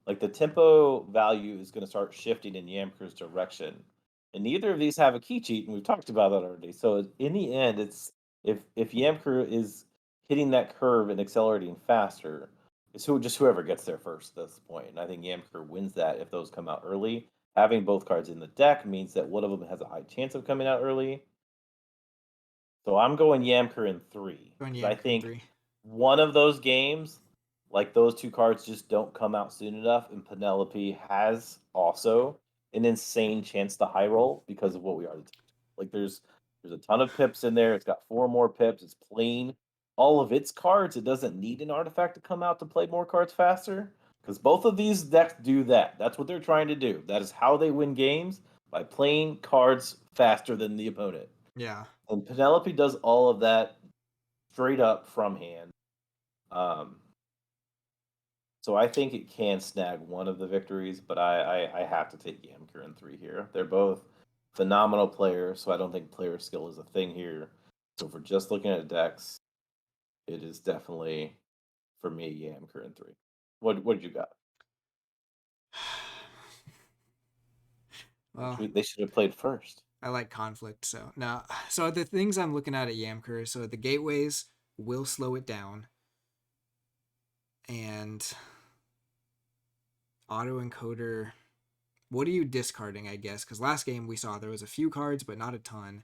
like the tempo value is going to start shifting in Yamker's direction. And neither of these have a key cheat, and we've talked about that already. So in the end, it's if Yamker is hitting that curve and accelerating faster, it's whoever gets there first at this point. And I think Yamker wins that if those come out early. Having both cards in the deck means that one of them has a high chance of coming out early. So I'm going Yamker in 3 going because I Yamker in think 3. one of those games, like those two cards, just don't come out soon enough, and Penelope has also an insane chance to high roll because of what we already talked about. Like there's a ton of pips in there. It's got 4 more pips. It's playing all of its cards. It doesn't need an artifact to come out to play more cards faster. Because both of these decks do that. That's what they're trying to do. That is how they win games, by playing cards faster than the opponent. Yeah. And Penelope does all of that straight up from hand. Um, so I think it can snag one of the victories, but I have to take Yamker in 3 here. They're both phenomenal players, so I don't think player skill is a thing here. So if we're just looking at decks, it is definitely, for me, Yamker in 3. What did you got? Well, They should have played first. I like conflict, so no. So the things I'm looking at Yamker, so the gateways will slow it down, and autoencoder. What are you discarding? I guess because last game we saw there was a few cards, but not a ton.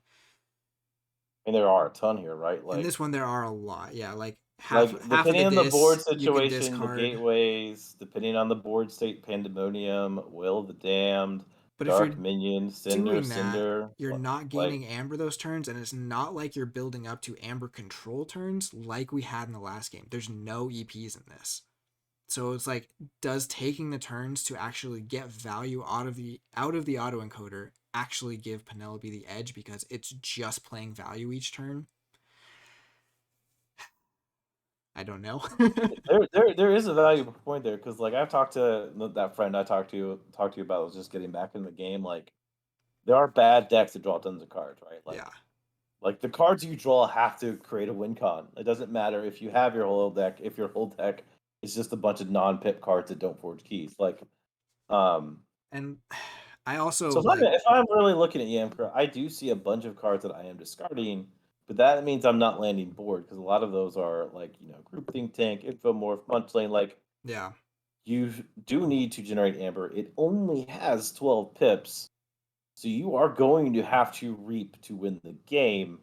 I mean, there are a ton here, right? In Like, this one, there are a lot. Yeah, like half of depending the on the board you can situation, the discard. gateways, depending on the board state, Pandemonium, Will of the Damned, But if Dark you're Minion, doing that, Cinder, you're not like gaining amber those turns, and it's not like you're building up to amber control turns like we had in the last game. There's no EPs in this. So it's like, does taking the turns to actually get value out of the autoencoder actually give Penelope the edge because it's just playing value each turn? I don't know. there is a valuable point there, because like I've talked to that friend I talked to you about was just getting back in the game. Like there are bad decks that draw tons of cards, right? Yeah. Like the cards you draw have to create a win con. It doesn't matter if you have your whole deck, if your whole deck is just a bunch of non-pip cards that don't forge keys. Like, And I also so like, if I'm really looking at Yamker, I do see a bunch of cards that I am discarding but that means I'm not landing board because a lot of those are like group think tank, infomorph, munch lane. Like Yeah. you do need to generate amber. It only has 12 pips, so you are going to have to reap to win the game.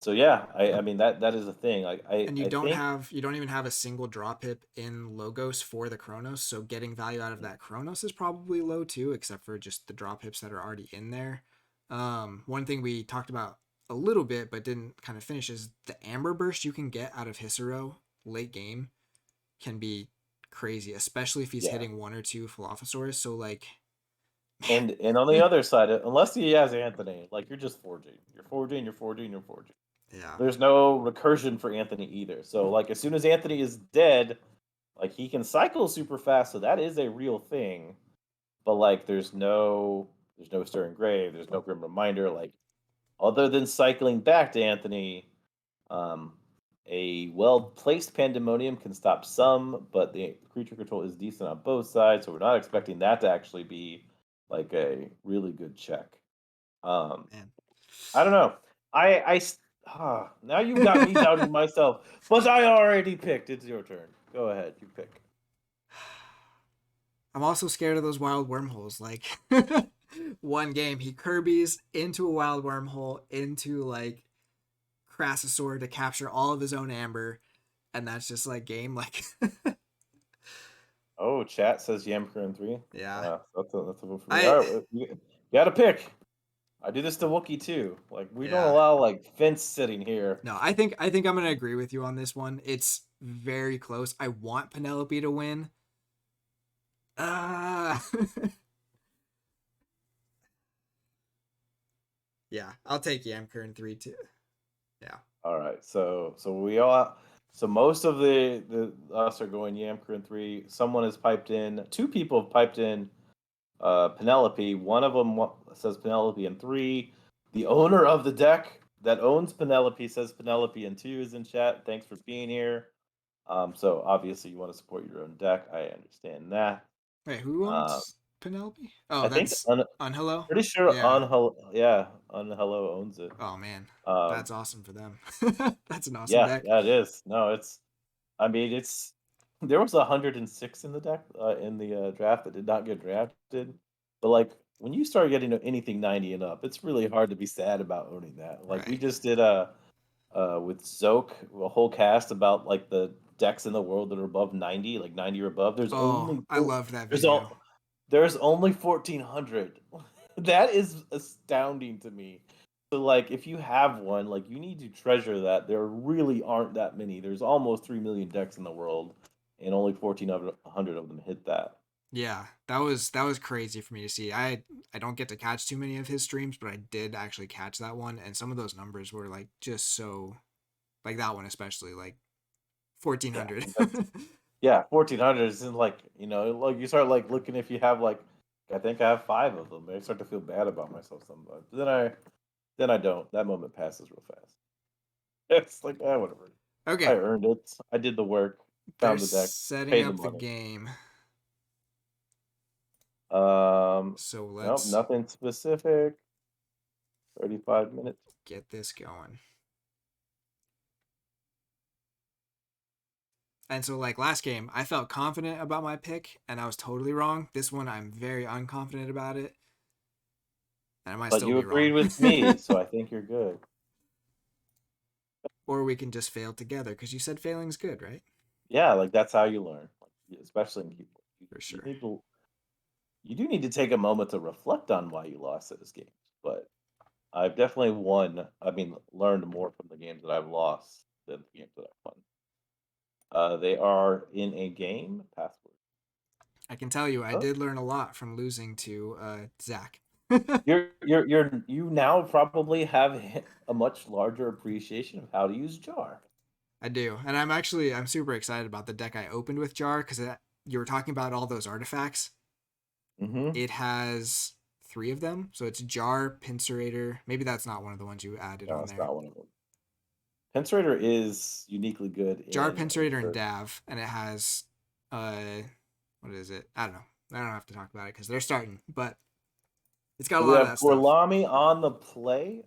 So yeah, I mean that is a thing. Like And you I don't think even have a single draw pip in Logos for the Chronos, so getting value out of that Chronos is probably low too, except for just the draw pips that are already in there. One thing we talked about a little bit but didn't kind of finish is the Amber Burst you can get out of Hisaro late game can be crazy, especially if he's yeah. hitting one or two Philophosaurs. So like, man, And on the other side, unless he has Anthony, like you're just forging. You're forging, you're forging, you're forging. yeah, There's no recursion for Anthony either. So like as soon as Anthony is dead, like he can cycle super fast, so that is a real thing. But like there's no stirring grave, there's no grim reminder. Like other than cycling back to Anthony, um, a well placed pandemonium can stop some, but the creature control is decent on both sides, so we're not expecting that to actually be like a really good check. Um, man. I don't know. Now you got me doubting myself, but I already picked. It's your turn. Go ahead, you pick. I'm also scared of those wild wormholes. Like, one game he Kirby's into a wild wormhole into like Crassasaur to capture all of his own amber, and that's just like game. Like, Oh, chat says Yamker 3. yeah, That's a vote for me. I All right, you got to pick. I do this to Wookiee too. Like we don't yeah. allow like fence sitting here. No, I think I'm gonna agree with you on this one. It's very close. I want Penelope to win. Uh yeah, I'll take Yamker in 3 too. Yeah. All right, so most of the us are going Yamker 3. Someone has piped in. Two people have piped in. Penelope. One of them says Penelope in 3. The owner of the deck that owns Penelope says Penelope in 2 is in chat. Thanks for being here. So obviously you want to support your own deck. I understand that. Wait, who Uh, owns Penelope? Oh, I think that's Unhello? pretty sure Yeah. Unhello owns it. Oh man. Um, That's awesome for them. That's an awesome yeah, deck. yeah, it is. No, it's. I mean, it's. There was 106 in the deck in the draft that did not get drafted, but like when you start getting to anything 90 and up, it's really hard to be sad about owning that. Like we Right. just did with Zoke a whole cast about like the decks in the world that are above 90, like 90 or above. Oh, I love that There's video. all there's only 1400. That is astounding to me. So like if you have one, like you need to treasure that. There really aren't that many. There's almost 3 million decks in the world and only 1400 of them hit that. Yeah, that was crazy for me to see. I don't get to catch too many of his streams, but I did actually catch that one, and some of those numbers were like just so, like that one especially, like Yeah. 1400. Yeah, 1400 is like, like you start like looking if you have like I think I have 5 of them. I start to feel bad about myself sometimes. But then I don't. That moment passes real fast. It's like, whatever. I Okay, earned it. I did the work. they're Found the deck. setting Paid the up the money. game, so Nope, let's nothing specific. 35 minutes. get this going. And so, like last game, I felt confident about my pick, and I was totally wrong. This one, I'm very unconfident about it, and I might But still you be agreed wrong. with me, so I think you're good. Or we can just fail together, because you said failing's good, right? Yeah, like that's how you learn, like, especially in people. For You sure. need to. You do need to take a moment to reflect on why you lost those games. But I've definitely won. I mean, learned more from the games that I've lost than the games that I've won. They are in a game password. I can tell you, I Oh. did learn a lot from losing to Zach. You now probably have a much larger appreciation of how to use jar. I do, and I'm super excited about the deck I opened with Jar because you were talking about all those artifacts. Mm-hmm. It has 3 of them, so it's Jar, Pincerator. Maybe that's not one of the ones you added No, on it's there. not one of them. Pincerator is uniquely good Jar, in Pincerator, and Dav, and it has what is it? I don't know. I don't have to talk about it because they're starting, but It's got a So we lot of have that stuff. Gorlami on the play.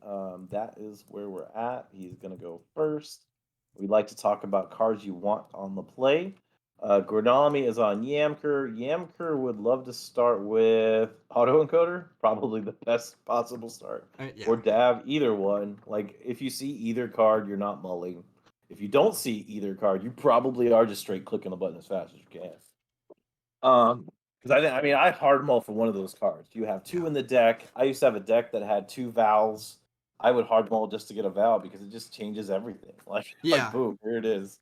That is where we're at. He's going to go first. We'd like to talk about cards you want on the play. Gorlami is on Yamker. Yamker would love to start with Autoencoder, probably the best possible start. Yeah. Or Dav, either one. Like, if you see either card, you're not mulling. If you don't see either card, you probably are just straight clicking the button as fast as you can. Because I hard mull for one of those cards. You have two in the deck. I used to have a deck that had two vowels. I would hard mull just to get a vowel because it just changes everything. Like Yeah. boom, here it is.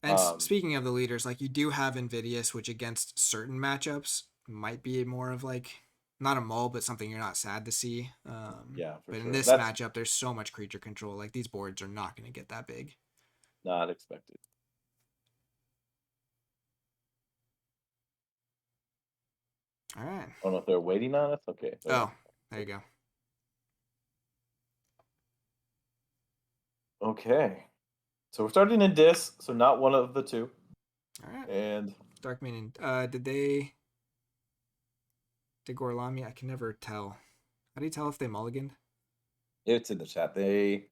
And speaking of the leaders, like you do have Invidious, which against certain matchups might be more of like not a mull, but something you're not sad to see. Yeah, for but sure. in this matchup, there's so much creature control. Like these boards are not going to get that big. Not expected. All right. I don't know if they're waiting on us. Okay. Oh, there you go. Okay. So we're starting in Dis, so not one of the two. All right. And Dark Minion. Did Gorlami? I can never tell. How do you tell if they mulliganed? it's in the chat. They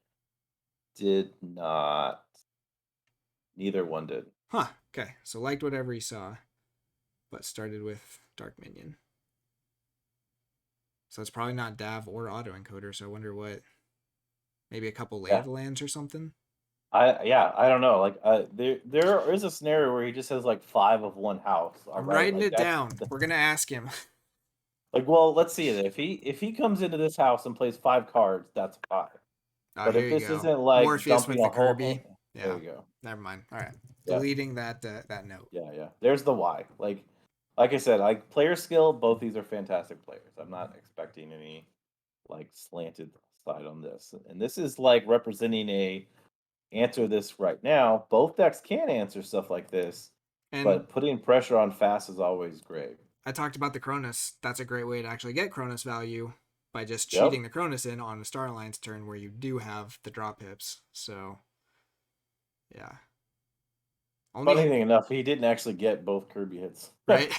did not. Neither one did. Huh. Okay. So liked whatever he saw, but started with Dark Minion. So it's probably not Dav or Autoencoder. So I wonder what. Maybe a couple Lay of the Lands or something. I don't know. Like there is a scenario where he just has like 5 of one house. I'm writing like, it down. We're gonna ask him. Like, well, let's see it. If he comes into this house and plays 5 cards, that's fine. Oh, but here if you this go. isn't like Morpheus dumping with a the whole Kirby. hand, Yeah. there you go. Never mind. All right. Yeah. Deleting that note. Yeah. There's the why. Like I said, like player skill, both these are fantastic players. I'm not expecting any like slanted side on this. And this is like representing a answer this right now. Both decks can answer stuff like this, but putting pressure on fast is always great. I talked about the Cronus. That's a great way to actually get Cronus value by just cheating the Cronus in on a Star Alliance turn where you do have the drop hips. So, yeah. Funny thing enough, he didn't actually get both Kirby hits. Right.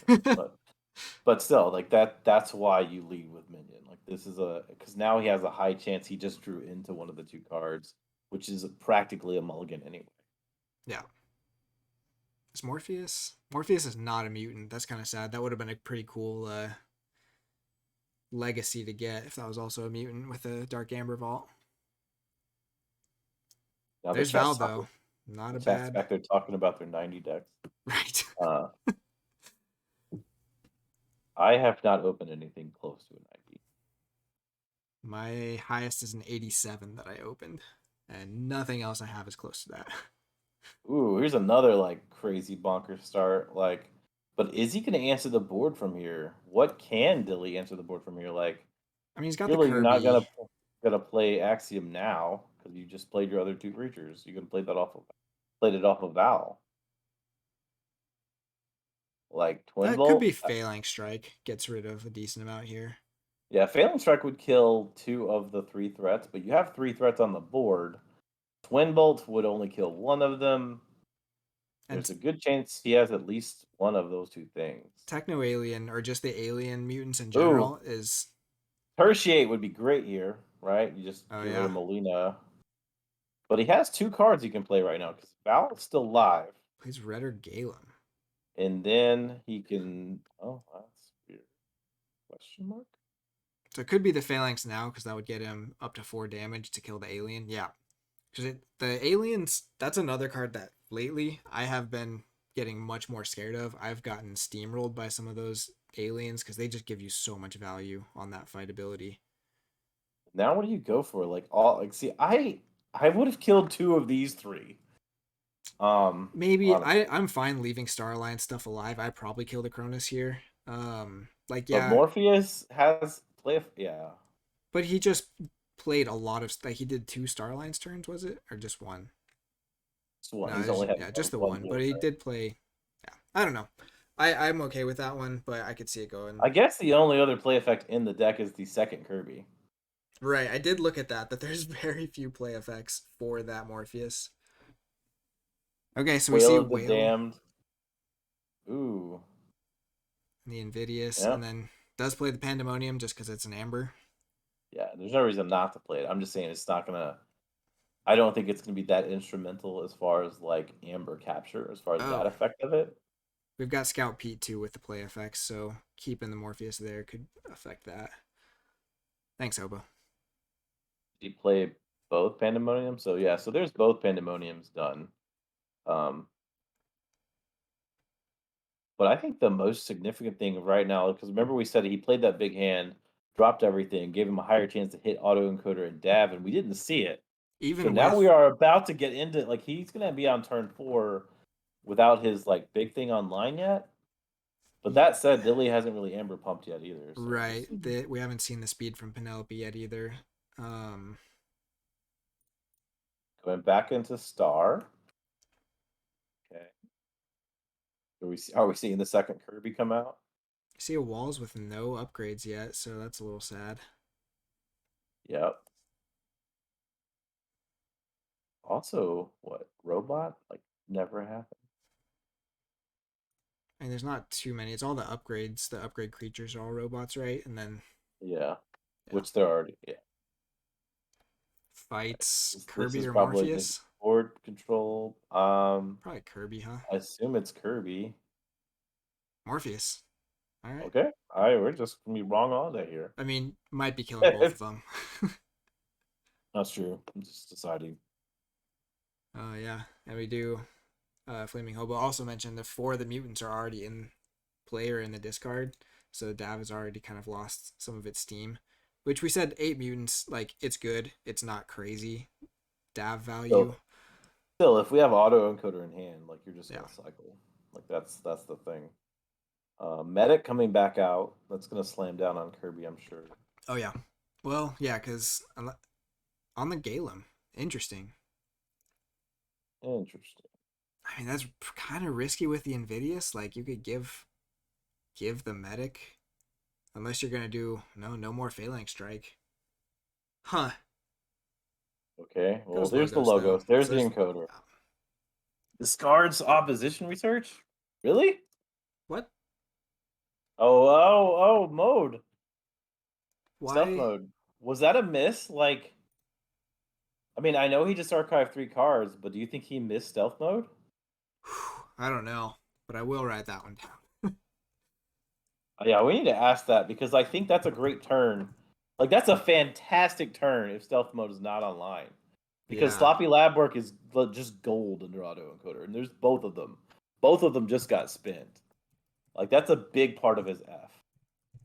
but still, like that's why you lead with Minion. Like this is because now he has a high chance he just drew into one of the 2 cards, which is practically a mulligan anyway. Yeah. Is Morpheus? Morpheus is not a mutant. That's kind of sad. That would have been a pretty cool legacy to get if that was also a mutant with a Dark Amber Vault. Now there's Val though. Not a bad. Back there talking about their 90 decks. Right. I have not opened anything close to a 90. My highest is an 87 that I opened, and nothing else I have is close to that. Ooh, here's another like crazy bonker start. Like, but is he going to answer the board from here? What can Dilly answer the board from here? Like, I mean, he's got really, the Kirby. you're not gonna play Axiom now because you just played your other 2 creatures. You're gonna play that played it off of Val. Like Twin That Bolt. could be Phalanx Strike. Gets rid of a decent amount here. Yeah, Phalanx Strike would kill 2 of the 3 threats, but you have 3 threats on the board. Twin Bolt would only kill 1 of them. There's a good chance he has at least one of those 2 things. Techno Alien, or just the alien mutants in general, is... Tertiate would be great here, right? You just get rid of Molina. But he has 2 cards he can play right now, because Val is still live. Plays Red or Galen. And then he can... Oh, that's weird. Question mark? So it could be the Phalanx now, because that would get him up to 4 damage to kill the alien. Yeah. Because the aliens, that's another card that lately I have been getting much more scared of. I've gotten steamrolled by some of those aliens because they just give you so much value on that fight ability. Now what do you go for? See, I would have killed 2 of these 3. Maybe I'm fine leaving Star Alliance stuff alive. I probably kill the Cronus here. But Morpheus has But he just played a lot of he did 2 Star Alliance turns, was it, or just 1? Just 1. No, He's only had just the 1. But he did play. Yeah, I don't know. I'm okay with that one, but I could see it going. I guess the only other play effect in the deck is the second Kirby. Right, I did look at that, but there's very few play effects for that Morpheus. Okay, so we see Whale. The Damned. Ooh. The Invidious, and then Does play the Pandemonium just because it's an Amber. Yeah, there's no reason not to play it. I'm just saying it's not gonna. I don't think it's gonna be that instrumental as far as like Amber capture, as far as that Oh, effect of it. we've got Scout Pete too with the play effects, so keeping the Morpheus there could affect that. Thanks, Hobo. He played both Pandemonium, so yeah, so there's both Pandemoniums done. Um, but I think the most significant thing right now, because remember we said he played that big hand, dropped everything, gave him a higher chance to hit autoencoder and Dav, and we didn't see it. So Even now with we are about to get into like he's gonna be on turn 4 without his like big thing online yet. But that said, Dilly hasn't really amber pumped yet either. So right, we haven't seen the speed from Penelope yet either. Going back into Star. Okay. Are we seeing the second Kirby come out? I see a walls with no upgrades yet, so that's a little sad. Yep. Also, what robot like never happened. And there's not too many. It's all the upgrades. The upgrade creatures are all robots, right? And then Yeah. Which they're already fights This Kirby is or probably the Morpheus. board control. Probably Kirby, huh? I assume it's Kirby. Morpheus. All right. Okay. All right, we're just gonna be wrong all day here. I mean, might be killing both of them. That's true. I'm just deciding. Yeah, and we do. Flaming Hobo also mentioned that 4 of the mutants are already in play or in the discard, so Dav has already kind of lost some of its steam. Which we said 8 mutants, like it's good. It's not crazy Dav value. Still, if we have auto encoder in hand, like you're just gonna cycle. Like that's the thing. Medic coming back out. That's gonna slam down on Kirby, I'm sure. Oh yeah. Well, yeah, because on the Galem, interesting. Interesting. I mean, that's kind of risky with the Invidious. Like you could give the medic, unless you're gonna do no more Phalanx Strike. Huh. Okay. Well, Those there's the logos, though. logos. There's So the encoder. Discards opposition research? Really? What? Oh, mode. Stealth Why? mode. Was that a miss? Like, I mean, I know he just archived 3 cards, but do you think he missed stealth mode? I don't know, but I will write that one down. Yeah, we need to ask that because I think that's a great turn. Like, that's a fantastic turn if stealth mode is not online. Because Yeah. sloppy lab work is just gold under autoencoder, and there's both of them. Both of them just got spent. Like, that's a big part of his F.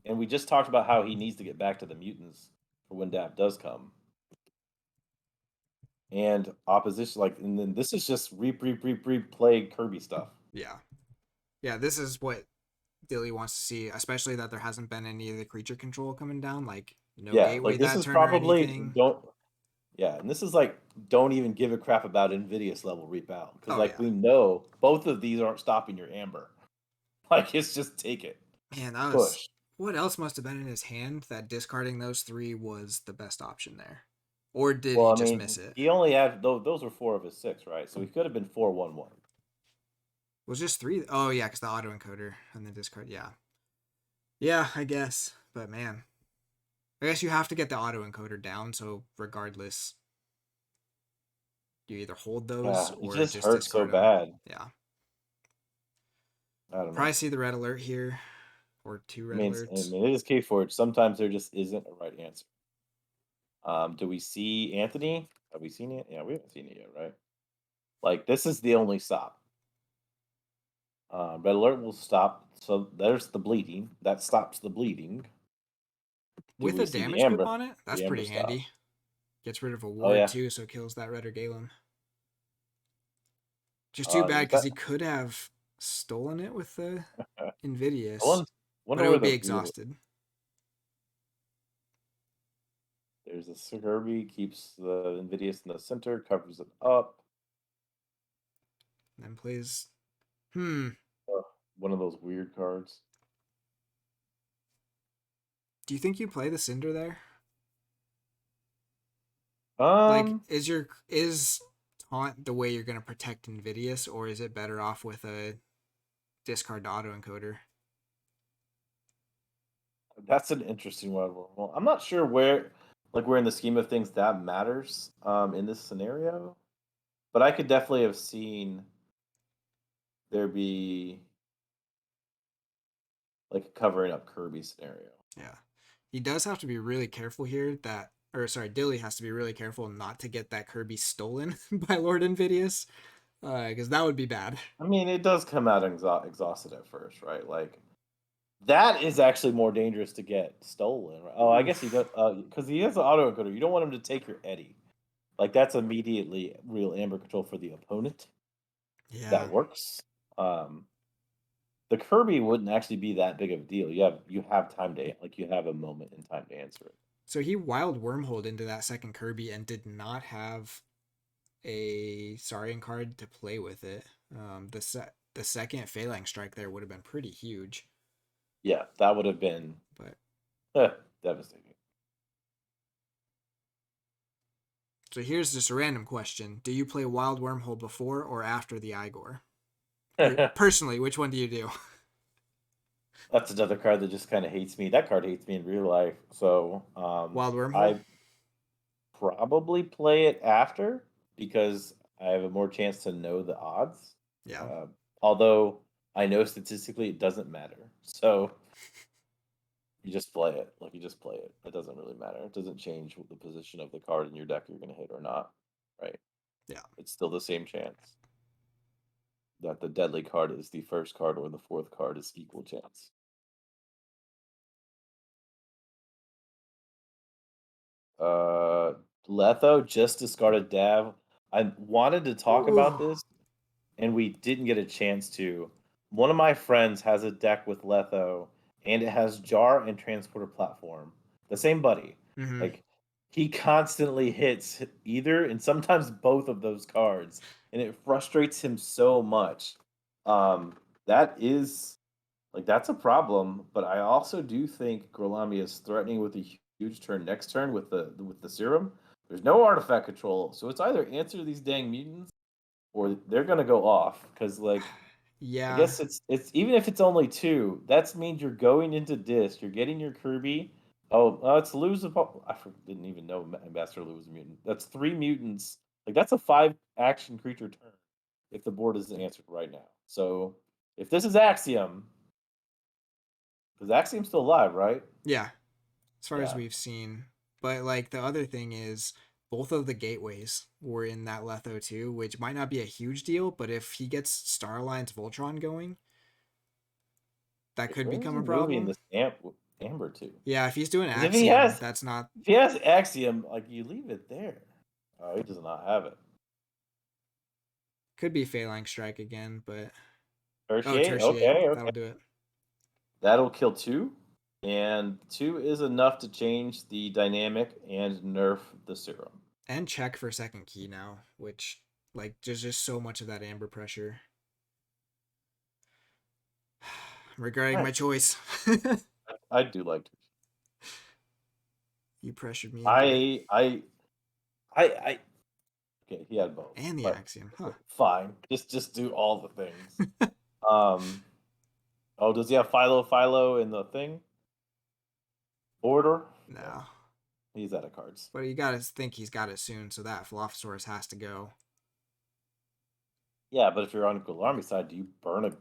And we just talked about how he needs to get back to the mutants for when Dab does come. And opposition, like, and then this is just replay Kirby stuff. Yeah. Yeah, this is what Dilly wants to see, especially that there hasn't been any of the creature control coming down, like no gateway like this that is turn or probably anything. and this is like don't even give a crap about Invidious level reap out because yeah. we know both of these aren't stopping your amber. Like it's just take it. Man, that was Push. what else must have been in his hand that discarding those 3 was the best option there, or did he just miss it? He only had those were 4 of his 6, right? So he could have been 4-1-1. Was just 3? Oh yeah, because the autoencoder and the discard. Yeah, I guess. But man, I guess you have to get the autoencoder down. So regardless, you either hold those or it just hurts so discard them. bad. Yeah. I don't know. Probably see the red alert here, or 2 red alerts. It is K Forge. Sometimes there just isn't a right answer. Do we see Anthony? Have we seen it? Yeah, we haven't seen it yet, right? Like this is the only stop. Red alert will stop. So there's the bleeding. That stops the bleeding. With a damage pip on it? That's pretty handy. Gets rid of a ward too, so kills that red or Galem. Just too bad because he could have stolen it with the Invidious. But it would be exhausted. There's a Kirby, keeps the Invidious in the center, covers it up. And then plays... one of those weird cards. Do you think you play the Cinder there? Like, is Taunt the way you're going to protect Invidious, or is it better off with a discard to autoencoder? That's an interesting one. Well, I'm not sure where in the scheme of things that matters in this scenario, but I could definitely have seen there be like a covering up Kirby scenario. Yeah. He does have to be really careful here Dilly has to be really careful not to get that Kirby stolen by Lord Invidious, because that would be bad. I mean, it does come out exhausted at first, right? Like that is actually more dangerous to get stolen. Right? Oh, I guess he does because he has an auto encoder. You don't want him to take your Eddie. Like that's immediately real amber control for the opponent. Yeah. That works. The Kirby wouldn't actually be that big of a deal. You have time to you have a moment in time to answer it. So he wild wormholed into that second Kirby and did not have a Saurian card to play with it. The second Phalanx strike there would have been pretty huge. Yeah, that would have been devastating. So here's just a random question: do you play Wild Wormhole before or after the Igor? Personally, which one do you do? That's another card that just kind of hates me. That card hates me in real life. So Wild Wormhole? I probably play it after because I have a more chance to know the odds. Yeah. Although I know statistically it doesn't matter. So you just play it. Like you just play it. It doesn't really matter. It doesn't change the position of the card in your deck you're going to hit or not. Right? Yeah. It's still the same chance that the deadly card is the first card or the fourth card is equal chance. Letho just discarded Dav. I wanted to talk about this, and we didn't get a chance to. One of my friends has a deck with Letho, and it has Jar and Transporter Platform. The same buddy. Mm-hmm. Like, he constantly hits either and sometimes both of those cards, and it frustrates him so much. That is that's a problem, but I also do think Gorlami is threatening with a huge turn next turn with the serum. There's no artifact control, so it's either answer these dang mutants or they're gonna go off. Because yeah, I guess it's even if it's only two, that means you're going into disc. You're getting your Kirby. Oh, it's lose a. Didn't even know Ambassador Lou was a mutant. That's 3 mutants. Like that's a 5 action creature turn if the board isn't answered right now. So if this is Axiom. Because Axiom's still alive, right? yeah. As far as we've seen, but the other thing is, both of the gateways were in that Letho too, which might not be a huge deal, but if he gets Star Alliance Voltron going, that could become a problem. This Amber too. Yeah, if he's doing If Axiom, that's not. If he has Axiom, you leave it there. Oh, he does not have it. Could be Phalanx Strike again, but Tertiate? Okay. That'll do it. That'll kill 2, and 2 is enough to change the dynamic and nerf the serum. And check for second key now, which there's just so much of that amber pressure. I'm regretting my choice. I do like to. You pressured me. I okay, he had both. And the Axiom, huh? Fine. Just do all the things. Oh, does he have Philo in the thing? Order? No. He's out of cards. But you gotta think he's got it soon, so that Philophosaurus has to go. Yeah, but if you're on Gorlami side, do you burn a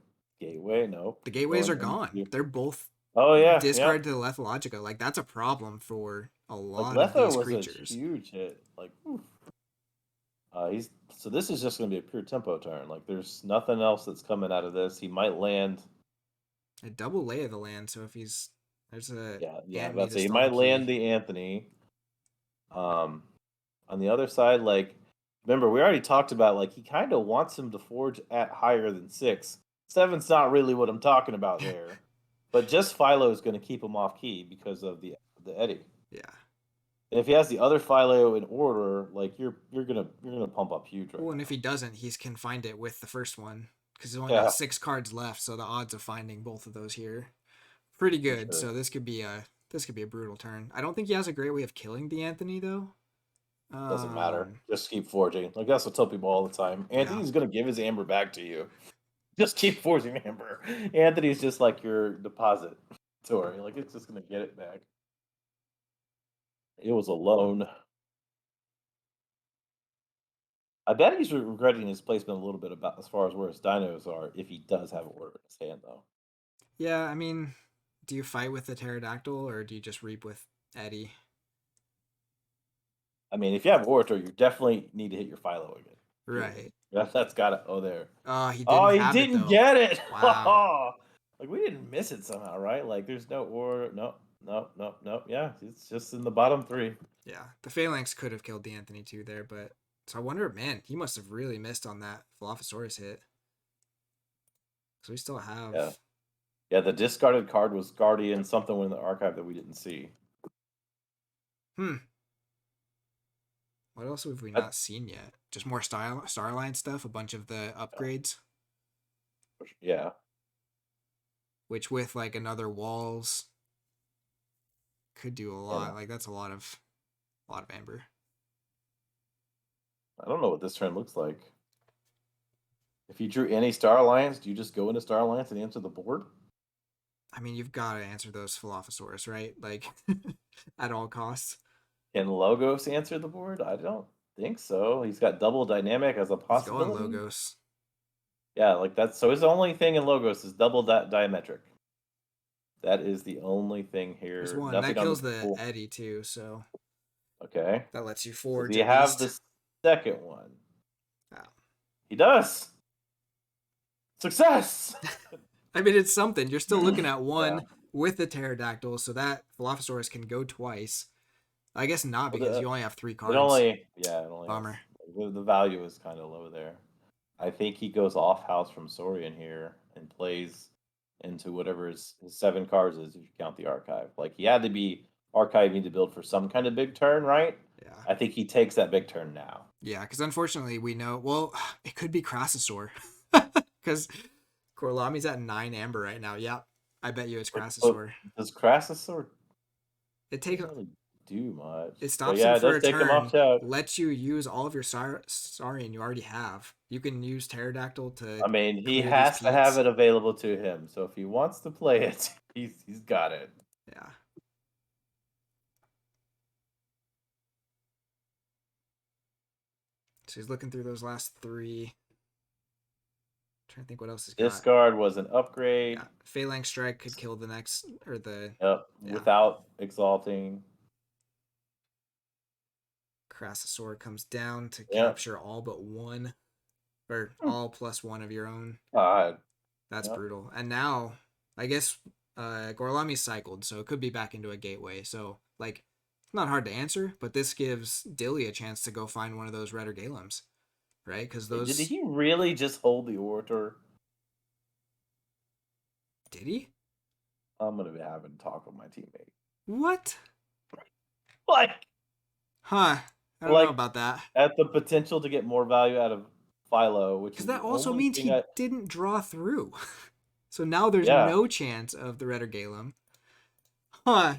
gateway? No. The gateways are gone. They're both discard to the Lethologica. That's a problem for a lot of these creatures. A huge hit. So this is just gonna be a pure tempo turn. There's nothing else that's coming out of this. He might land a double lay of the land, so if there's a he might land the Anthony. On the other side, remember we already talked about he kind of wants him to forge at higher than 6. 7's not really what I'm talking about there, but just Philo is going to keep him off key because of the Eddie. Yeah. And if he has the other Philo in order, you're gonna pump up huge. Right and if he doesn't, he's confined it with the first one because he's only got 6 cards left, so the odds of finding both of those here pretty good. Sure. So this could be a brutal turn. I don't think he has a great way of killing the Anthony though. Doesn't matter. Just keep forging. That's what I tell people all the time. Anthony's gonna give his amber back to you. Just keep forging amber. Anthony's just like your deposit inventory. Like, it's just going to get it back. It was a loan. I bet he's regretting his placement a little bit about as far as where his dinos are if he does have an order in his hand, though. Yeah, I mean, do you fight with the pterodactyl or do you just reap with Eddie? I mean, if you have Orator, you definitely need to hit your Philo again. Right. That's got it. Oh, there. Oh, he didn't Oh, he have it, didn't though. get it. Wow. Like, we didn't miss it somehow, right? Like, there's no order. Nope. Yeah, it's just in the bottom 3. Yeah, the Phalanx could have killed the Anthony too there, but so I wonder, man, he must have really missed on that Phlox'em hit. So we still have. Yeah, the discarded card was Guardian, something in the archive that we didn't see. What else have we not seen yet? Just more Starline stuff, a bunch of the upgrades. Yeah. Which with like another walls could do a lot. Yeah. Like that's a lot of amber. I don't know what this turn looks like. If you drew any Star Alliance, do you just go into Star Alliance and answer the board? I mean, you've got to answer those Phlox'em, right? Like at all costs. Can Logos answer the board? I don't think so. He's got double dynamic as a possibility. He's going Logos. Yeah, like that's so his only thing in Logos is double diametric. That is the only thing here. There's one Nothing that kills on the Eddie too, so okay. that lets you So forge. do you have the second one? Oh. He does. Success. I mean, it's something. You're still looking at one with the pterodactyl, so that Phlox'em can go twice. I guess not because you only have 3 cards. It only Bummer. The value is kind of low there. I think he goes off house from Saurian here and plays into whatever his 7 cards is if you count the archive. Like he had to be archiving to build for some kind of big turn, right? Yeah. I think he takes that big turn now. Yeah, because unfortunately we know. Well, it could be Crassasaur because Gorlami's at 9 amber right now. Yeah, I bet you it's Crassasaur. Does Crassasaur? It takes. Really do much. It stops him for a take turn. Him off chat. Lets you use all of your Saurian you already have. You can use Pterodactyl to. I mean, he has to have it available to him. So if he wants to play it, he's got it. Yeah. So he's looking through those last 3. Trying to think what else he's got. Discard was an upgrade. Yeah. Phalanx Strike could kill the next or the. Yep. Yeah. Without exalting. Crassasaur comes down to capture all but 1, or all plus 1 of your own. That's brutal. And now, I guess Gorlami's cycled, so it could be back into a gateway. So, like, not hard to answer, but this gives Dilly a chance to go find one of those Redder Galems, right? Because those. Did he really just hold the Orator? Did he? I'm gonna be having a talk with my teammate. What? Like. Huh. I don't know about that. At the potential to get more value out of Philo, which is that also means he didn't draw through. So now there's no chance of the Redder Galem. Huh.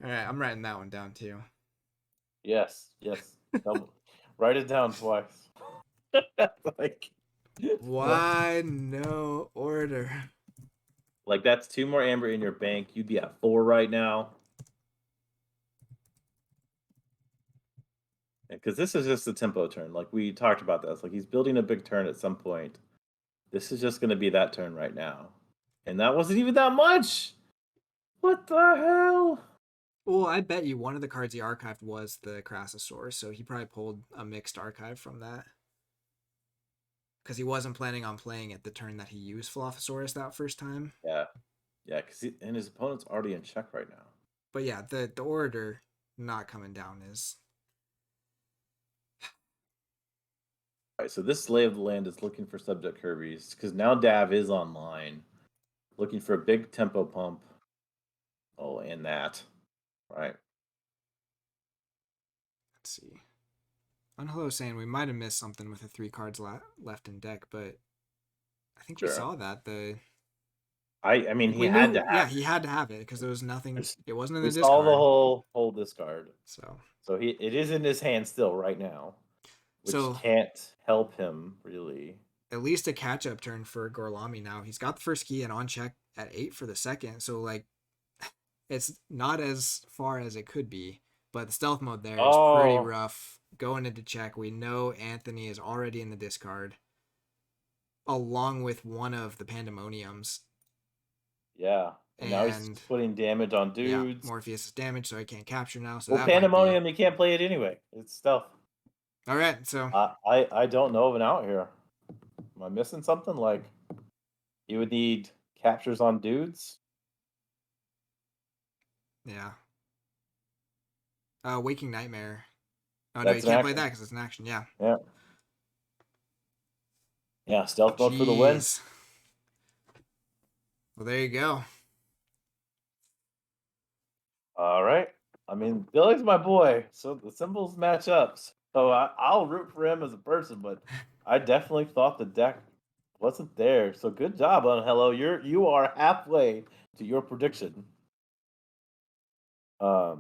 Alright, I'm writing that one down too. Yes. Write it down twice. Why no order? Like that's 2 more amber in your bank. You'd be at 4 right now. Because this is just a tempo turn. Like we talked about this. Like he's building a big turn at some point. This is just going to be that turn right now. And that wasn't even that much. What the hell? Well, I bet you one of the cards he archived was the Crassasaur, so he probably pulled a mixed archive from that. Because he wasn't planning on playing it the turn that he used Phlox'em that first time. Yeah, because and his opponent's already in check right now. But yeah, the order not coming down is... Alright, so this Lay of the Land is looking for subject Kirby's, because now Dav is online. Looking for a big tempo pump. Oh, and that. Right. Let's see. Unhello saying we might have missed something with the 3 cards left in deck, but I think we saw that. I mean, he had to have Yeah, he had to have it because there was nothing. It wasn't in the discard. We saw the whole discard. So it is in his hand still right now, which can't help him really. at least a catch-up turn for Gorlami now. He's got the first key and on check at 8 for the second, so like it's not as far as it could be, but the stealth mode there is pretty rough. Going into check, we know Anthony is already in the discard, along with one of the Pandemoniums. Yeah. And now he's putting damage on dudes. Yeah, Morpheus is damaged, so I can't capture now. So well, Pandemonium, you can't play it anyway. It's stealth. All right, so I don't know of an out here. Am I missing something? Like, you would need captures on dudes? Yeah. Waking Nightmare. Oh, That's no, you can't play that because it's an action. Yeah. Yeah. Yeah, stealth mode for the win. Well, there you go. All right. I mean, Billy's my boy, so the symbols match up. So I'll root for him as a person, but I definitely thought the deck wasn't there. So good job on Hello. You are halfway to your prediction. But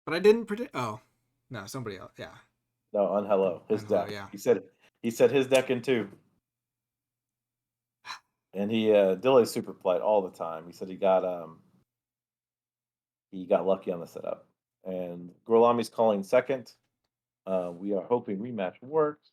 I didn't predict. Oh, no, somebody else. Yeah. No, on Hello, his deck. Yeah. He said his deck in 2. And he Dilly's super polite all the time. He said he got lucky on the setup. And Gorlami's calling second. We are hoping rematch works.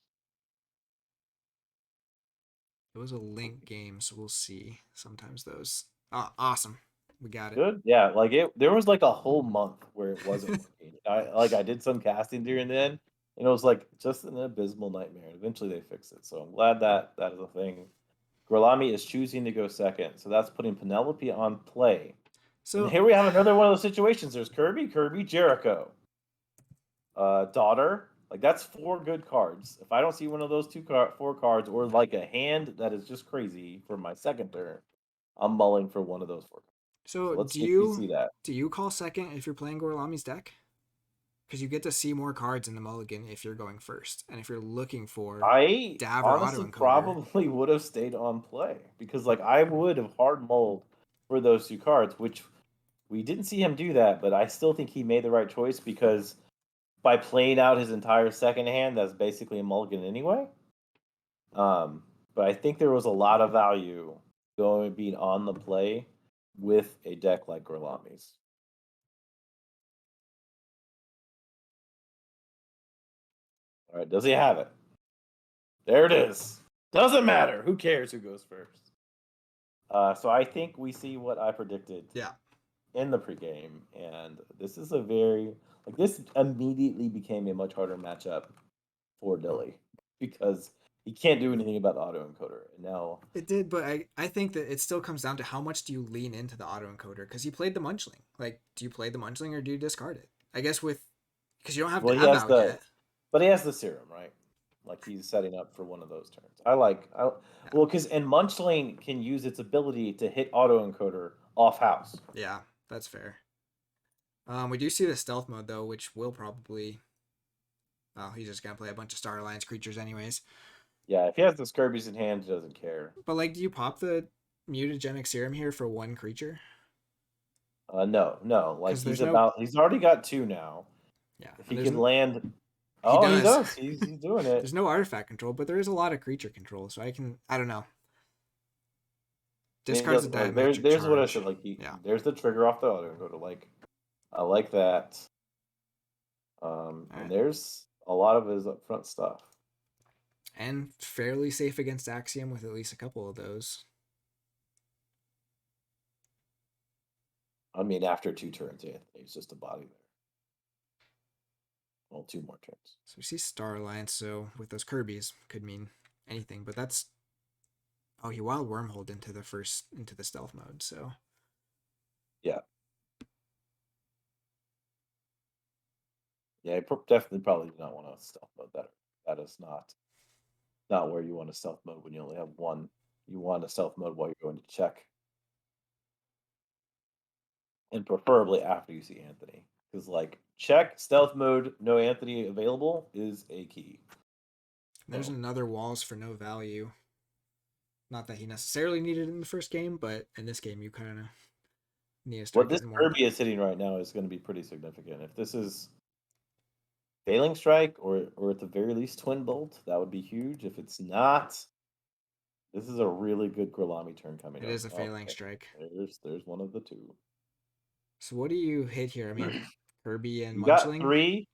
It was a link game, so we'll see. Sometimes those. Awesome. We got it. Good. Yeah, like there was like a whole month where it wasn't working. I did some casting during then, and it was like just an abysmal nightmare. Eventually they fixed it. So I'm glad that is a thing. Gorlami is choosing to go second. So that's putting Penelope on play. So and here we have another one of those situations. There's Kirby, Jericho. Daughter. Like, that's 4 good cards. If I don't see one of those 4 cards, or like a hand that is just crazy for my second turn, I'm mulling for one of those 4 cards. So let's see that. Do you call second if you're playing Gorlami's deck? Because you get to see more cards in the mulligan if you're going first, and if you're looking for I Dav honestly probably would have stayed on play, because like I would have hard mulled for those 2 cards, which we didn't see him do that, but I still think he made the right choice, because by playing out his entire second hand, that's basically a mulligan anyway. But I think there was a lot of value being on the play with a deck like Gorlami's. All right, does he have it? There it is. Doesn't matter. Who cares who goes first? So I think we see what I predicted. Yeah. In the pregame, and this is this immediately became a much harder matchup for Dilly, because he can't do anything about the autoencoder. And now it did, but I think that it still comes down to how much do you lean into the autoencoder, because you played the Munchling. Like, do you play the Munchling or do you discard it? I guess because you don't have Dav out yet. But he has the Serum, right? Like, he's setting up for one of those turns. Well, because Munchling can use its ability to hit autoencoder off house. Yeah, that's fair. We do see the stealth mode though, which will probably. Oh, he's just gonna play a bunch of Star Alliance creatures anyways. Yeah, if he has the Scorpions in hand, he doesn't care. But like, do you pop the mutagenic serum here for 1 creature? No. Like, he's already got 2 now. Yeah. If he can land. Oh, he does. He's doing it. There's no artifact control, but there is a lot of creature control, so I don't know. Discards a diametric There's charge. what I said. Like, there's the trigger off the autoencoder. Like, I like that. And there's a lot of his upfront stuff. And fairly safe against Axiom with at least a couple of those. I mean, after 2 turns, it's just a body there. Well, 2 more turns. So we see Star Alliance, so with those Kirby's could mean anything, but that's. Oh, he wild wormholed into the stealth mode, so. Yeah. Yeah, he definitely probably do not want to stealth mode that. That is not where you want to stealth mode when you only have 1. You want to stealth mode while you're going to check. And preferably after you see Anthony. Because, like, check, stealth mode, no Anthony available is a key. There's another walls for no value. Not that he necessarily needed it in the first game, but in this game you kind of need to start. What this Kirby is hitting right now is going to be pretty significant. If this is Failing Strike or at the very least Twin Bolt, that would be huge. If it's not, This is a really good Gorlami turn coming It up. is a failing Okay. strike. There's one of the two. So what do you hit here? I mean, Kirby and You got Munchling. 3.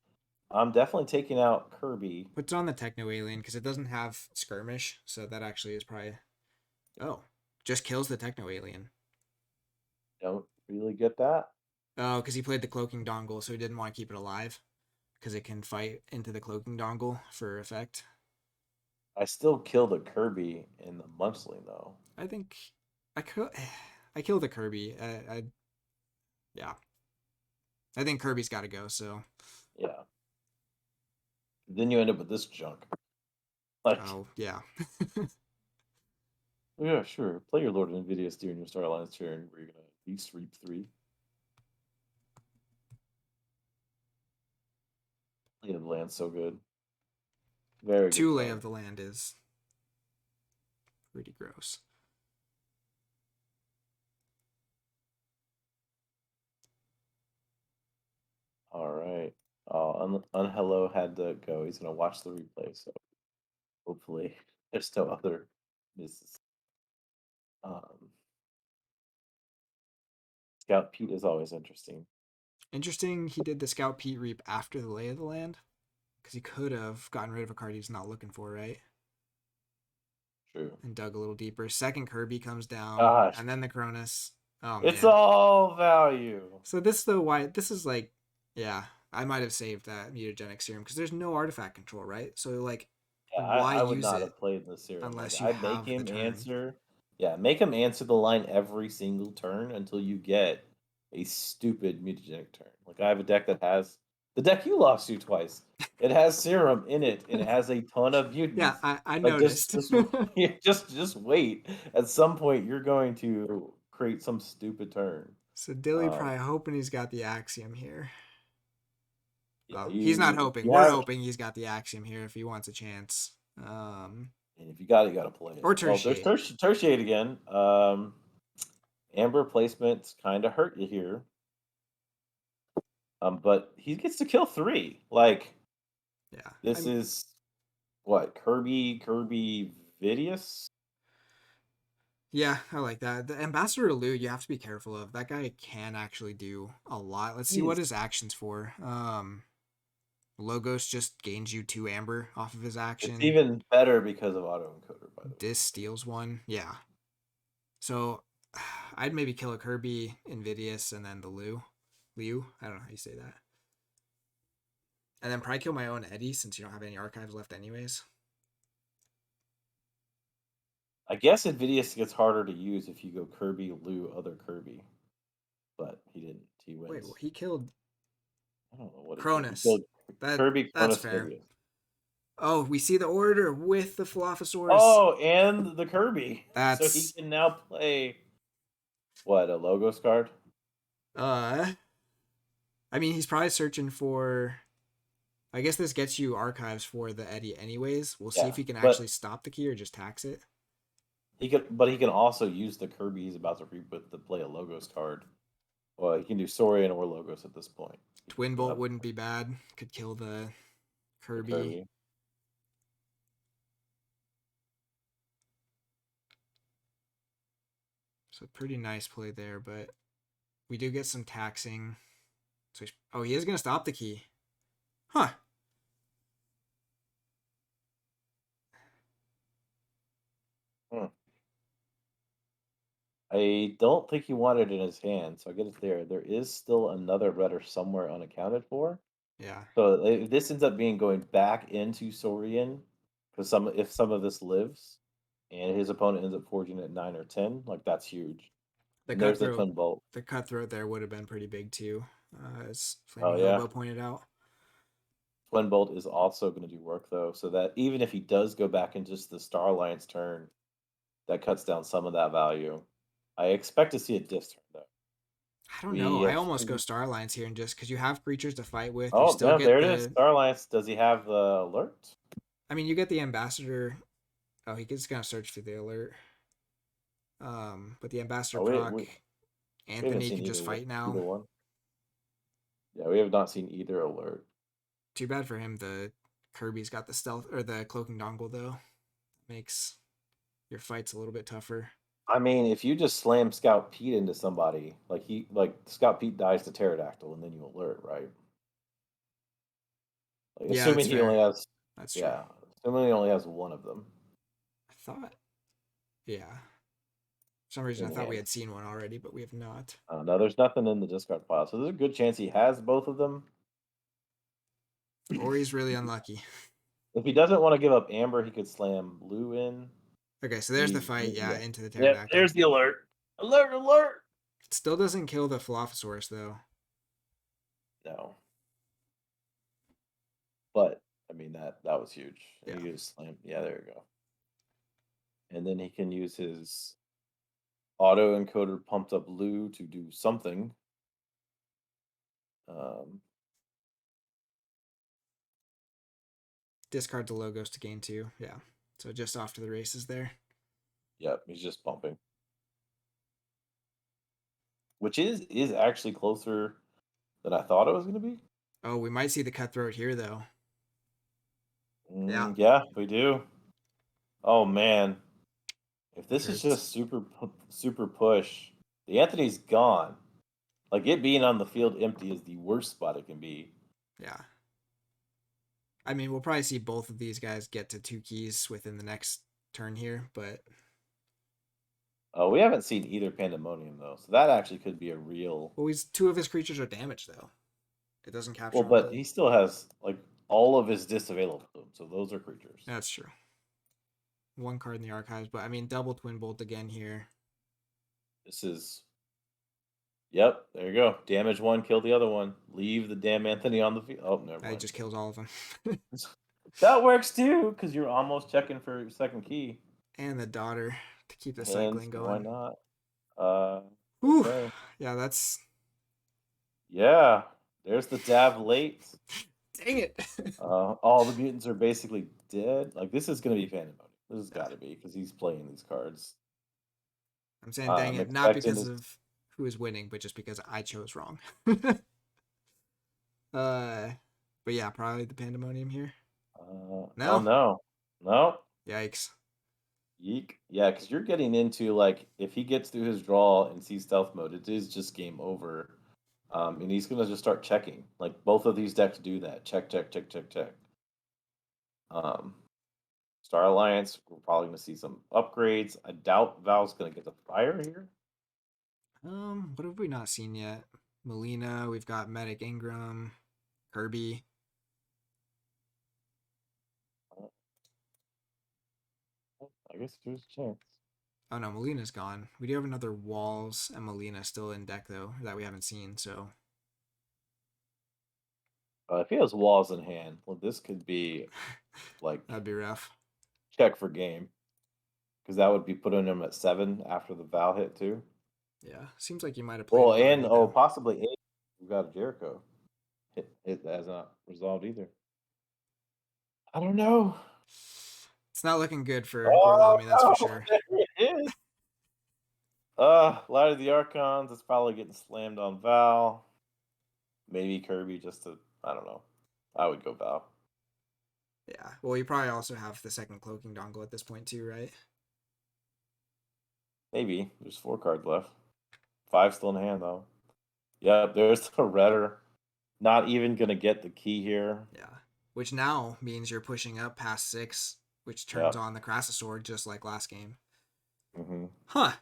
I'm definitely taking out Kirby. What's on the Techno Alien? Because it doesn't have skirmish, so that actually is probably. Oh, just kills the Techno Alien. Don't really get that. Oh, because he played the cloaking dongle, so he didn't want to keep it alive. Because it can fight into the cloaking dongle for effect. I still kill the Kirby in the Munchling though. I think I could. I kill the Kirby. Yeah. I think Kirby's got to go. So. Yeah. Then you end up with this junk. Like, Oh yeah. yeah, sure. Play your Lord of Nvidia during your Star Alliance turn where you're gonna at least reap 3. Lay of the Land's so good. Very good. 2 Lay card. of the Land is pretty gross. All right. Unhello had to go. He's gonna watch the replay, so hopefully there's no other misses. Scout Pete is always interesting. Interesting. He did the Scout Pete Reap after the Lay of the Land, because he could have gotten rid of a card he's not looking for, right? True. And dug a little deeper. Second Kirby comes down, Gosh. and then the Cronus. Oh It's man. all value. So this though, why this is like, yeah, I might have saved that mutagenic serum because there's no artifact control, right? So like, Yeah, why I would use not it have played the serum. unless Like, you I'd make have the him turn? answer. Yeah, make him answer the line every single turn until you get a stupid mutagenic turn. Like, I have a deck that has the deck you lost to twice. It has serum in it, and it has a ton of mutants. Yeah, I Like, noticed. just wait. At some point, you're going to create some stupid turn. So Dilly probably hoping he's got the Axiom here. Yeah, Well, he's not hoping. We're hoping he's got the Axiom here if he wants a chance. And if you got it, you got to play it. Or Oh, there's Tertiate. Tertiate again. Amber placements kind of hurt you here. But he gets to kill 3. Like, Yeah. this is what Kirby Vidius. Yeah, I like that. The Ambassador Lu, you have to be careful of. That guy can actually do a lot. Let's see what his action's for. Logos just gains you 2 amber off of his action. It's even better because of autoencoder, by the way. Dis steals 1. Yeah. So I'd maybe kill a Kirby, Invidious, and then the Liu. I don't know how you say that. And then probably kill my own Eddie since you don't have any archives left anyways. I guess Invidious gets harder to use if you go Kirby, Lou, other Kirby. But he didn't. He wins. Wait, well, he killed I don't know what Cronus. He killed Kirby, that's Cronus, fair. Vidius. Oh, we see the order with the Dilophosaurus. Oh, and the Kirby. That's... So he can now play what, a Logos card? I mean, he's probably searching for... I guess this gets you archives for the Eddie anyways. We'll see if he can actually stop the key or just tax it. He can also use the Kirby he's about to reap with to play a Logos card. Well, he can do Saurian or Logos at this point. Twin Bolt wouldn't be bad. Could kill the Kirby. So pretty nice play there, but we do get some taxing. So he is going to stop the key. Huh. I don't think he wanted it in his hand, so I get it there. There is still another redder somewhere unaccounted for. Yeah. So if this ends up being going back into Saurian, because if some of this lives, and his opponent ends up forging at 9 or 10, like that's huge. There's the Twin Bolt. The cutthroat there would have been pretty big too, as Flaming Hobo pointed out. Twin Bolt is also going to do work though, so that even if he does go back into just the Star Alliance turn, that cuts down some of that value. I expect to see a diff turn though. I don't know. I almost go Star Alliance here, and just because you have creatures to fight with, oh, you still get there it is. Star Alliance. Does he have the alert? I mean, you get the Ambassador. Oh, he just gonna search for the alert. But the Ambassador proc, Anthony can just fight now. One. Yeah, we have not seen either alert. Too bad for him. The Kirby's got the stealth or the cloaking dongle though. Makes your fight's a little bit tougher. I mean, if you just slam Scout Pete into somebody, like Scout Pete dies to Pterodactyl, and then you alert, right? Like, Yeah, that's assuming he fair. only has, That's true. yeah, assuming he only has one of them I thought, yeah. For some reason, I in thought we hand. had seen one already, but we have not. No, there's nothing in the discard pile, so there's a good chance he has both of them. Or he's really unlucky. If he doesn't want to give up Amber, he could slam Blue in. Okay, so there's the fight. Yeah, into the Yeah, pterodactyl. there's the alert. Alert! Alert! It still doesn't kill the Phlox'em though. No. But I mean that was huge. Yeah. He just slammed. Yeah, there you go. And then he can use his auto encoder pumped up Blue to do something. Discard the logos to gain 2. Yeah. So just off to the races there. Yep, he's just pumping. Which is actually closer than I thought it was going to be. Oh, we might see the cutthroat here though. Yeah. Yeah, we do. Oh man, if this is Sure. just super push, the Anthony's gone. Like it being on the field empty is the worst spot it can be. Yeah. I mean, we'll probably see both of these guys get to 2 keys within the next turn here, but We haven't seen either Pandemonium though, so that actually could be a real. well, 2 of his creatures are damaged though. It doesn't capture. Well, but he still has like all of his disc available to him, so those are creatures. That's true. 1 card in the archives, but I mean, double Twin Bolt again here. This is. Yep, there you go. Damage 1, kill the other one. Leave the damn Anthony on the field. Oh, never mind. It just kills all of them. That works too, because you're almost checking for your second key. And the daughter to keep the cycling going. Why not? Okay. Yeah, that's. Yeah, there's the dab late. Dang it. All the mutants are basically dead. Like, this is going to be Pandemonium. This has got to be, because he's playing these cards. I'm saying dang it, not because of who is winning, but just because I chose wrong. But yeah, probably the Pandemonium here. No. Oh, no. Yikes. Yeek. Yeah, because you're getting into, like, if he gets through his draw and sees stealth mode, it is just game over. And he's going to just start checking. Like, both of these decks do that. Check. Star Alliance, we're probably going to see some upgrades. I doubt Val's going to get the fire here. What have we not seen yet? Melina, we've got Medic Ingram, Kirby. I guess there's a chance. Oh no, Melina's gone. We do have another Walls and Melina still in deck though that we haven't seen. So if he has Walls in hand, well, this could be like that'd be rough. Check for game, because that would be putting him at 7 after the Val hit too. Yeah, seems like you might have played. Well, and possibly 8. We've got a Jericho. It has not resolved either. I don't know. It's not looking good for Gorlami, that's for sure. There it is. Light of the Archons is probably getting slammed on Val. Maybe Kirby just to, I don't know. I would go Val. Yeah. Well, you probably also have the second cloaking dongle at this point too, right? Maybe. There's 4 cards left. 5 still in hand though. Yeah, there's the Redder. Not even gonna get the key here. Yeah. Which now means you're pushing up past 6, which turns on the Crassosaur just like last game. Mm-hmm. Huh.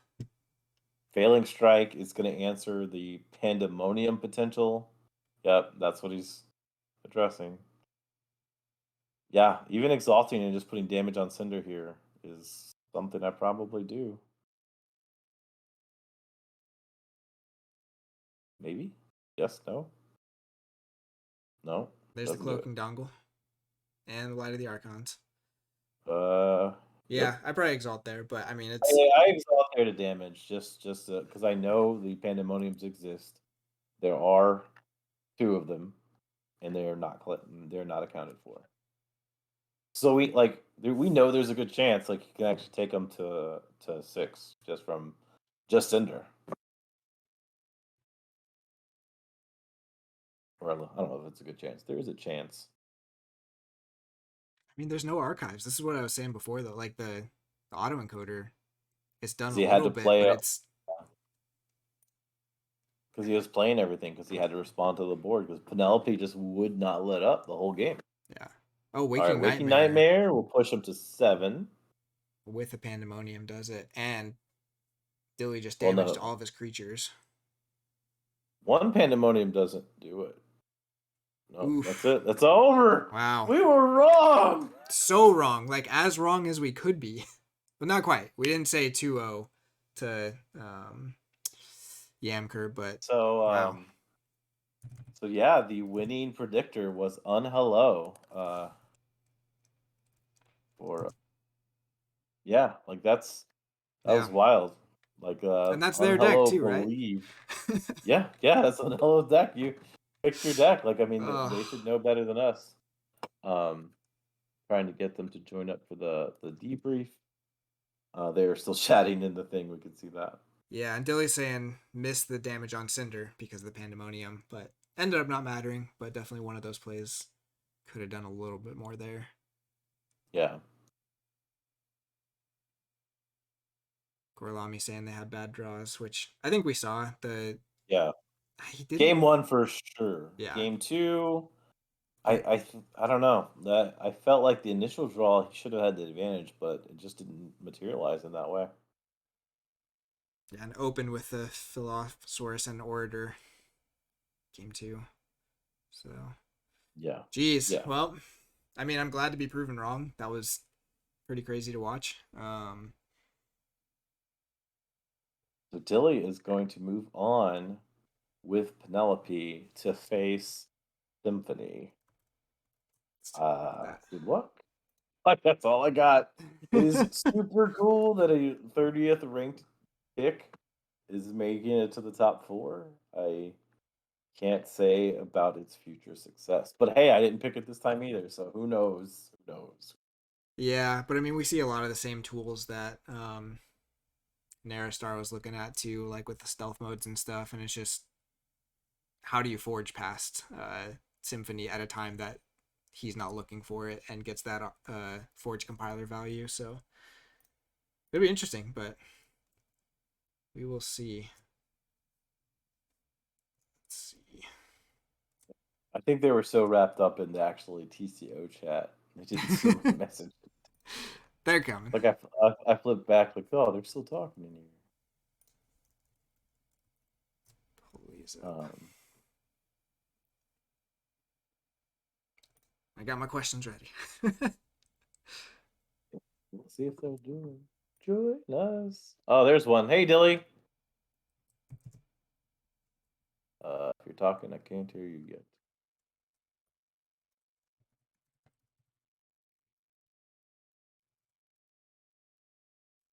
Failing Strike is going to answer the Pandemonium potential. Yep, that's what he's addressing. Yeah, even exalting and just putting damage on Cinder here is something I probably do. Maybe? Yes, no? No? There's the cloaking dongle. And the Light of the Archons. Yeah, I probably exalt there, but I mean it's. I exalt there to damage just because I know the Pandemoniums exist. There are 2 of them, and they're not accounted for. So we know there's a good chance you can actually take them to 6 just Cinder. Or I don't know if it's a good chance. There is a chance. I mean, there's no archives. This is what I was saying before, though. Like the autoencoder, it's done 'Cause a he had little to bit, play but it it's because he was playing everything because he had to respond to the board because Penelope just would not let up the whole game. yeah. Oh, All Waking right, Waking Nightmare Nightmare will push him to 7. with a Pandemonium does it, and Dilly just Well, damaged no. all of his creatures. One Pandemonium doesn't do it. No, Oof. that's it. That's over. Wow. We were wrong. So wrong. Like, as wrong as we could be. But not quite. We didn't say 2-0 to Yamker, but So, wow. So yeah, the winning predictor was Unhello. For yeah, like that was wild. Like and that's their deck Unhello too, right? believed. yeah, that's Unhello's deck. You picked your deck. Like I mean, Ugh. they should know better than us. Trying to get them to join up for the debrief. They were still chatting in the thing. We could see that. Yeah, and Dilly's saying missed the damage on Cinder because of the Pandemonium, but ended up not mattering. But definitely one of those plays could have done a little bit more there. Yeah. Gorlami saying they had bad draws, which I think we saw. Yeah. He Game 1 for sure. Yeah. Game 2, I don't know. That I felt like the initial draw he should have had the advantage, but it just didn't materialize in that way. Yeah, and open with the Philosopher's and Orator. Game 2. So. Yeah. Jeez. Yeah. Well, I mean, I'm glad to be proven wrong. That was pretty crazy to watch. So Dilly is going to move on with Penelope to face Symphony. Good luck. Like that's all I got. It is super cool that a 30th ranked pick is making it to the top 4. I can't say about its future success. But hey, I didn't pick it this time either, so who knows? Who knows? Yeah, but I mean, we see a lot of the same tools that Narastar was looking at too, like with the stealth modes and stuff, and it's just how do you forge past Symphony at a time that he's not looking for it and gets that forge compiler value. So it'll be interesting, but we will see. Let's see. I think they were so wrapped up in the actually TCO chat. They didn't see my message. They're coming. Like I flipped back, like, oh, they're still talking in here. Please. I got my questions ready. Let's see if they're doing join us. Oh, there's one. Hey, Dilly. If you're talking, I can't hear you yet.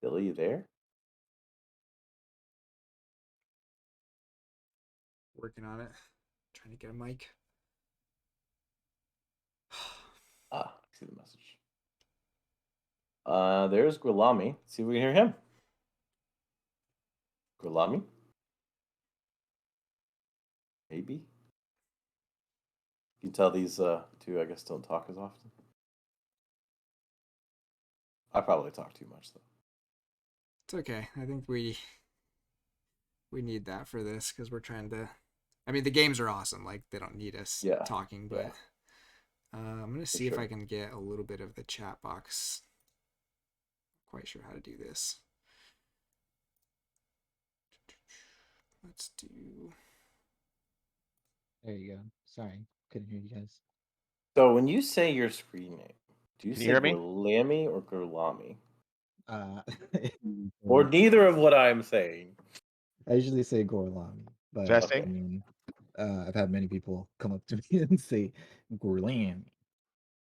Dilly, you there? Working on it. Trying to get a mic. I see the message. There's Grilami. See if we can hear him. Grilami? Maybe. You can tell these two, I guess, don't talk as often. I probably talk too much, though. It's okay. I think we need that for this because we're trying to. I mean, the games are awesome. Like they don't need us talking, but I'm gonna see if I can get a little bit of the chat box. Not quite sure how to do this. Let's do. There you go. Sorry, couldn't hear you guys. So when you say your screen name, do you Can say you hear me? Grilami or Grilami? Or Gorlami. neither of what I'm saying. I usually say Gorlami, but Testing. I mean, I've had many people come up to me and say Gorlami.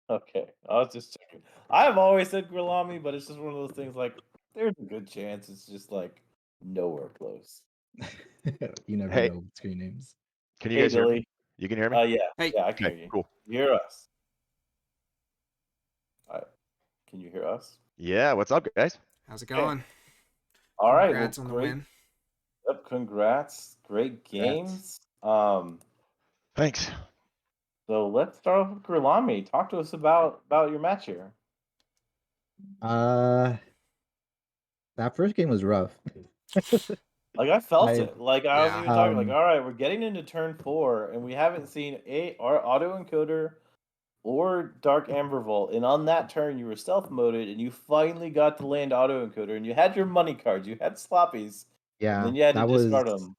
Okay, I was just checking. I've always said Grilami, but it's just one of those things like there's a good chance it's just like nowhere close. You never Hey. know with screen names. Can you Hey, guys hear Dilly. me? You can hear me? Yeah, Hey. yeah, I can Okay, hear you. cool. You hear us? Can you hear us? Yeah, what's up, guys? How's it going? All right, Congrats on the win. Yep, congrats. Great games. Thanks. So let's start off with Grilami. Talk to us about your match here. that first game was rough. Like I felt I- it. Like I was Yeah. even talking like, all right, we're getting into turn 4, and we haven't seen our autoencoder or Dark Amber Vault. And on that turn, you were stealth moded, and you finally got to land autoencoder, and you had your money cards, you had sloppies, and Yeah, then you had to that was discard them.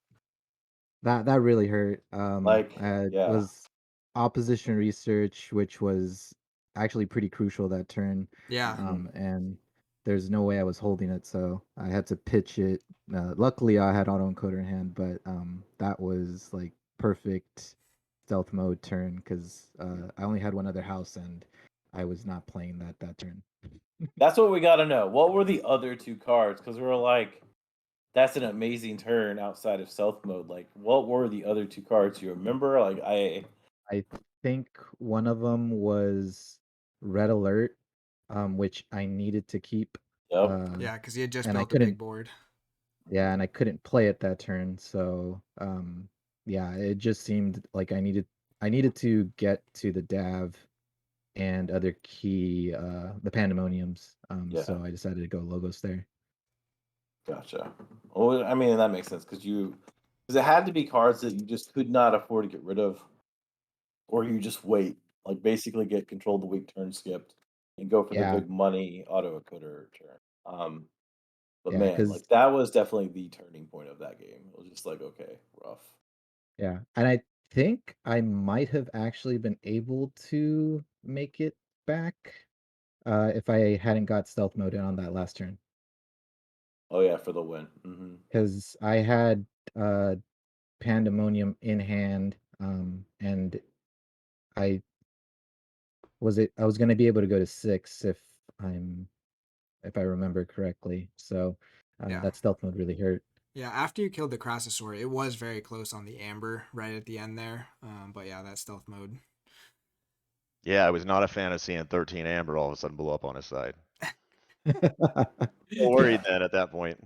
that really hurt. Like, It yeah, was opposition research, which was actually pretty crucial that turn. Yeah. And there's no way I was holding it, so I had to pitch it. Luckily, I had autoencoder in hand, but that was like perfect stealth mode turn because I only had one other house and I was not playing that turn. that's what we got to know. What were the other 2 cards? Because we were like, that's an amazing turn outside of stealth mode. Like, what were the other 2 cards you remember? Like, I think one of them was Red Alert, which I needed to keep. Yep. Yeah, because he had just and I built a big couldn't. board. Yeah, and I couldn't play it that turn, so yeah, it just seemed like I needed to get to the Dav and other key the Pandemoniums. Yeah. So I decided to go Logos there. Gotcha. Well, I mean, that makes sense because it had to be cards that you just could not afford to get rid of, or you just wait, like basically get control of the weak turn skipped and go for the Yeah, big money autoencoder turn. But yeah, man, because like that was definitely the turning point of that game. It was just like, okay, rough. yeah, and I think I might have actually been able to make it back if I hadn't got stealth mode in on that last turn. Oh yeah, for the win. Mm-hmm. Because I had Pandemonium in hand, and I was going to be able to go to 6 if I remember correctly. So Yeah. that stealth mode really hurt. Yeah, after you killed the Crassosaur, it was very close on the Amber right at the end there. But yeah, that stealth mode. Yeah, I was not a fan of seeing 13 Amber all of a sudden blow up on his side. Worried then at that point.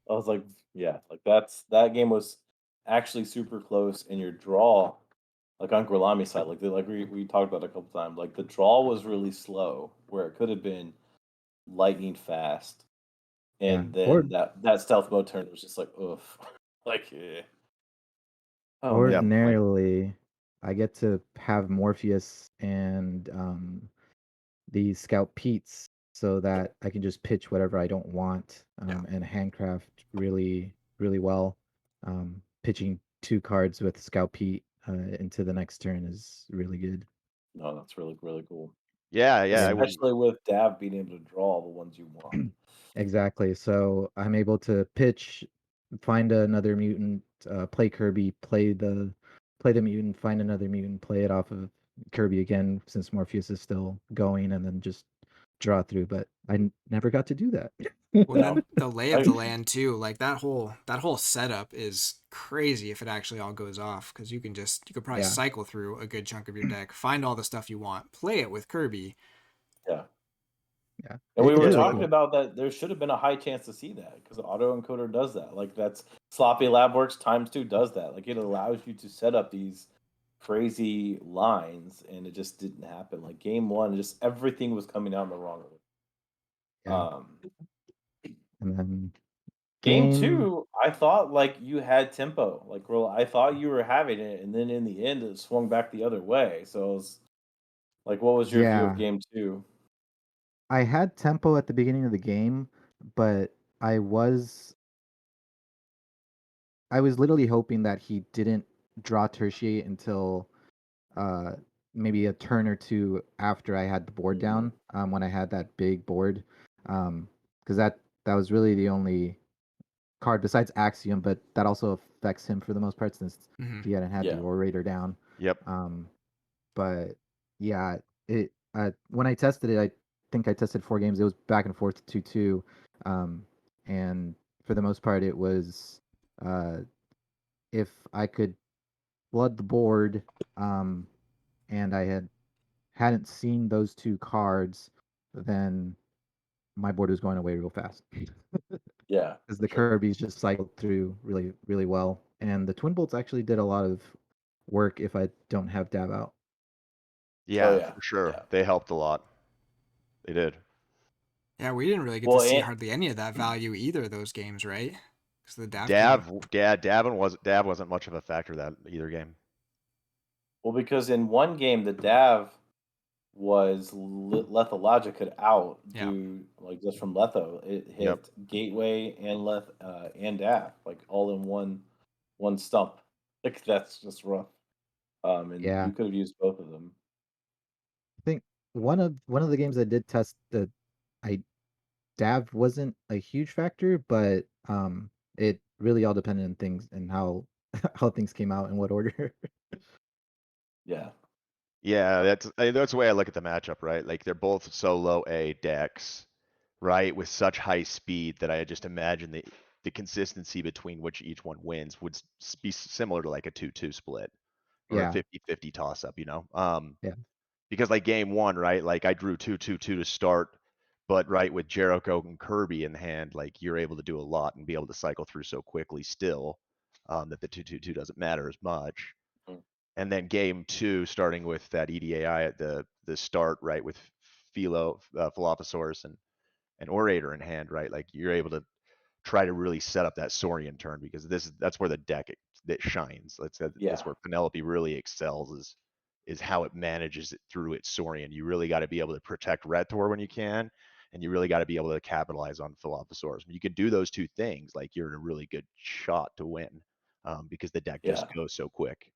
I was like, yeah, like that game was actually super close, and your draw, like on Gorlami's side, like we talked about a couple times, like the draw was really slow, where it could have been lightning fast, and Yeah. then that stealth mode turn was just like, oof, like, yeah. Oh man, Ordinarily, I get to have Morpheus and the Scout Pete's so that I can just pitch whatever I don't want and handcraft really, really well. Pitching 2 cards with Scout Pete into the next turn is really good. no, that's really really cool. Yeah, I would. Especially with Dav being able to draw the ones you want. Exactly. So I'm able to pitch, find another mutant, play Kirby, play the mutant, find another mutant, play it off of Kirby again since Morpheus is still going, and then just draw through. But I never got to do that. Well, then the lay of the land too, like that whole setup is crazy if it actually all goes off, because you could probably cycle through a good chunk of your deck, find all the stuff you want, play it with Kirby. Yeah. Yeah. And we were really talking cool. about that there should have been a high chance to see that because autoencoder does that. Like that's Sloppy Labworks ×2 does that. Like it allows you to set up these crazy lines, and it just didn't happen. Like game 1, just everything was coming out in the wrong way. Yeah. And then game 2, I thought like you had tempo. Like, well, I thought you were having it, and then in the end, it swung back the other way. So, it was like, what was your view of game 2? I had tempo at the beginning of the game, but I was literally hoping that he didn't draw tertiate until maybe a turn or 2 after I had the board down, when I had that big board, because that was really the only card besides Axiom, but that also affects him for the most part since he hadn't had the Orator down. Yep. But yeah, it when I tested it, I think I tested 4 games. It was back and forth 2-2, and for the most part, it was if I could blood the board, and I hadn't seen those 2 cards, then my board was going away real fast. Yeah, because the Kirby's just cycled through really, really well, and the Twin Bolts actually did a lot of work if I don't have Dab out. Yeah, for sure. Yeah. They helped a lot. They did. Yeah, we didn't really get Well, to see and- hardly any of that value either of those games, right? Because the Dav Dav wasn't much of a factor that either game. Well, because in one game the Dav was Lethologic out Yeah. due like just from Letho. It hit Yep. Gateway and and Dav like all in one stump. Like that's just rough. And Yeah. you could have used both of them. I think one of the games I did test that I Dav wasn't a huge factor, but it really all depended on things and how how things came out in what order. Yeah. Yeah, that's the way I look at the matchup, right? Like they're both so low A decks, right, with such high speed that I just imagine the consistency between which each one wins would be similar to like a 2-2 split or a Yeah. 50-50 toss up, Yeah. because like game one, right, like I drew 2-2-2 to start, but right with Jericho and Kirby in hand, like you're able to do a lot and be able to cycle through so quickly still, that the 2-2-2 doesn't matter as much. Mm. And then game two, starting with that EDAI at the start, right, with Philophosaurus and Orator in hand, right? Like you're able to try to really set up that Saurian turn because that's where the deck that shines. That's Yeah. where Penelope really excels is how it manages it through its Saurian. You really got to be able to protect Retor when you can, and you really got to be able to capitalize on Philophosaurus. When you can do those two things, like you're in a really good shot to win, because the deck just Yeah. goes so quick.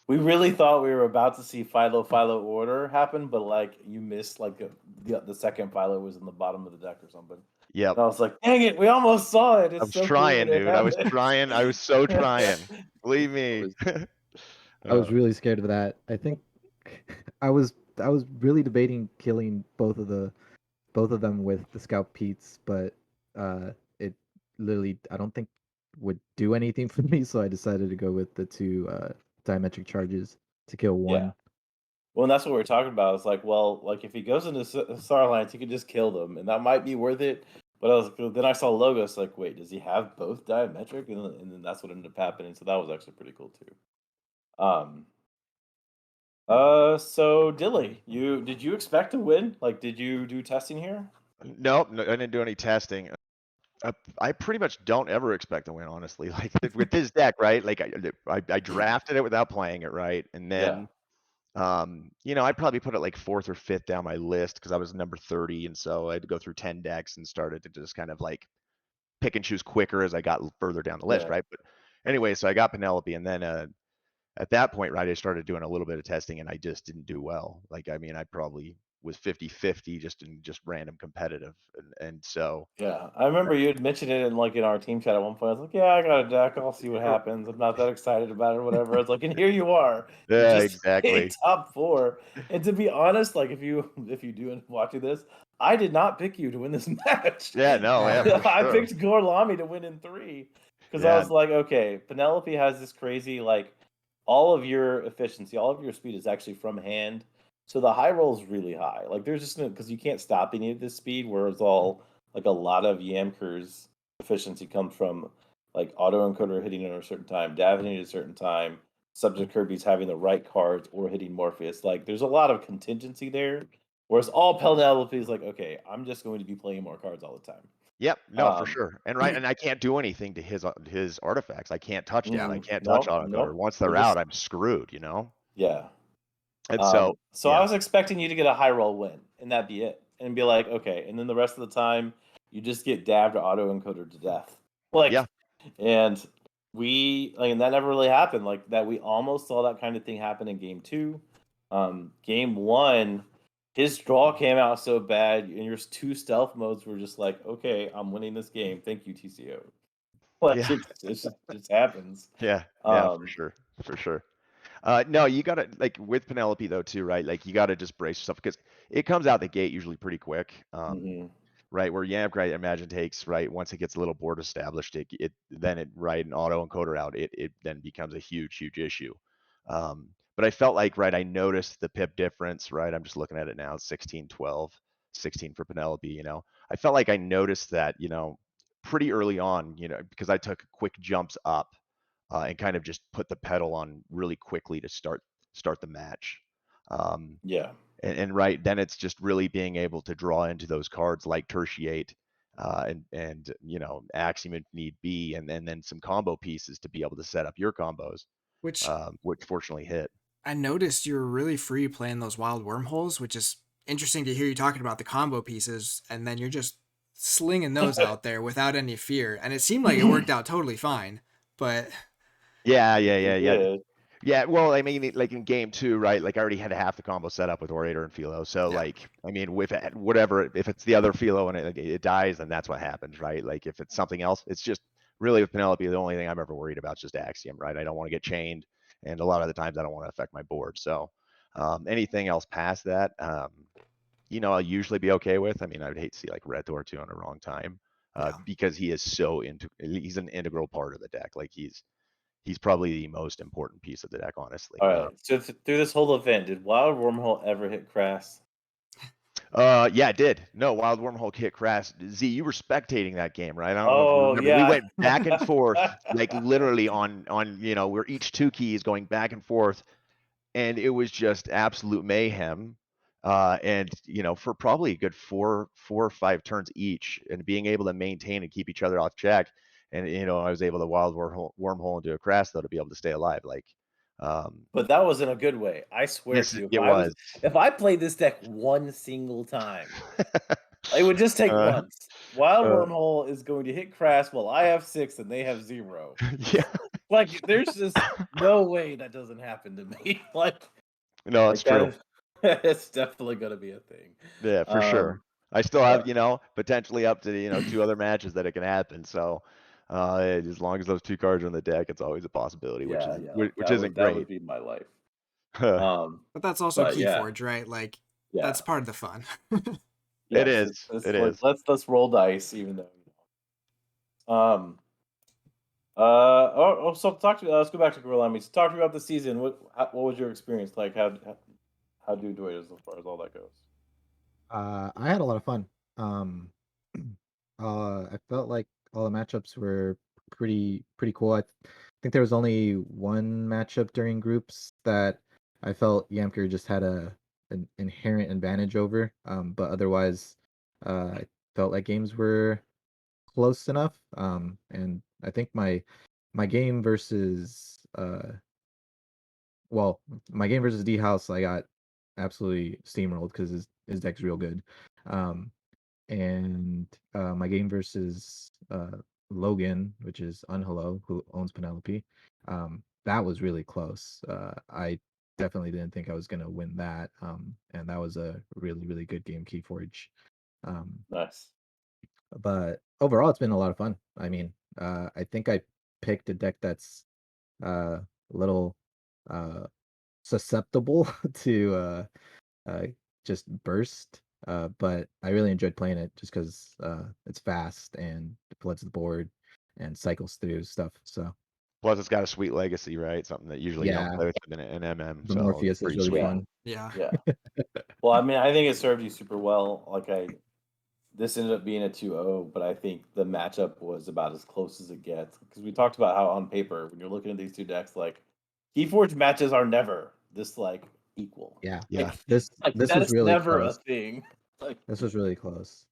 We really thought we were about to see Philo order happen, but like you missed like the second Philo was in the bottom of the deck or something. Yep. And I was like, dang it, we almost saw it. I It's was so trying, cool when it dude. I was happened. trying. I was so trying. Believe me. I was really scared of that. I think I was really debating killing both of them with the Scout Pete's, but it literally I don't think would do anything for me, so I decided to go with the two diametric charges to kill one. Yeah. Well, and that's what we're talking about. It's like, well, like if he goes into Star Alliance, he could just kill them, and that might be worth it. But then I saw Logos, like, wait, does he have both diametric? And then that's what ended up happening. So that was actually pretty cool too. So Dilly, did you expect to win? Like, did you do testing here? Nope, no, I didn't do any testing. I pretty much don't ever expect to win, honestly. Like with this deck, right? Like I drafted it without playing it, right? And then, I'd probably put it like fourth or fifth down my list because I was number 30, and so I had to go through 10 decks and started to just kind of like pick and choose quicker as I got further down the list, Yeah. right? But anyway, so I got Penelope, and then at that point, right, I started doing a little bit of testing, and I just didn't do well. Like, I mean, I probably was 50-50 just in just random competitive, and so. Yeah, I remember you had mentioned it in our team chat at one point. I was like, "Yeah, I got a deck. I'll see what happens. I'm not that excited about it or whatever." I was like, and here you are. You Yeah, just made exactly. top 4. And to be honest, like if you do end up watching this, I did not pick you to win this match. Yeah, no, yeah, for I sure. picked Gorlami to win in 3 because I Yeah. was like, okay, Penelope has this crazy like all of your efficiency, all of your speed is actually from hand. So the high roll is really high. Like there's just no because you can't stop any of this speed, whereas all like a lot of Yamker's efficiency comes from like autoencoder hitting at a certain time, Dav hitting at a certain time, subject Kirby's having the right cards or hitting Morpheus. Like there's a lot of contingency there. Whereas all Penelope is like, okay, I'm just going to be playing more cards all the time. Yep. No, for Um, sure. And right, and I can't do anything to his artifacts. I can't touch that. I can't touch nope, autoencoder. nope. Once You're they're just out, I'm screwed, yeah. And so, So I yeah. was expecting you to get a high roll win, and that'd be it, and be like, okay, and then the rest of the time, you just get dabbed or autoencoder to death, like, Yeah. and and that never really happened, like that. We almost saw that kind of thing happen in game 2. Game 1, his draw came out so bad, and your 2 stealth modes were just like, okay, I'm winning this game. Thank you, TCO. Like Yeah. it just happens. Yeah. Yeah, for sure. For sure. No, you gotta like with Penelope though too, right? Like you gotta just brace yourself because it comes out the gate usually pretty quick. Mhm. Right, where Yamk, right, I imagine takes, right, once it gets a little board established, it then it right, an auto encoder out, it then becomes a huge issue. But I felt like, right, I noticed the pip difference, right? I'm just looking at it now, 16, 12, 16 for Penelope. I felt like I noticed that, pretty early on, because I took quick jumps up and kind of just put the pedal on really quickly to start the match. Yeah. and right then it's just really being able to draw into those cards like Tertiate, and Axiom if need be, and then some combo pieces to be able to set up your combos, Which which fortunately hit. I noticed you were really free playing those wild wormholes, which is interesting to hear you talking about the combo pieces, and then you're just slinging those out there without any fear. And it seemed like it worked out totally fine, but Yeah. Yeah. Yeah, well, I mean, like in game 2, right? Like I already had half the combo set up with Orator and Philo. So Yeah. like, I mean, with whatever, if it's the other Philo and it dies, then that's what happens, right? Like if it's something else, it's just really with Penelope, the only thing I'm ever worried about is just Axiom, right? I don't want to get chained, and a lot of the times I don't want to affect my board. So anything else past that, I'll usually be okay with. I mean, I would hate to see like Red Thor 2 on the wrong time, yeah. because he's an integral part of the deck. Like he's probably the most important piece of the deck, honestly. All right. So through this whole event, did Wild Wormhole ever hit Crass? Yeah, it did. No, Wild Wormhole hit Crash. Z, you were spectating that game, right? I don't know if you Oh remember. We yeah. went back and forth, like literally on we're each 2 keys going back and forth, and it was just absolute mayhem. And for probably a good four or 5 turns each, and being able to maintain and keep each other off check, and I was able to Wild Wormhole into a Crash though to be able to stay alive. Like, But that was in a good way. I swear yes, to you. it was. If I played this deck one single time, it would just take Uh, once. Wild uh, Wormhole is going to hit Crash while I have 6 and they have 0. yeah. Like, there's just no way that doesn't happen to me. No, it's true. It's definitely gonna be a thing. Yeah, for sure. I still but- have, potentially up to, 2 other matches that it can happen. So, as long as those 2 cards are in the deck, it's always a possibility, which isn't that would great. be my life. But that's also But yeah. Keyforge, right? Like Yeah. that's part of the fun. It is. It's It like, is. let's roll dice, even though. So talk to me. Let's go back to Gorilla. So talk to me about the season. What was your experience like? How do you enjoy it as far as all that goes? I had a lot of fun. I felt like all the matchups were pretty cool. I think there was only one matchup during groups that I felt Yamker just had an inherent advantage over. But otherwise, I felt like games were close enough. And I think my game versus my game versus D House, I got absolutely steamrolled because his deck's real good. And my game versus Logan, which is Unhello, who owns Penelope, that was really close. I definitely didn't think I was gonna win that. And that was a really good game, Keyforge. Nice. But overall, it's been a lot of fun. I mean, I think I picked a deck that's a little susceptible to just burst. But I really enjoyed playing it just because it's fast and it floods the board and cycles through stuff. So Plus, it's got a sweet legacy, right? Something that usually you don't yeah, play with in an MM. the So Morpheus it's is pretty really sweet. fun. Yeah. Yeah. Well, I mean, I think it served you super well. This ended up being a 2-0, but I think the matchup was about as close as it gets because we talked about how on paper, when you're looking at these 2 decks, like Keyforge matches are never this equal. Yeah, Yeah. this That was is really never close. a thing. This was really close.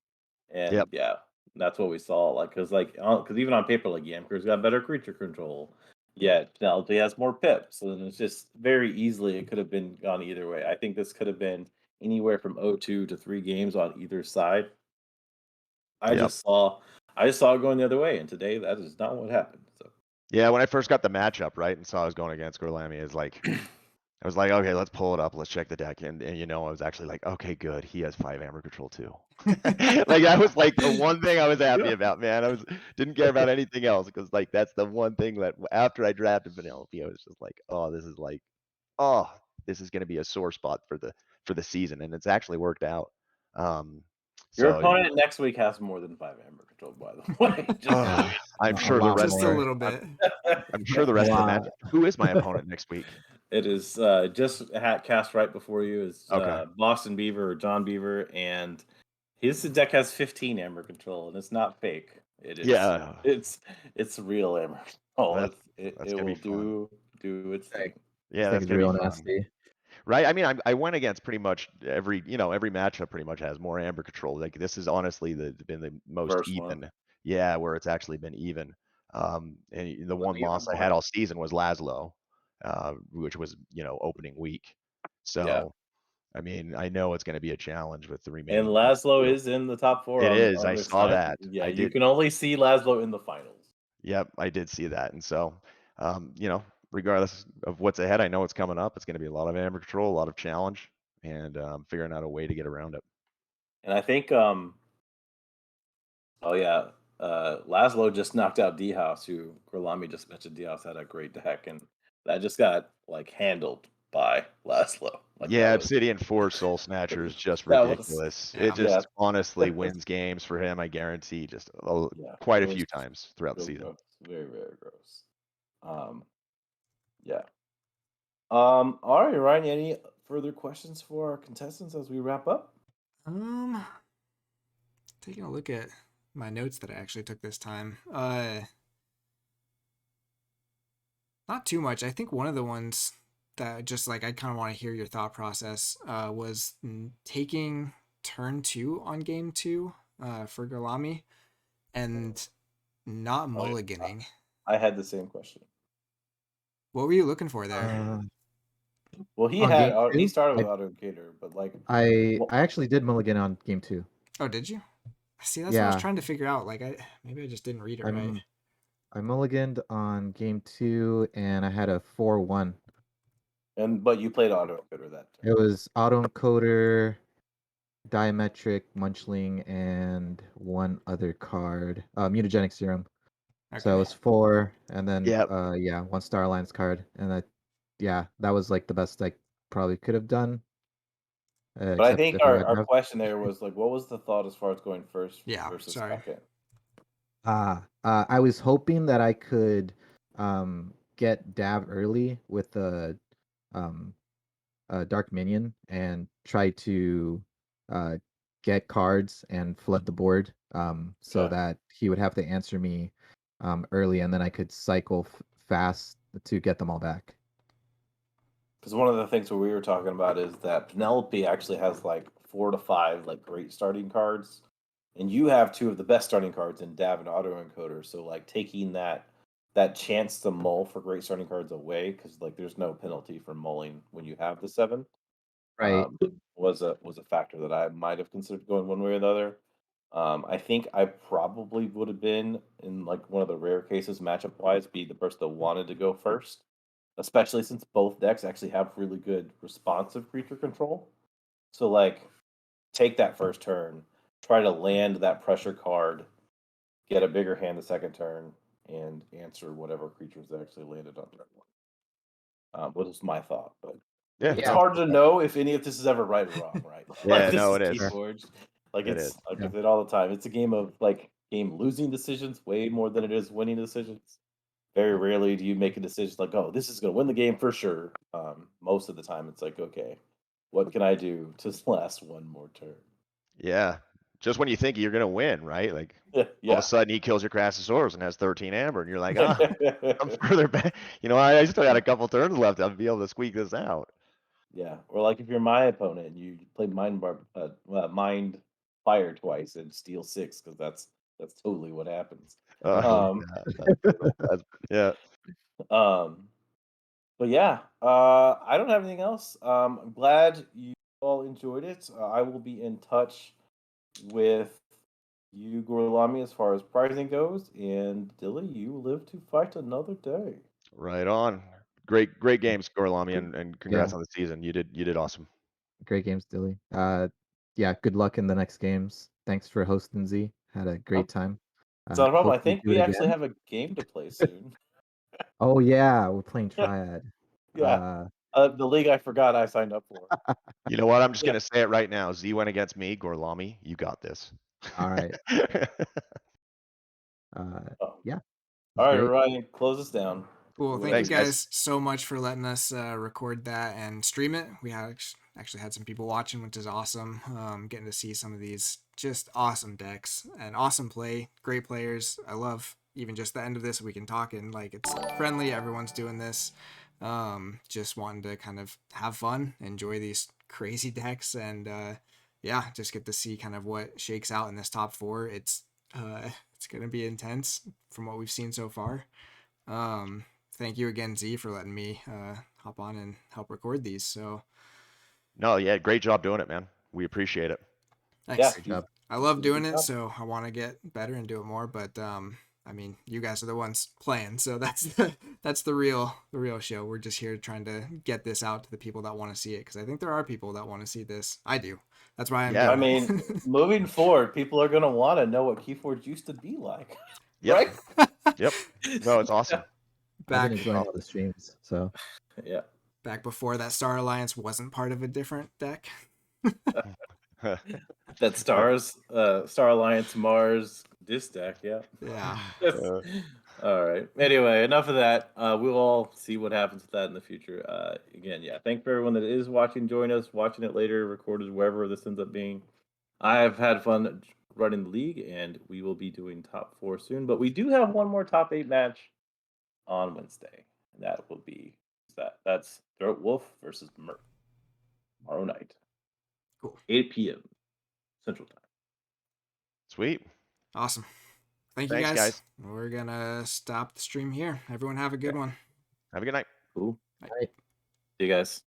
And Yep. yeah, that's what we saw. Because even on paper, Yamker's got better creature control. Yet Penelope has more pips, and it's just very easily it could have been gone either way. I think this could have been anywhere from 0-2 to 3 games on either side. I Yep. just saw it going the other way, and today that is not what happened. So Yeah, when I first got the matchup, right, and saw I was going against Gorlami, I was like, okay, let's pull it up, let's check the deck, and I was actually like, okay, good, he has 5 Amber Control too. Like that was like the one thing I was happy about, man. Didn't care about anything else because that's the one thing that after I drafted Penelope, I was just like, oh, this is gonna be a sore spot for the season, and it's actually worked out. your So opponent next week has more than 5 Amber Control, by the way. I'm A sure the lot rest. Just a more. little bit. I'm sure the rest of the Wow. match. Who is my opponent next week? It is just cast right before you is Okay. Boston Beaver or John Beaver, and his deck has 15 Amber Control, and it's not fake. It is. Yeah, It's real Amber Control. that's It gonna be will fun. do its thing. Yeah, This that's thing's gonna be real fun. nasty. Right? I mean, I went against pretty much every matchup pretty much has more Amber control. Like this is honestly been the most First one. even. Yeah, where it's actually been even. And the one even loss I more. had all season was Laszlo, which was opening week. Yeah. So I mean, I know it's going to be a challenge with the And remaining. Laszlo is in the top 4 It on is. I this saw side. that. Yeah, I you did. can only see Laszlo in the finals. Yep, I did see that. And so, regardless of what's ahead, I know it's coming up. It's going to be a lot of Amber control, a lot of challenge, and figuring out a way to get around it. And I think Laszlo just knocked out D-House, who Gorlami just mentioned. D-House had a great deck, and that just got like handled by Laszlo. Like Yeah, that was Obsidian 4 Soul Snatcher is just that was ridiculous. Yeah. It just yeah. honestly wins games for him, I guarantee, just Yeah, quite it a was few times throughout the real season. gross. Very, very gross. Yeah. All right, Ryan, any further questions for our contestants as we wrap up? Taking a look at my notes that I actually took this time. Not too much. I think one of the ones that just like I kind of want to hear your thought process was taking turn 2 on game 2 for Galami and not Oh, yeah. mulliganing. I had the same question. What were you looking for there? Well, he On had game he two, started with auto cater, but like I well, actually did mulligan on game 2. Oh, did you? See, that's what I was Yeah, trying to figure out. Like, maybe I just didn't read it right. I mulliganed on game 2, and I had a 4-1. but you played auto cater that time. It was autoencoder, diametric, munchling, and one other card, mutagenic serum. So it Okay. was 4, and then Yep. one Star Alliance card, and that was like the best I probably could have done. But I Except think if I would our have. question there was like, what was the thought as far as going first Yeah, versus sorry. second? I was hoping that I could get Dav early with the Dark Minion and try to uh, get cards and flood the board so Okay. that he would have to answer me early, and then I could cycle fast to get them all back. Because one of the things that we were talking about is that Penelope actually has like 4 to 5 like great starting cards, and you have 2 of the best starting cards in Dav and autoencoder. So like taking that chance to mull for great starting cards away, because like there's no penalty for mulling when you have the 7. Right. Was a factor that I might have considered going one way or the other. I think I probably would have been in like one of the rare cases matchup wise be the person that wanted to go first, especially since both decks actually have really good responsive creature control. So like take that first turn, try to land that pressure card, get a bigger hand the second turn, and answer whatever creatures that actually landed on turn 1. What was my thought, but Yeah. it's Yeah. No. hard to know if any of this is ever right or wrong, right? Like Yeah. this No, is it is. Keyforge. Like It it's is. like Yeah. I said all the time. It's a game of like game losing decisions way more than it is winning decisions. Very rarely do you make a decision like, oh, this is gonna win the game for sure. Most of the time it's like, okay, what can I do to last one more turn? Yeah. Just when you think you're gonna win, right? Like all of a Yeah. sudden he kills your Crassosaurus and has 13 amber, and you're like, I'm further back. I still got a couple turns left. I'll be able to squeak this out. Yeah, or like if you're my opponent and you play mind fire twice and steal 6 because that's totally what happens. Yeah, Um, that's brutal. Yeah. um, but yeah, I don't have anything else. I'm glad you all enjoyed it. I will be in touch with you, Gorlami, as far as pricing goes, and Dilly, you live to fight another day. Right on. Great games, Gorlami, and Yeah. congrats on the season. You did awesome. Great games, Dilly. Yeah. Good luck in the next games. Thanks for hosting, Z. Had a great time. It's not a problem. I Hope we think do it we actually again. have a game to play soon. Oh yeah, we're playing Triad. Yeah. The league I forgot I signed up for. You know what? I'm just Yeah. gonna say it right now. Z went against me, Gorlami. You got this. All right. Oh. Yeah. All It's right, great. Ryan, close us down. Cool. Do Thank you Thanks, guys. guys so much for letting us record that and stream it. We have actually had some people watching, which is awesome. Getting to see some of these just awesome decks and awesome play. Great players. I love even just the end of this. We can talk and like it's friendly. Everyone's doing this. Just wanting to kind of have fun, enjoy these crazy decks, and yeah, just get to see kind of what shakes out in this top 4. It's gonna be intense from what we've seen so far. Thank you again, Z, for letting me hop on and help record these. So No, yeah, great job doing it, man. We appreciate it. thanks. Yeah, Great job. I love doing Good it, job. so I want to get better and do it more. But I mean, you guys are the ones playing, so that's the real show. We're just here trying to get this out to the people that want to see it, because I think there are people that want to see this. I do. That's why I'm Yeah. I doing mean, it. moving forward, people are gonna want to know what Keyforge used to be like, Yep. right? Yep. No, it's awesome. I've back been enjoying all the streams, so Yeah. back before that Star Alliance wasn't part of a different deck. That Star Alliance, Mars, this deck, yeah. Yeah. Uh, All right. Anyway, enough of that. We'll all see what happens with that in the future. Again, yeah. Thank for everyone that is watching. Join us, watching it later, recorded wherever this ends up being. I've had fun running the league, and we will be doing top 4 soon. But we do have one more top 8 match on Wednesday, and that will be that's Throat Wolf versus Murph tomorrow night, Cool. 8 p.m. Central Time. Sweet. Awesome. Thank you Thanks, guys. We're gonna stop the stream here. Everyone have a good one. Have a good night. Cool. Bye. Bye. See you guys.